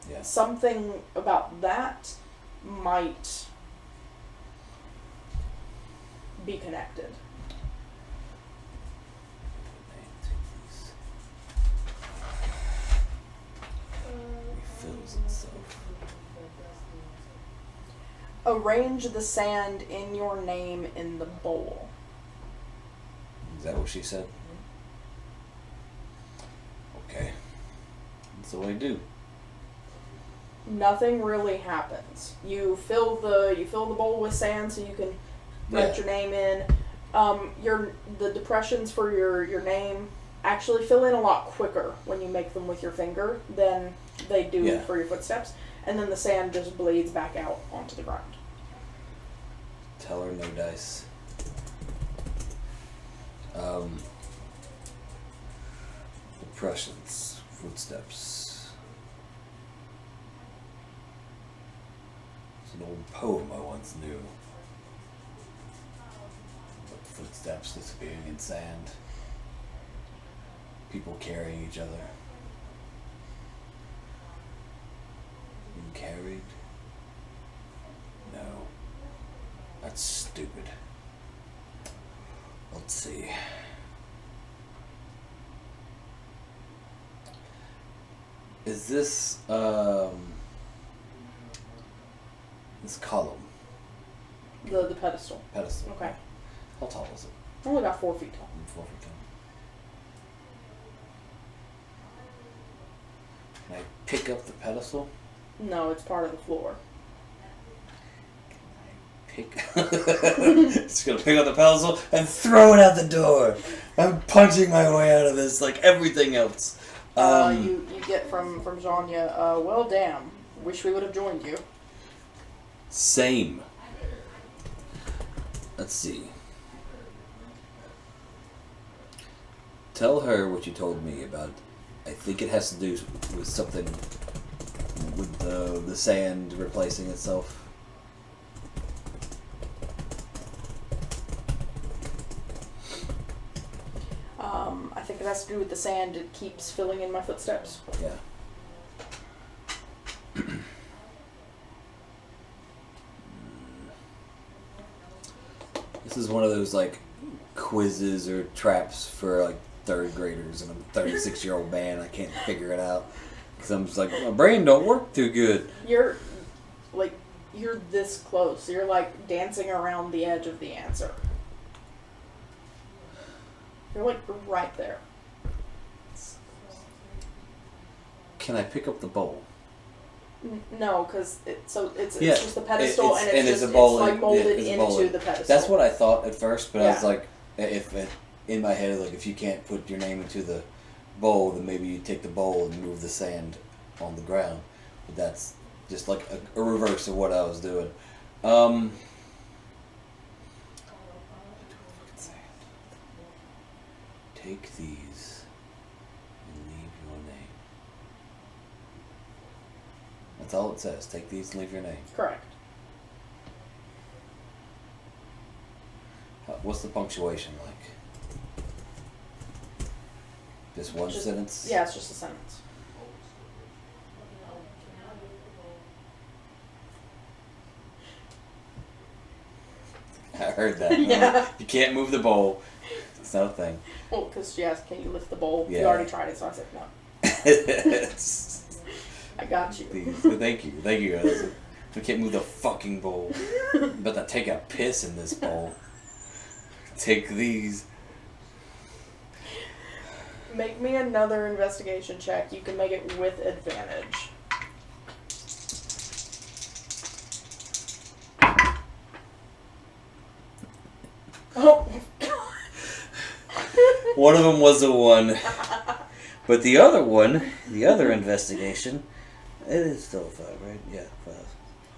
Yeah. Something about that might be connected. Refills itself. Arrange the sand in your name in the bowl. Is that what she said? Okay. That's what I do. Nothing really happens. You fill the bowl with sand so you can write your name in. The depressions for your name actually fill in a lot quicker when you make them with your finger than they do for your footsteps, and then the sand just bleeds back out onto the ground. Tell her no dice. Depressions, footsteps. It's an old poem I once knew. Footsteps disappearing in sand. People carrying each other. Being carried? No. That's stupid. Let's see. Is this this column? The pedestal. Pedestal. Okay. How tall is it? Only about 4 feet tall. 4 feet tall. Can I pick up the pedestal? No, it's part of the floor. Just gonna pick up the pedestal and throw it out the door. I'm punching my way out of this like everything else. You get from Zhonya, well damn, wish we would have joined you. Same. Let's see. Tell her what you told me about. I think it has to do with something with the sand replacing itself. I think it has to do with the sand. It keeps filling in my footsteps. Yeah. This is one of those like quizzes or traps for like third graders, and I'm a 36-year-old man. I can't figure it out because I'm just like my brain don't work too good. You're this close. You're like dancing around the edge of the answer. You're like right there. Can I pick up the bowl? No, because it's Yeah, just the pedestal, it's and it's a bowl, like molded it's a bowl. into the pedestal. That's what I thought at first, but I was Yeah. like, in my head, like if you can't put your name into the bowl, then maybe you take the bowl and move the sand on the ground. But that's just like a reverse of what I was doing. Take these and leave your name. That's all it says. Take these and leave your name. Correct. What's the punctuation like? Just one sentence? Yeah, it's just a sentence. I heard that. Yeah. You can't move the bowl. It's not a thing. Well, because she asked, can you lift the bowl? Yeah. You already tried it, so I said no. I got you. Thank you. Thank you, guys. I can't move the fucking bowl. I'm about to take a piss in this bowl. Take these. Make me another investigation check. You can make it with advantage. Oh, One of them was a 1. But the other one, the other investigation, it is still a 5, right? Yeah, 5.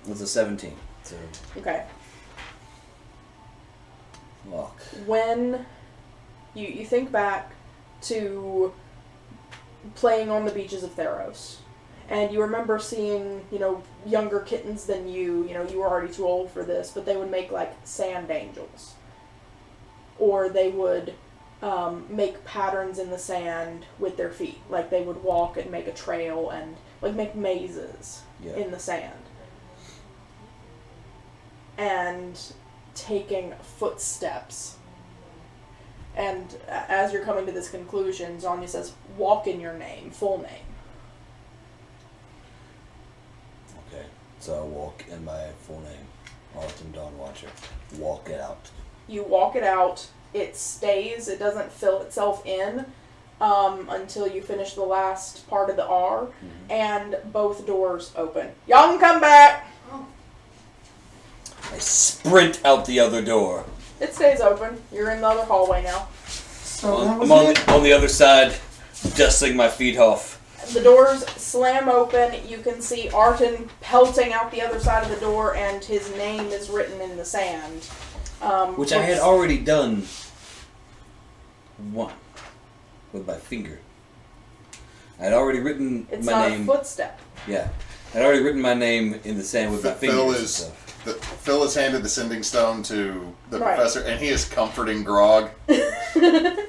It was a 17. So, okay. lock. When you think back to playing on the beaches of Theros, and you remember seeing, younger kittens than you were already too old for this, but they would make, like, sand angels. Or they would make patterns in the sand with their feet. Like, they would walk and make a trail and, like, make mazes in the sand. And taking footsteps. And as you're coming to this conclusion, Zhonya says, walk in your name, full name. Okay, so I walk in my full name, Arten Dawnwatcher. Walk it out. You walk it out. It stays. It doesn't fill itself in until you finish the last part of the R. Mm-hmm. And both doors open. Y'all can come back. I sprint out the other door. It stays open. You're in the other hallway now. So that I'm was on the other side, dusting my feet off. The doors slam open. You can see Arten pelting out the other side of the door, and his name is written in the sand. Which I had already done one with my finger. I had already written It's my not name. a footstep. Yeah, I had already written my name in the sand with my fingers. Phil has handed the sending stone to the Right. professor, and he is comforting Grog. But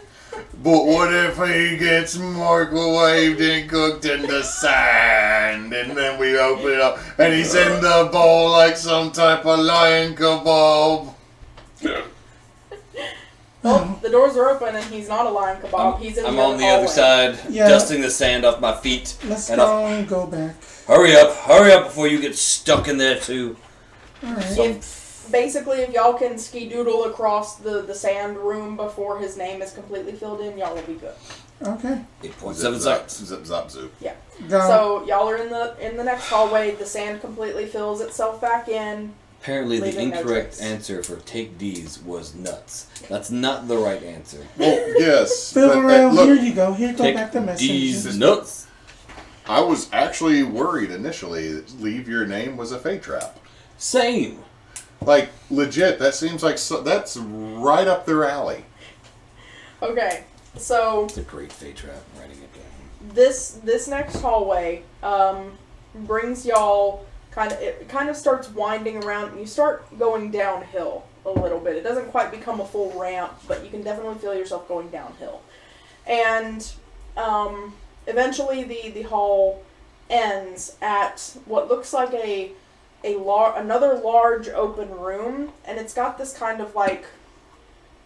what if he gets microwaved and cooked in the sand, and then we open it up, and he's in the bowl like some type of lion kebab? Well, the doors are open, and he's not a lion kebab. He's in I'm the on the hallway. other side, Yeah. dusting the sand off my feet. Let's and go and go back. Hurry up before you get stuck in there too. Alright. If y'all can ski-doodle across the sand room before his name is completely filled in, y'all will be good. Okay. 8.7 seconds. Zip zap zoop. Yeah. Go. So y'all are in the next hallway. The sand completely fills itself back in. Apparently the Leaving no incorrect trace. answer for take D's was nuts. That's not the right answer. Well, yes. Fil'verl, look, here you go. Here go Take back the message. D's nuts. I was actually worried initially that leave your name was a fate trap. Same. Like, legit, that seems like that's right up their alley. Okay. So It's a great fate trap. I'm writing it down. this next hallway brings y'all it kind of starts winding around, and you start going downhill a little bit. It doesn't quite become a full ramp, but you can definitely feel yourself going downhill. And eventually the hall ends at what looks like another large open room, and it's got this kind of like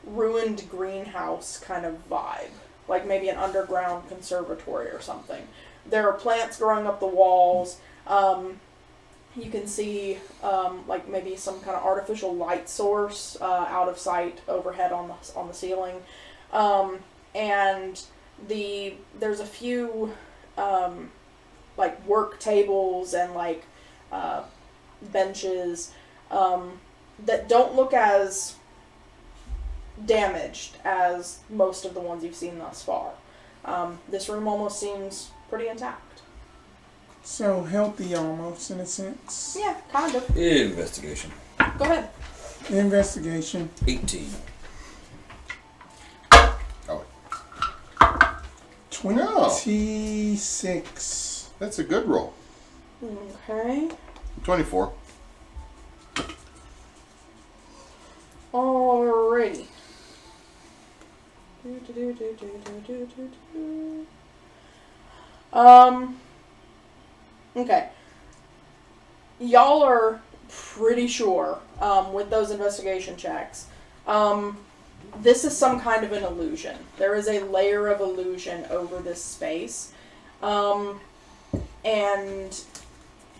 ruined greenhouse kind of vibe, like maybe an underground conservatory or something. There are plants growing up the walls. You can see like maybe some kind of artificial light source out of sight overhead on the ceiling, and there's a few like work tables and like benches that don't look as damaged as most of the ones you've seen thus far. This room almost seems pretty intact. So healthy almost in a sense. Yeah, kind of. Investigation. Go ahead. Investigation. 18. Oh, 26. that's a good roll. Okay. 24. Alrighty. Okay. Y'all are pretty sure, with those investigation checks, this is some kind of an illusion. There is a layer of illusion over this space. And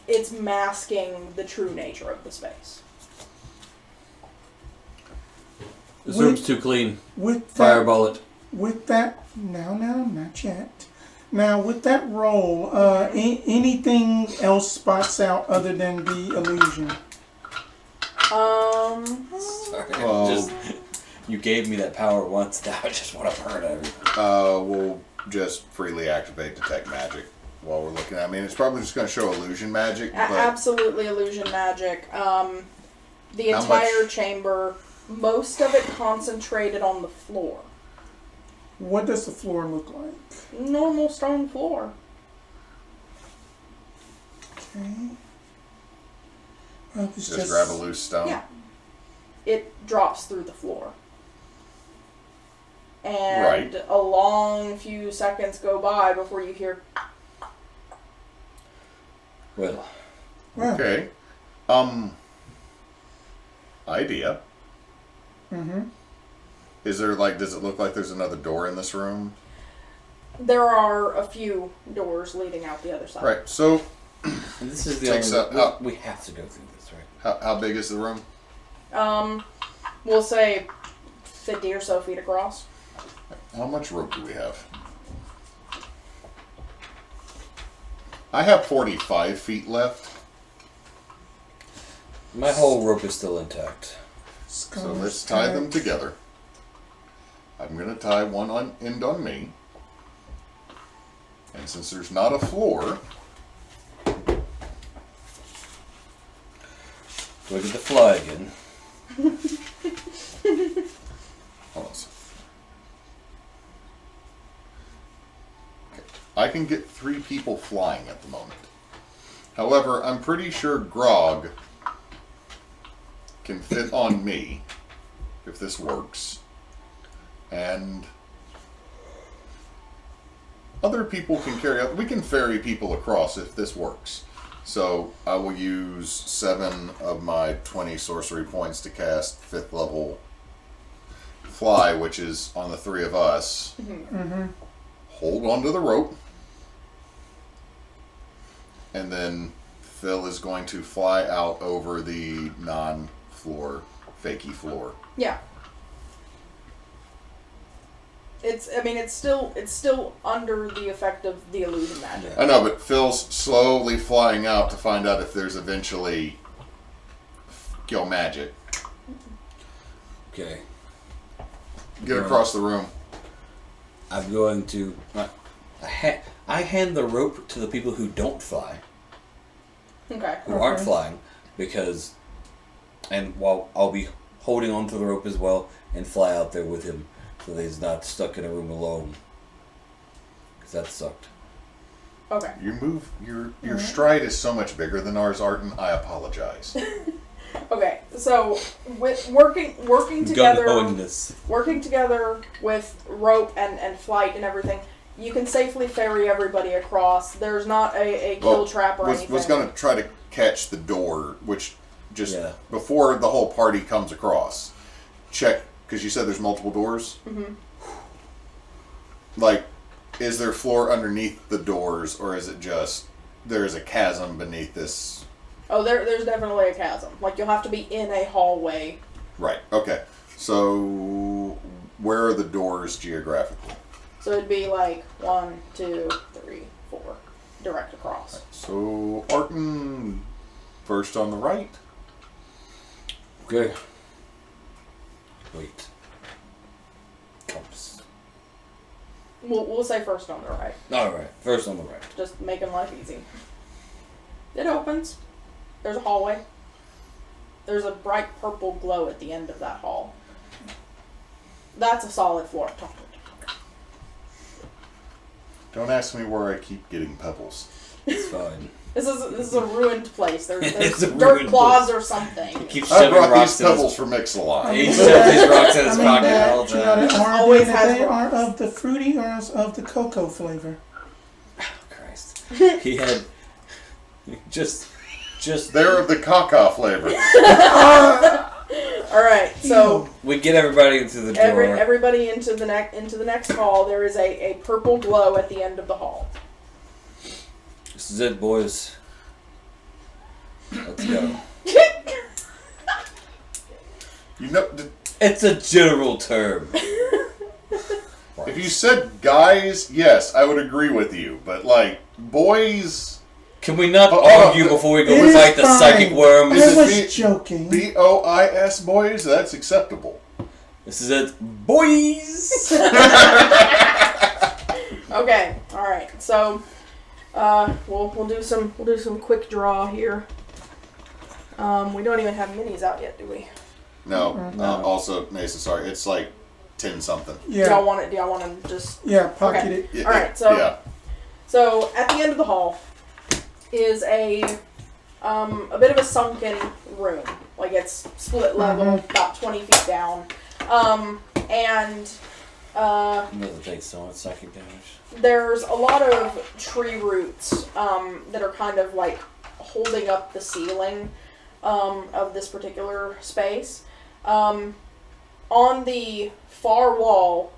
it's masking the true nature of the space. This room's too clean. With Fireball it. With that, no, not yet. Now, with that roll, anything else spots out other than the illusion? Sorry, you gave me that power once. Now I just want to burn everything. We'll just freely activate detect magic while we're looking. I mean, it's probably just going to show illusion magic. But Absolutely illusion magic. The How entire much? chamber, most of it concentrated on the floor. What does the floor look like? Normal stone floor. Okay. Well, it's just grab a loose stone. Yeah. It drops through the floor. And Right. a long few seconds go by before you hear... Well, Well, Okay. Idea. Mm-hmm. Is there does it look like there's another door in this room? There are a few doors leading out the other side. Right. So, and this is the Takes only. up- we have to go through this, right? how big is the room? We'll say 50 or so feet across. How much rope do we have? I have 45 feet left. My whole rope is still intact. So let's tie them together. I'm going to tie one end on me. And since there's not a floor, Look at the fly again. hold on a second. Okay. I can get 3 people flying at the moment. However, I'm pretty sure Grog can fit on me if this works. And other people can carry out. We can ferry people across if this works. So I will use 7 of my 20 sorcery points to cast 5th level fly, which is on the 3 of us. Mm-hmm. Hold onto the rope. And then Phil is going to fly out over the non-floor, fakey floor. Yeah. It's still under the effect of the illusion magic. I know, but Phil's slowly flying out to find out if there's eventually magic. Okay. Get across the room. I'm going to. I hand the rope to the people who don't fly, Okay. who aren't flying, because, and while I'll be holding onto the rope as well and fly out there with him, so that he's not stuck in a room alone. Because that sucked. Okay. Your stride is so much bigger than ours, Arten. I apologize. Okay. So with working together, Gun-hoiness. working together with rope and flight and everything, you can safely ferry everybody across. There's not a kill trap or anything. Was going to try to catch the door, which just Yeah. before the whole party comes across. Check, because you said there's multiple doors. Mm-hmm. Like, is there floor underneath the doors, or is it just there's a chasm beneath this? Oh, there's definitely a chasm. Like, you'll have to be in a hallway. Right. Okay. So, where are the doors geographically? So it'd be like 1, 2, 3, 4, direct across. So, Arten first on the right. Okay. Wait. Compass. We'll say first on the right. Alright, first on the right. Just making life easy. It opens. There's a hallway. There's a bright purple glow at the end of that hall. That's a solid floor. Don't ask me where I keep getting pebbles. It's fine. This is a ruined place. There's It's a dirt ruined clothes place. or something. He keeps I shoving brought rocks these in pebbles his... for Mix-a-Lot. He shoves these rocks in his pocket all the You know, time. the R&D Always that has they rocks. are of the fruity or of the cocoa flavor. Christ. He had... Just... They're of the caca flavor. All right, so We get everybody into the door. everybody into the next hall. There is a purple glow at the end of the hall. This is it, boys. Let's go. You know, It's a general term. if you said guys, yes, I would agree with you. But like boys, Can we not argue before we go It is fight the fine. psychic worms? Is I it was joking. boys, boys, that's acceptable. This is it, boys. Okay, all right. So, we'll do some quick draw here. We don't even have minis out yet, do we? No. Mm-hmm. Also, Neysa, sorry, it's like 10 something. Yeah. Do y'all want to just? Yeah, pocket Okay. it. Yeah, All right, so- yeah. So at the end of the hall is a bit of a sunken room. Like it's split level, about 20 feet down, and Doesn't take so much psychic damage. there's a lot of tree roots that are kind of like holding up the ceiling of this particular space. On the far wall,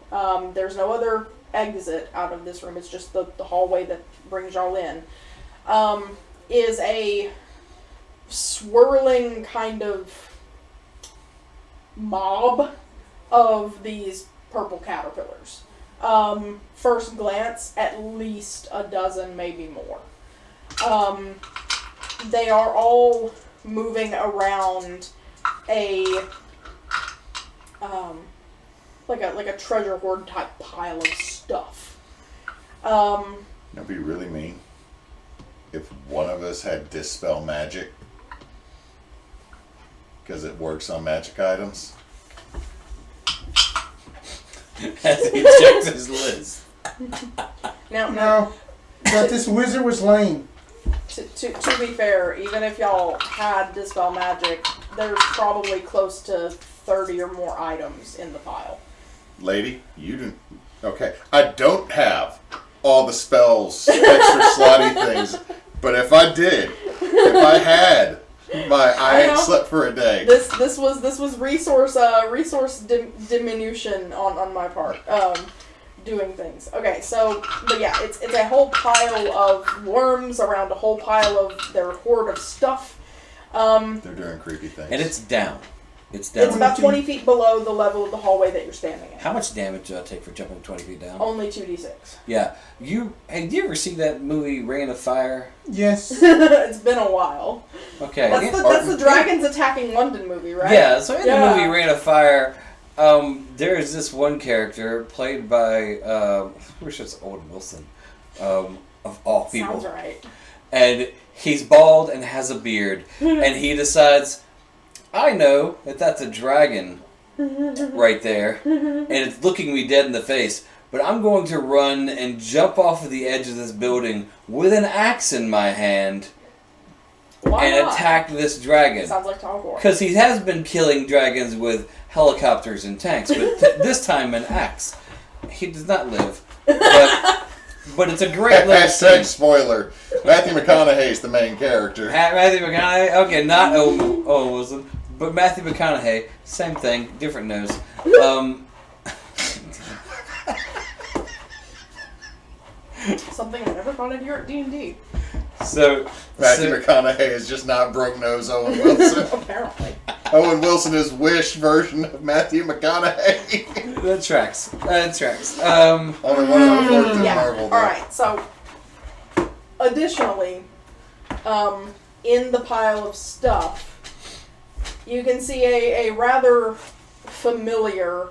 there's no other exit out of this room. It's just the hallway that brings y'all in. Is a swirling kind of mob of these purple caterpillars. First glance, at least a dozen, maybe more. They are all moving around a like a treasure hoard type pile of stuff. That'd be really mean if one of us had dispel magic because it works on magic items. As he checks his list. Now, No, but this wizard was lame. to be fair, even if y'all had dispel magic, there's probably close to 30 or more items in the pile. Lady, you didn't. Okay, I don't have all the spells, extra slotty things, but if I did, if I had, I had know. slept for a day. This was resource diminution on my part. Doing things. Okay, so but yeah, it's a whole pile of worms around a whole pile of their hoard of stuff. They're doing creepy things. And it's down. It's down. It's about 20 feet below the level of the hallway that you're standing in. How much damage do I take for jumping 20 feet down? Only 2d6. Yeah. Did you ever see that movie Rain of Fire? Yes. It's been a while. Okay. That's the Dragons Attacking London movie, right? Yeah, so in the Yeah. movie Rain of Fire, there is this one character played by, I wish it's Owen Wilson, of all people. Sounds right. And he's bald and has a beard, and he decides, I know that that's a dragon right there, and it's looking me dead in the face, but I'm going to run and jump off of the edge of this building with an axe in my hand Why and not? attack this dragon. Sounds like Tal'gor. Because he has been killing dragons with helicopters and tanks, but this time an axe. He does not live. But it's a great little Hashtag scene. spoiler. Matthew McConaughey's the main character. Matthew McConaughey? Okay, not Owen Wilson, but Matthew McConaughey. Same thing, different nose. Something I never thought I'd hear at D&D. So Matthew McConaughey is just not broke nose Owen Wilson. Apparently. Owen Wilson is Wish version of Matthew McConaughey. that tracks. That tracks. Only one of them worked in Yeah. Marvel. though. Alright, so additionally, in the pile of stuff, you can see a rather familiar,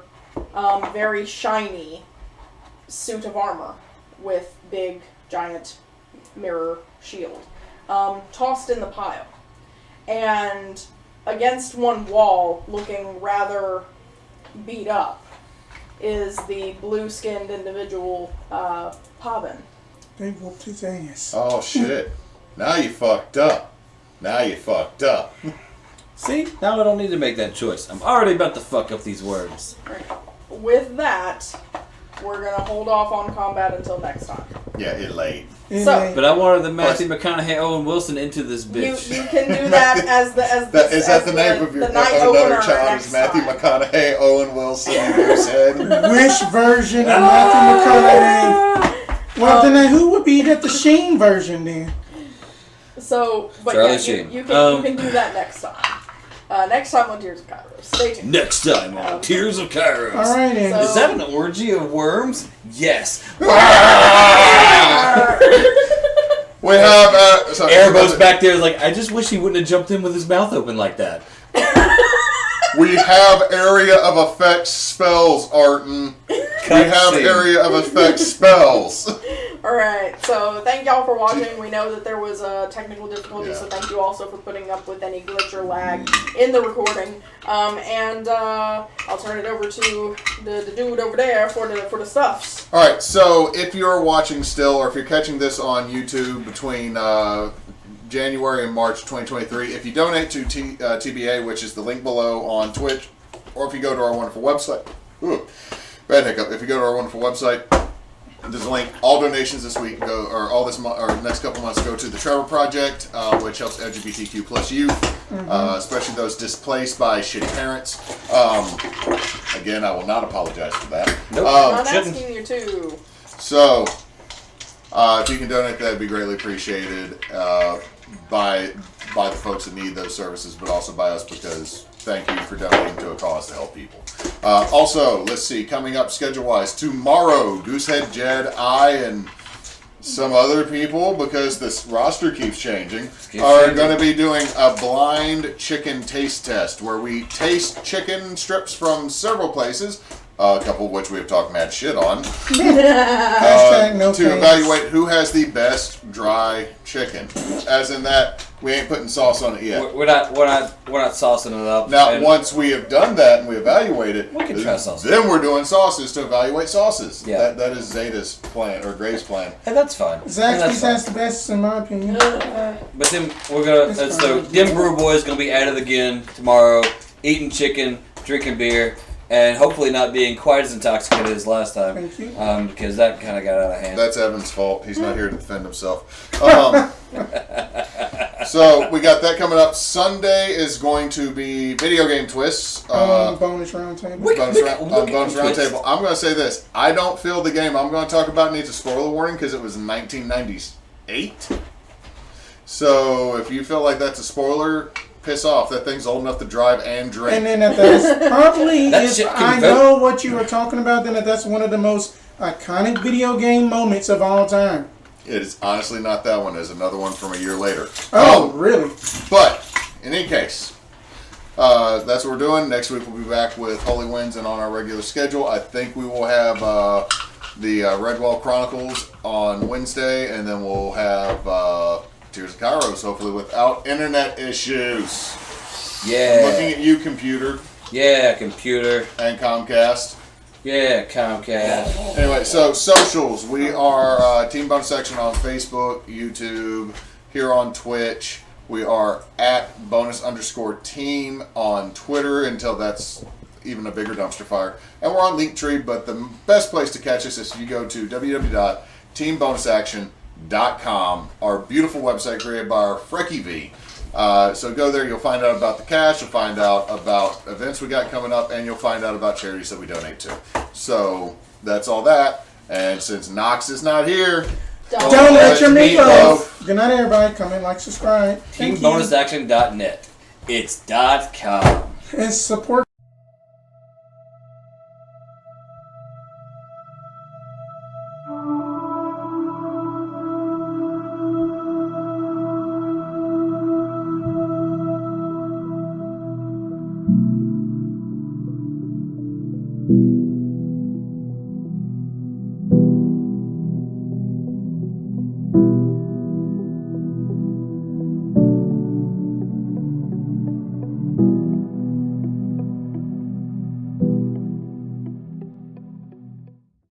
very shiny suit of armor with big, giant mirror shield tossed in the pile. And against one wall, looking rather beat up, is the blue-skinned individual, Pavin. They whooped his ass. Oh shit. Now you fucked up. Now you fucked up. See? Now I don't need to make that choice. I'm already about to fuck up these worms. With that, we're going to hold off on combat until next time. Yeah, it laid. So- But I wanted the Matthew McConaughey Owen Wilson into this You bitch. can do that as the Is that the name of your night another opener child? next Is Matthew time. McConaughey, Owen Wilson, Bruce Head? Wish version of Matthew McConaughey. Well, then who would be the Sheen version then? So So, but Charlie yeah, Sheen. you can do that next time. Next time on Tears of Kairos. Stay tuned. Next time on Tears of Kairos. All right, So- Is that an orgy of worms? Yes. We have Airboat's back there is like, I just wish he wouldn't have jumped in with his mouth open like that. We have area of effect spells, Arten. We have area of effect spells. Alright, so thank y'all for watching. We know that there was a technical difficulty, Yeah. so thank you also for putting up with any glitch or lag in the recording. And I'll turn it over to the dude over there for the stuffs. All right, so if you're watching still, or if you're catching this on YouTube between January and March 2023, if you donate to TBA, which is the link below on Twitch, or if you go to our wonderful website, bad hiccup. If you go to our wonderful website, there's a link. All donations this week go, or all this month, or next couple months, go to the Trevor Project, which helps LGBTQ plus youth, especially those displaced by shitty parents. Again, I will not apologize for that. Nope. I'm not asking you to. So, if you can donate, that'd be greatly appreciated by the folks that need those services, but also by us, because thank you for donating to a cause to help people. Also, let's see, coming up schedule-wise, tomorrow, Goosehead, Jed, I, and some other people, because this roster keeps changing, are going to be doing a blind chicken taste test, where we taste chicken strips from several places, a couple of which we have talked mad shit on, Hashtag no to thanks. evaluate who has the best dry chicken. As in that, we ain't putting sauce on it yet. We're not saucing it up. Now, And once we have done that and we evaluate it, We can try sauces. then we're doing sauces to evaluate sauces. Yeah. That is Zeta's plan, or Gray's plan. and that's fine. Zaxby's That's has the best, in my opinion. But then we're gonna. It's So fine. Dim Brew Boy's gonna be at it again tomorrow, eating chicken, drinking beer, and hopefully not being quite as intoxicated as last time. Thank you. Because that kind of got out of hand. That's Evan's fault. He's not here to defend himself. So we got that coming up. Sunday is going to be video game twists. Bonus roundtable. Bonus roundtable. I'm going to say this. I don't feel the game I'm going to talk about needs a spoiler warning because it was 1998. So if you feel like that's a spoiler, piss off. That thing's old enough to drive and drink. And then that's probably, That if shit can I vote. know what you were talking about, then that's one of the most iconic video game moments of all time. It is honestly not that one. There's another one from a year later. Oh, really? But in any case, that's what we're doing. Next week we'll be back with Holy Winds and on our regular schedule. I think we will have the Redwall Chronicles on Wednesday, and then we'll have Tears of Kairos, hopefully without internet issues. Yeah. Looking at you, computer Yeah, computer. and Comcast. Yeah, Comcast. Anyway, so socials. We are Team Bonus Section on Facebook, YouTube, here on Twitch. We are at bonus_team on Twitter until that's even a bigger dumpster fire. And we're on Linktree, but the best place to catch us is if you go to www.teambonusaction.com, our beautiful website created by our Frecky V. So go there, you'll find out about the cash, you'll find out about events we got coming up, and you'll find out about charities that we donate to. So that's all that. And since Knox is not here, Don't let your meat meatloaf. loaf. Good night, everybody. Comment, like, subscribe. Thank you. TeamBonusAction.net. It's .com. And support